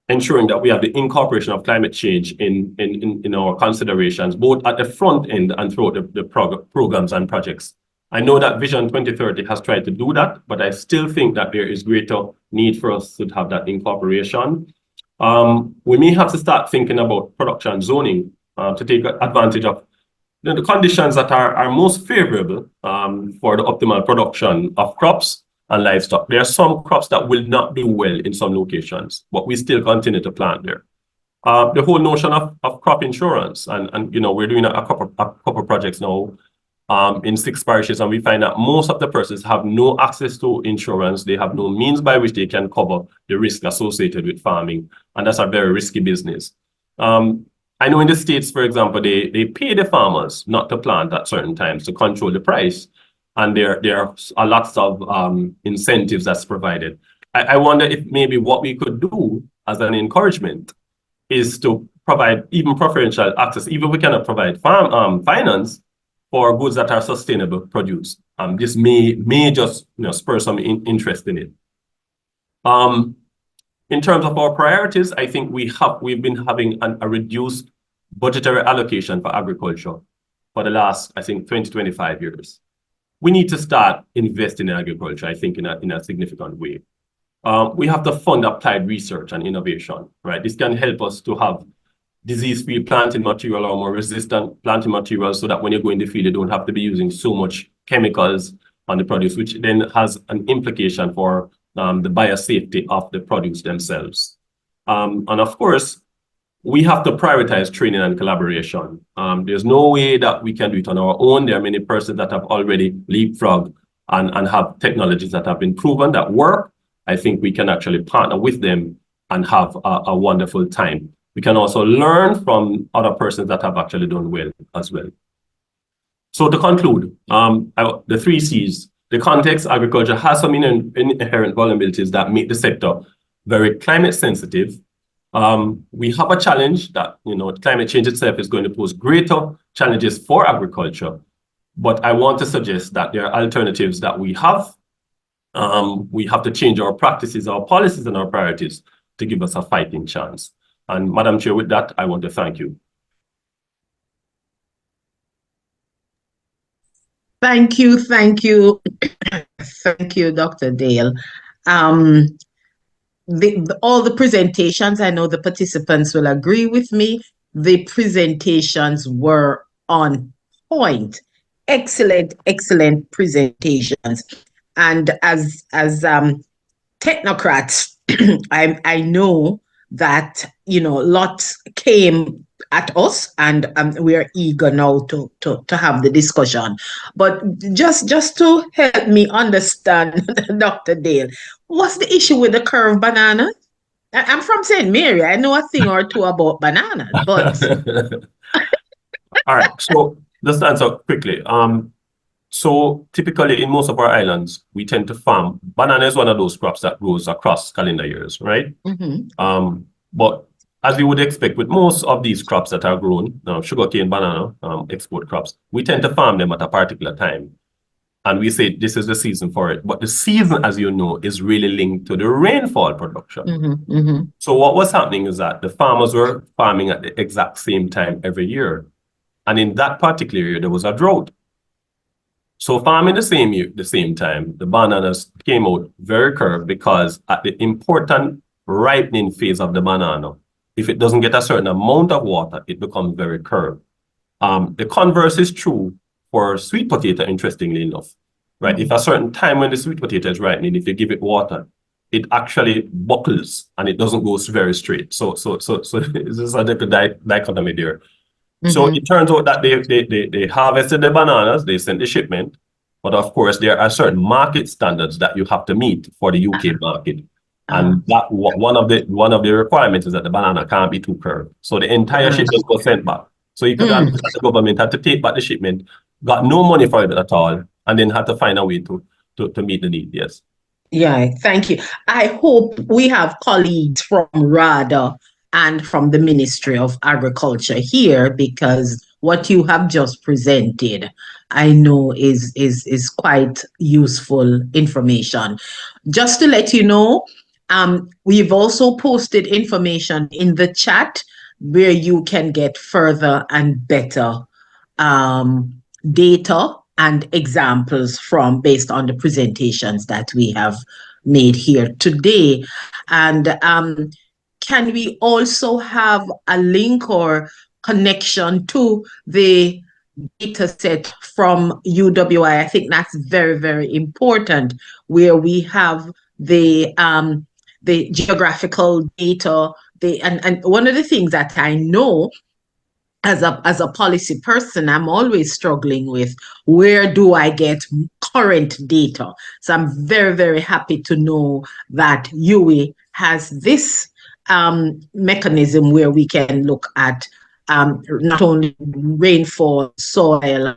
ensuring that we have the incorporation of climate change in our considerations, both at the front end and throughout the programs and projects. I know that Vision 2030 has tried to do that, but I still think that there is greater need for us to have that incorporation. We may have to start thinking about production zoning to take advantage of the conditions that are most favorable for the optimal production of crops and livestock. There are some crops that will not do well in some locations, but we still continue to plant there. The whole notion of crop insurance, and we're doing a couple projects now in 6 parishes, and we find that most of the persons have no access to insurance. They have no means by which they can cover the risk associated with farming, and that's a very risky business. I know in the States, for example, they pay the farmers not to plant at certain times to control the price. And there are lots of incentives that's provided. I wonder if maybe what we could do as an encouragement is to provide even preferential access, even if we cannot provide finance for goods that are sustainable produce. This may just spur some interest in it. In terms of our priorities, I think we've been having a reduced budgetary allocation for agriculture for the last, I think, 20-25 years. We need to start investing in agriculture, I think, in a significant way. We have to fund applied research and innovation, right? This can help us to have disease-free planting material or more resistant planting materials so that when you go in the field, you don't have to be using so much chemicals on the produce, which then has an implication for the biosafety of the produce themselves. And of course, we have to prioritize training and collaboration. There's no way that we can do it on our own. There are many persons that have already leapfrogged and have technologies that have been proven that work. I think we can actually partner with them and have a wonderful time. We can also learn from other persons that have actually done well as well. So to conclude, the 3 C's, the context, agriculture has some inherent vulnerabilities that make the sector very climate sensitive. We have a challenge that, climate change itself is going to pose greater challenges for agriculture. But I want to suggest that there are alternatives that we have. We have to change our practices, our policies, and our priorities to give us a fighting chance. And Madam Chair, with that, I want to thank you. Thank you, thank you. Thank you, Dr. Dale. All the presentations, I know the participants will agree with me, the presentations were on point. Excellent, excellent presentations. And as technocrats, I know that, lots came at us, and we are eager now to have the discussion. But just to help me understand, Dr. Dale, what's the issue with the curved banana? I'm from St. Mary. I know a thing or two about bananas, but All right, so let's answer quickly. So typically in most of our islands, we tend to farm. Banana is one of those crops that grows across calendar years, right? But as you would expect with most of these crops that are grown, sugarcane, banana, export crops, we tend to farm them at a particular time. And we say this is the season for it. But the season, as you know, is really linked to the rainfall production. So what was happening is that the farmers were farming at the exact same time every year. And in that particular year, there was a drought. So farming the same year, the same time, the bananas came out very curved because at the important ripening phase of the banana, if it doesn't get a certain amount of water, it becomes very curved. The converse is true for sweet potato, interestingly enough, right? If a certain time when the sweet potato is ripening, if you give it water, it actually buckles and it doesn't go very straight. So this is a dichotomy there. So it turns out that they harvested the bananas, they sent the shipment, but of course there are certain market standards that you have to meet for the UK market. And that one of the requirements is that the banana can't be too curved. So the entire shipment was sent back. So you could understand the government had to take back the shipment, got no money for it at all, and then had to find a way to meet the need. Yes. Yeah, thank you. I hope we have colleagues from RADA and from the Ministry of Agriculture here, because what you have just presented, I know is quite useful information. Just to let you know, we've also posted information in the chat where you can get further and better data and examples based on the presentations that we have made here today. And can we also have a link or connection to the data set from UWI? I think that's very, very important, where we have the geographical data. And one of the things that I know as a policy person, I'm always struggling with, where do I get current data? So I'm very, very happy to know that UWI has this mechanism where we can look at not only rainfall, soil,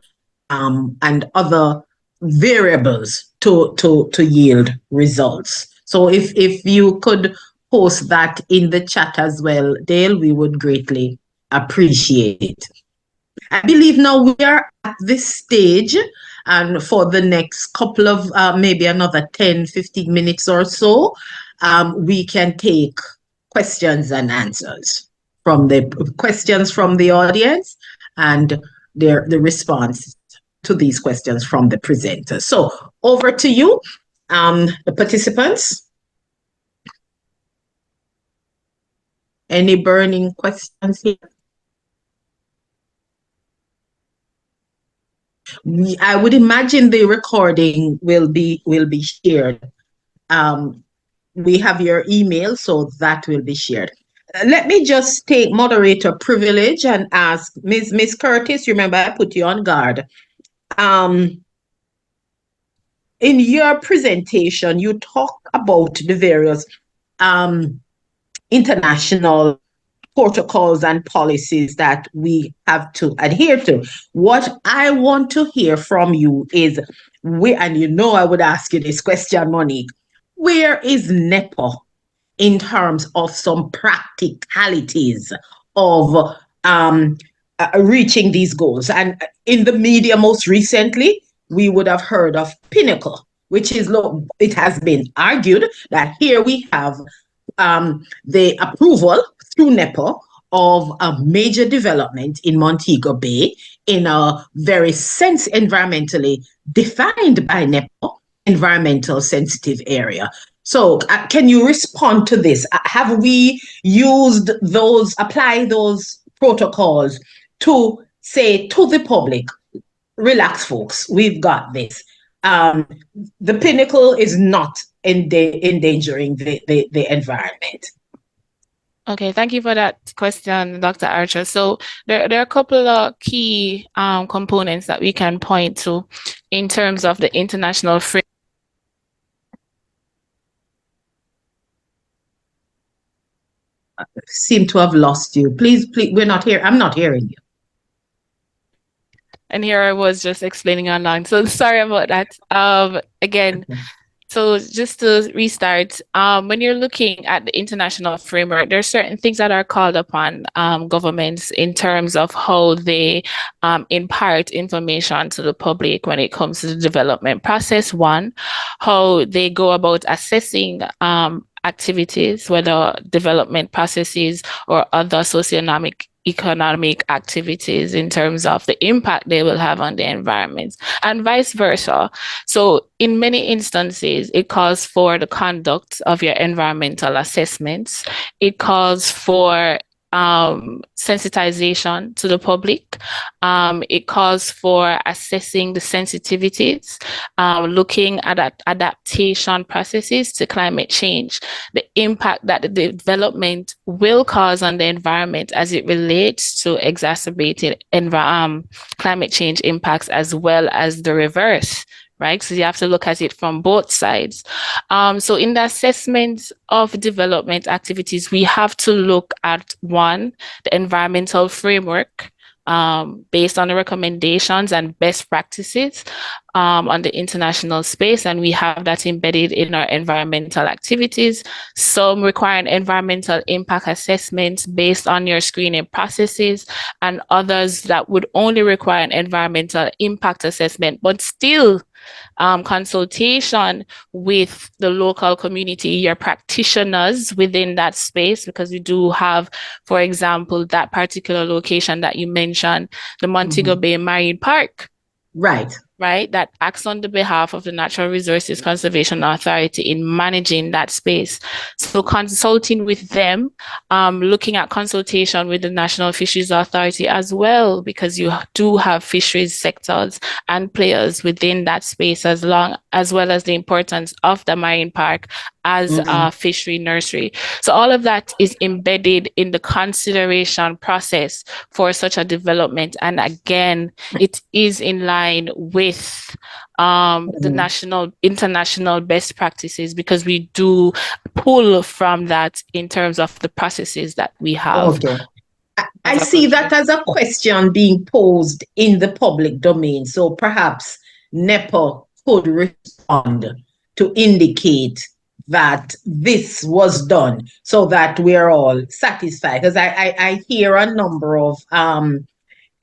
and other variables to yield results. So if you could post that in the chat as well, Dale, we would greatly appreciate it. I believe now we are at this stage, and for the next couple of maybe another 10-15 minutes or so, we can take questions and answers from the questions from the audience and the response to these questions from the presenters. So over to you, the participants. Any burning questions here? I would imagine the recording will be shared. We have your email, so that will be shared. Let me just take moderator privilege and ask Miss Curtis. Remember, I put you on guard. In your presentation, you talk about the various international protocols and policies that we have to adhere to. What I want to hear from you is, and you know I would ask you this question, Monique, where is NEPA in terms of some practicalities of reaching these goals? And in the media most recently, we would have heard of Pinnacle, which is, it has been argued that here we have the approval through NEPA of a major development in Montego Bay in a very environmentally defined by NEPA, environmental sensitive area. So can you respond to this? Have we applied those protocols to say to the public, relax folks, we've got this. The Pinnacle is not endangering the environment. Okay, thank you for that question, Dr. Archer. So there are a couple of key components that we can point to in terms of the international framework. Seem to have lost you. Please, we're not here. I'm not hearing you. And here I was just explaining online. So sorry about that. Again, so just to restart, when you're looking at the international framework, there are certain things that are called upon governments in terms of how they impart information to the public when it comes to the development process. One, how they go about assessing activities, whether development processes or other economic activities in terms of the impact they will have on the environment, and vice versa. So in many instances, it calls for the conduct of your environmental assessments. It calls for sensitization to the public. It calls for assessing the sensitivities, looking at adaptation processes to climate change, the impact that the development will cause on the environment as it relates to exacerbated climate change impacts, as well as the reverse. Right? So you have to look at it from both sides. So in the assessment of development activities, we have to look at one, the environmental framework, based on the recommendations and best practices on the international space. And we have that embedded in our environmental activities. Some require an environmental impact assessment based on your screening processes, and others that would only require an environmental impact assessment, but still consultation with the local community, your practitioners within that space, because we do have, for example, that particular location that you mentioned, the Montego Bay Marine Park. Right, that acts on the behalf of the Natural Resources Conservation Authority in managing that space. So consulting with them, looking at consultation with the National Fisheries Authority as well, because you do have fisheries sectors and players within that space, as well as the importance of the marine park as a fishery nursery. So all of that is embedded in the consideration process for such a development. And again, it is in line with the international best practices, because we do pull from that in terms of the processes that we have. Okay. I see that as a question being posed in the public domain. So perhaps NEPA could respond to indicate that this was done so that we're all satisfied. Because I hear a number of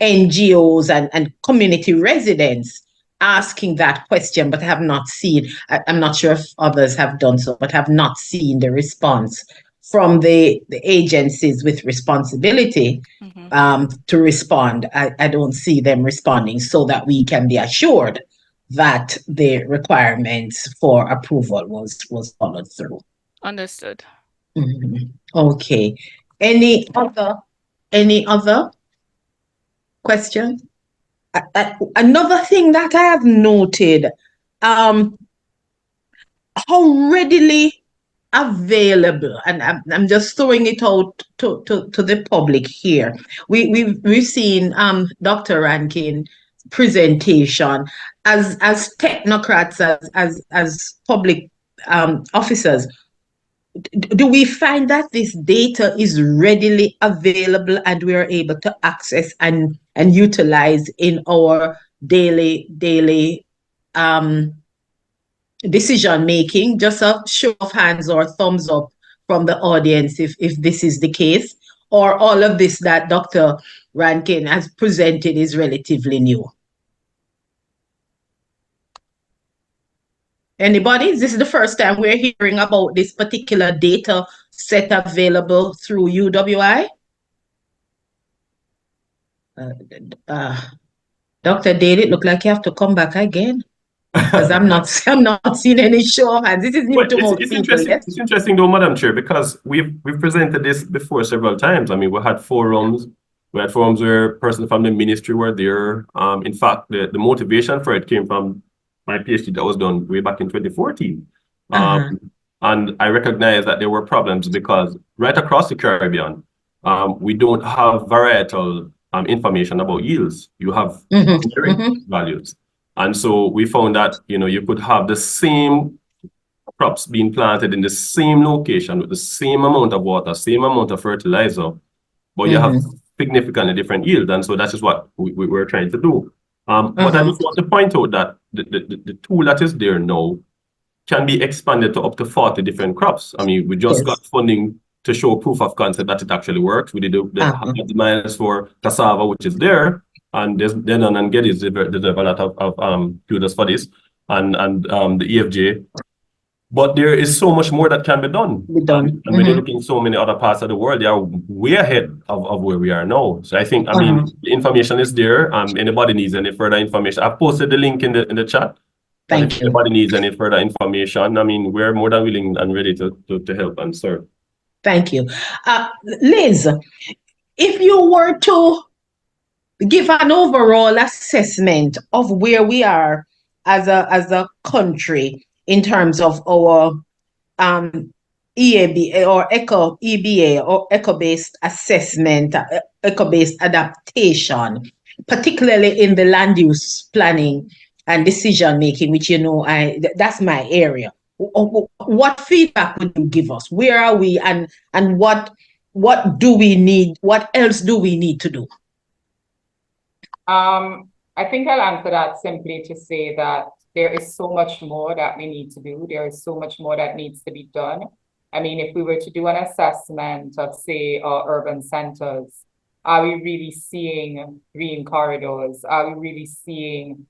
NGOs and community residents asking that question, but have not seen, I'm not sure if others have done so, but have not seen the response from the agencies with responsibility to respond. I don't see them responding so that we can be assured that the requirements for approval was followed through. Understood. Okay. Any other question? Another thing that I have noted, how readily available, and I'm just throwing it out to the public here. We've seen Dr. Rankine presentation as technocrats, as public officers. Do we find that this data is readily available and we are able to access and utilize in our daily decision making? Just a show of hands or thumbs up from the audience if this is the case, or all of this that Dr. Rankine has presented is relatively new. Anybody? This is the first time we're hearing about this particular data set available through UWI. Dr. David, look like you have to come back again, because I'm not seeing any show of hands. This is new to most people. Interesting. Yes? It's interesting though, Madam Chair, because we've presented this before several times. I mean, we had forums where persons from the ministry were there. In fact, the motivation for it came from my PhD that was done way back in 2014. And I recognize that there were problems because right across the Caribbean, we don't have varietal information about yields. You have values. And so we found that, you could have the same crops being planted in the same location with the same amount of water, same amount of fertilizer, but you have significantly different yield. And so that is what we were trying to do. But I just want to point out that the tool that is there now can be expanded to up to 40 different crops. I mean, we just got funding to show proof of concept that it actually works. We did the miles for cassava, which is there, and there's Denon and Geddes deserve a lot of kudos for this, and the EFJ. But there is so much more that can be done. And when you look in so many other parts of the world, they are way ahead of where we are now. So I think, the information is there. Anybody needs any further information, I've posted the link in the chat. Thank if you. anybody needs any further information, we're more than willing and ready to help and serve. Thank you. Liz, if you were to give an overall assessment of where we are as a country in terms of our EAB or EBA or eco-based assessment, eco-based adaptation, particularly in the land use planning and decision making, which that's my area. What feedback would you give us? Where are we, and what do we need? What else do we need to do? I think I'll answer that simply to say that there is so much more that we need to do. There is so much more that needs to be done. I mean, if we were to do an assessment of, say, our urban centers, are we really seeing green corridors? Are we really seeing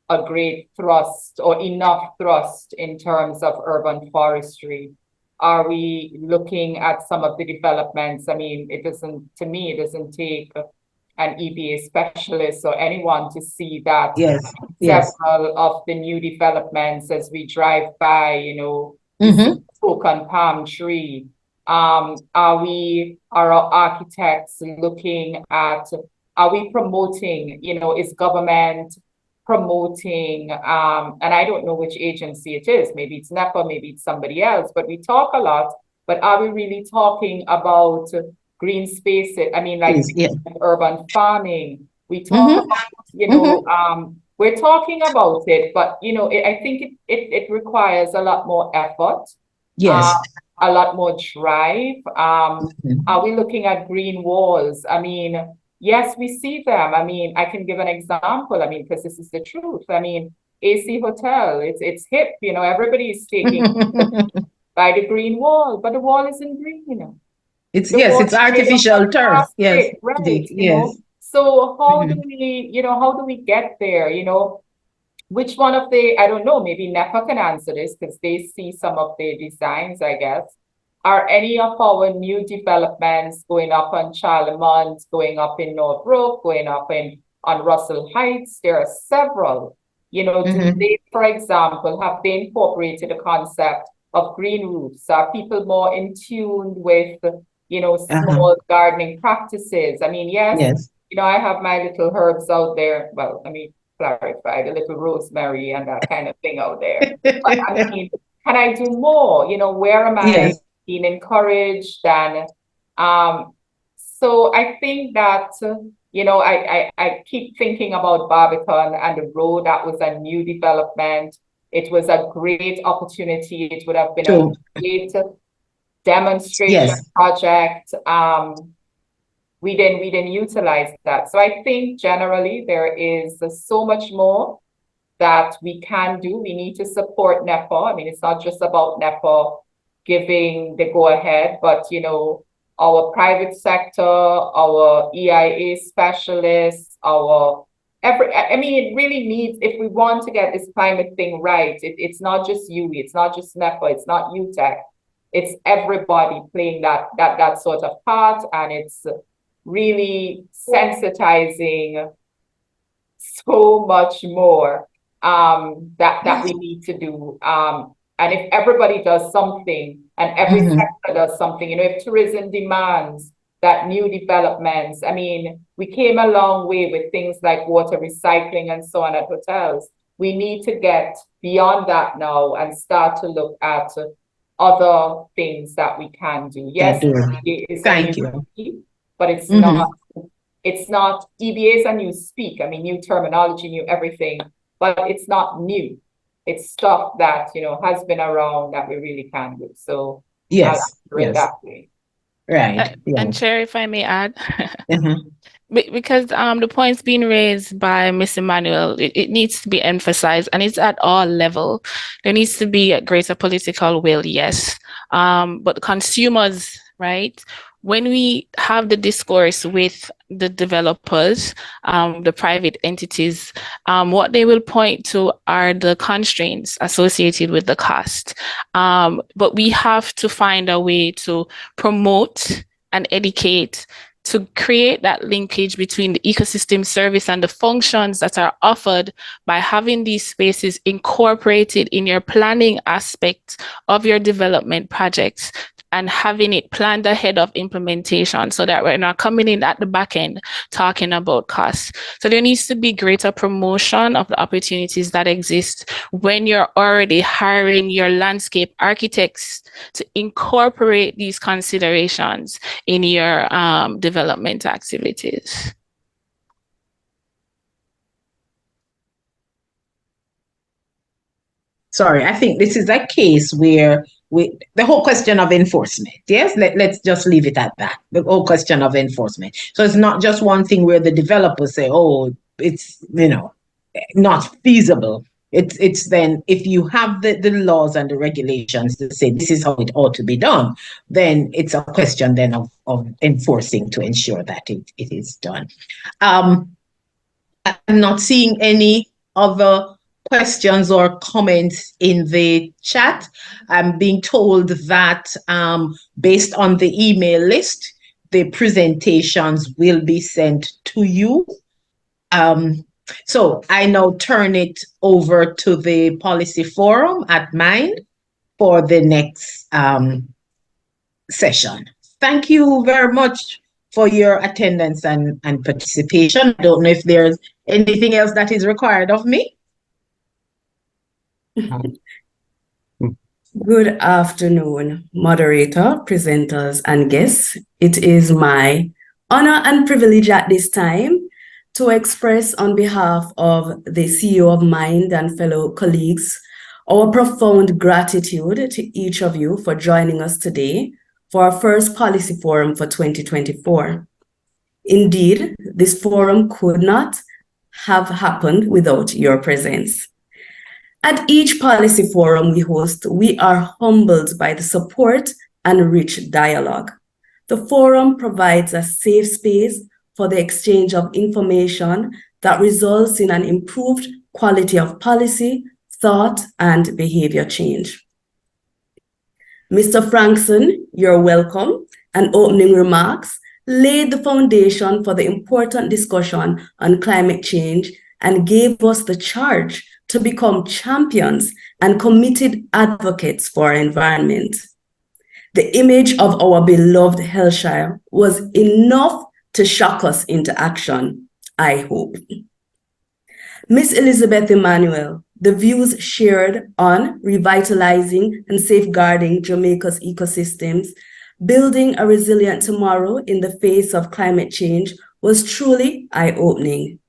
a great thrust or enough thrust in terms of urban forestry? Are we looking at some of the developments? I mean, it doesn't take an EPA specialist or anyone to see that several of the new developments as we drive by, token palm tree. Are our architects looking at, are we promoting, is government promoting, and I don't know which agency it is, maybe it's NEPA, maybe it's somebody else, but we talk a lot, but are we really talking about green spaces? I mean, like urban farming, we talk about, we're talking about it, but, I think it requires a lot more effort. A lot more drive. Are we looking at green walls? I mean, yes, we see them. I mean, I can give an example. I mean, because this is the truth. I mean, AC Hotel, it's hip, everybody's taking by the green wall, but the wall isn't green. It's artificial turf. Yes, right. So how do we get there? Which one of the, I don't know, maybe NEPA can answer this because they see some of the designs, I guess. Are any of our new developments going up on Charlemont, going up in Northbrook, going up on Russell Heights? There are several. Do they, for example, have they incorporated the concept of green roofs? Are people more in tune with, small gardening practices? I mean, yes. I have my little herbs out there. Well, I mean, clarify, the little rosemary and that kind of thing out there. But I mean, can I do more? Where am I being encouraged? And so I think that, I keep thinking about Barbican and the road. That was a new development. It was a great opportunity. It would have been a great demonstration project. We didn't utilize that. So I think generally there is so much more that we can do. We need to support NEPA. I mean, it's not just about NEPA giving the go ahead, but our private sector, our EIA specialists, it really needs, if we want to get this climate thing right, it's not just UE, it's not just NEPA, it's not UTEC, it's everybody playing that sort of part, and it's really sensitizing so much more that we need to do. And if everybody does something and every sector does something, if tourism demands that new developments, I mean, we came a long way with things like water recycling and so on at hotels. We need to get beyond that now and start to look at other things that we can do. Yes, Yeah. EBA is a Thank new you. key, but it's Mhm. not, EBA is a new speak. I mean, new terminology, new everything, but it's not new. It's stuff that, has been around that we really can do. So I'll Yes, answer it yes, that way. right, yeah. And Chair, if I may add, Mhm. because the points being raised by Mr. Emanuel, it needs to be emphasized, and it's at all level. There needs to be a greater political will, yes. But consumers, right? When we have the discourse with the developers, the private entities, what they will point to are the constraints associated with the cost. But we have to find a way to promote and educate to create that linkage between the ecosystem service and the functions that are offered by having these spaces incorporated in your planning aspect of your development projects and having it planned ahead of implementation so that we're not coming in at the back end talking about costs. So there needs to be greater promotion of the opportunities that exist when you're already hiring your landscape architects to incorporate these considerations in your development activities. Sorry, I think this is a case where the whole question of enforcement. Yes, let's just leave it at that. The whole question of enforcement. So it's not just one thing where the developers say, "Oh, it's not feasible." It's then if you have the laws and the regulations to say this is how it ought to be done, then it's a question then of enforcing to ensure that it is done. I'm not seeing any other questions or comments in the chat. I'm being told that based on the email list, the presentations will be sent to you. So I now turn it over to the policy forum at Mind for the next session. Thank you very much for your attendance and participation. I don't know if there's anything else that is required of me. Good afternoon, moderator, presenters, and guests. It is my honor and privilege at this time to express on behalf of the CEO of Mind and fellow colleagues our profound gratitude to each of you for joining us today for our first policy forum for 2024. Indeed, this forum could not have happened without your presence. At each policy forum we host, we are humbled by the support and rich dialogue. The forum provides a safe space for the exchange of information that results in an improved quality of policy, thought, and behavior change. Mr. Frankson, you're welcome, and opening remarks laid the foundation for the important discussion on climate change and gave us the charge to become champions and committed advocates for our environment. The image of our beloved Hellshire was enough to shock us into action, I hope. Miss Elizabeth Emanuel, the views shared on revitalizing and safeguarding Jamaica's ecosystems, building a resilient tomorrow in the face of climate change was truly eye-opening.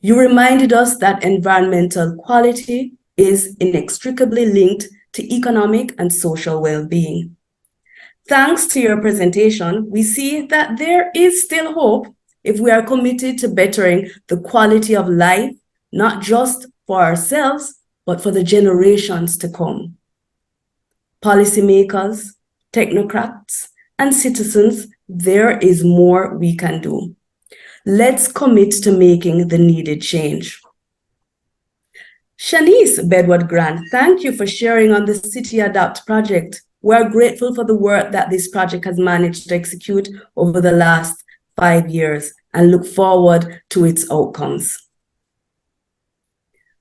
You reminded us that environmental quality is inextricably linked to economic and social well-being. Thanks to your presentation, we see that there is still hope if we are committed to bettering the quality of life, not just for ourselves, but for the generations to come. Policymakers, technocrats, and citizens, there is more we can do. Let's commit to making the needed change. Shanice Bedward-Grant, thank you for sharing on the City Adapt project. We're grateful for the work that this project has managed to execute over the last 5 years and look forward to its outcomes.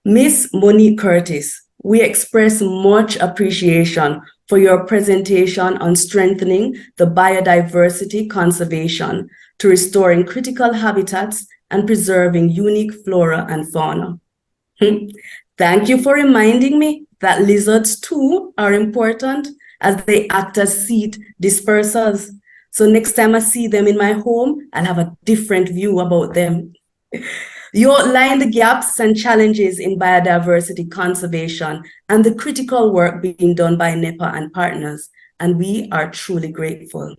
Miss Monique Curtis, we express much appreciation for your presentation on strengthening the biodiversity conservation to restoring critical habitats and preserving unique flora and fauna. Thank you for reminding me that lizards too are important as they act as seed dispersers. So next time I see them in my home, I'll have a different view about them. You outline the gaps and challenges in biodiversity conservation and the critical work being done by NEPA and partners, and we are truly grateful.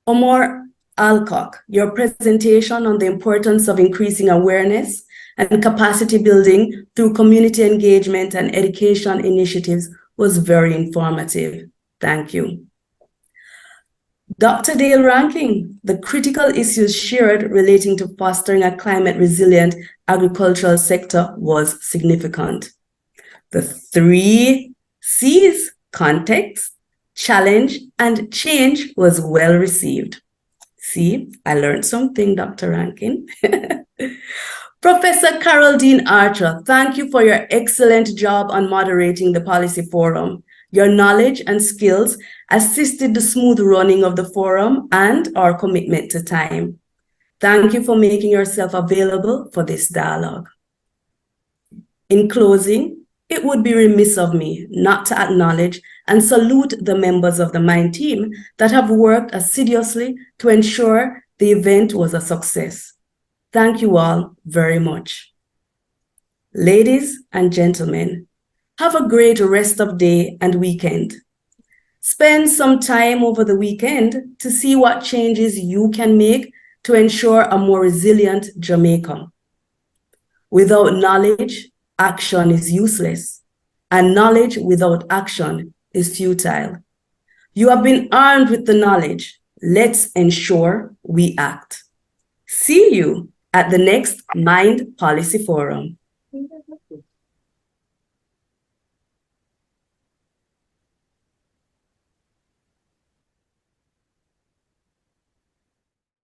Omar, Alcock, your presentation on the importance of increasing awareness and capacity building through community engagement and education initiatives was very informative. Thank you. Dr. Dale Rankine, the critical issues shared relating to fostering a climate-resilient agricultural sector was significant. The 3 C's, context, challenge, and change, was well received. See, I learned something, Dr. Rankine. Professor Carol Dean Archer, thank you for your excellent job on moderating the policy forum. Your knowledge and skills assisted the smooth running of the forum and our commitment to time. Thank you for making yourself available for this dialogue. In closing, it would be remiss of me not to acknowledge and salute the members of the MIND team that have worked assiduously to ensure the event was a success. Thank you all very much. Ladies and gentlemen, have a great rest of day and weekend. Spend some time over the weekend to see what changes you can make to ensure a more resilient Jamaica. Without knowledge, action is useless, and knowledge without action is futile. You have been armed with the knowledge. Let's ensure we act. See you at the next Mind Policy Forum.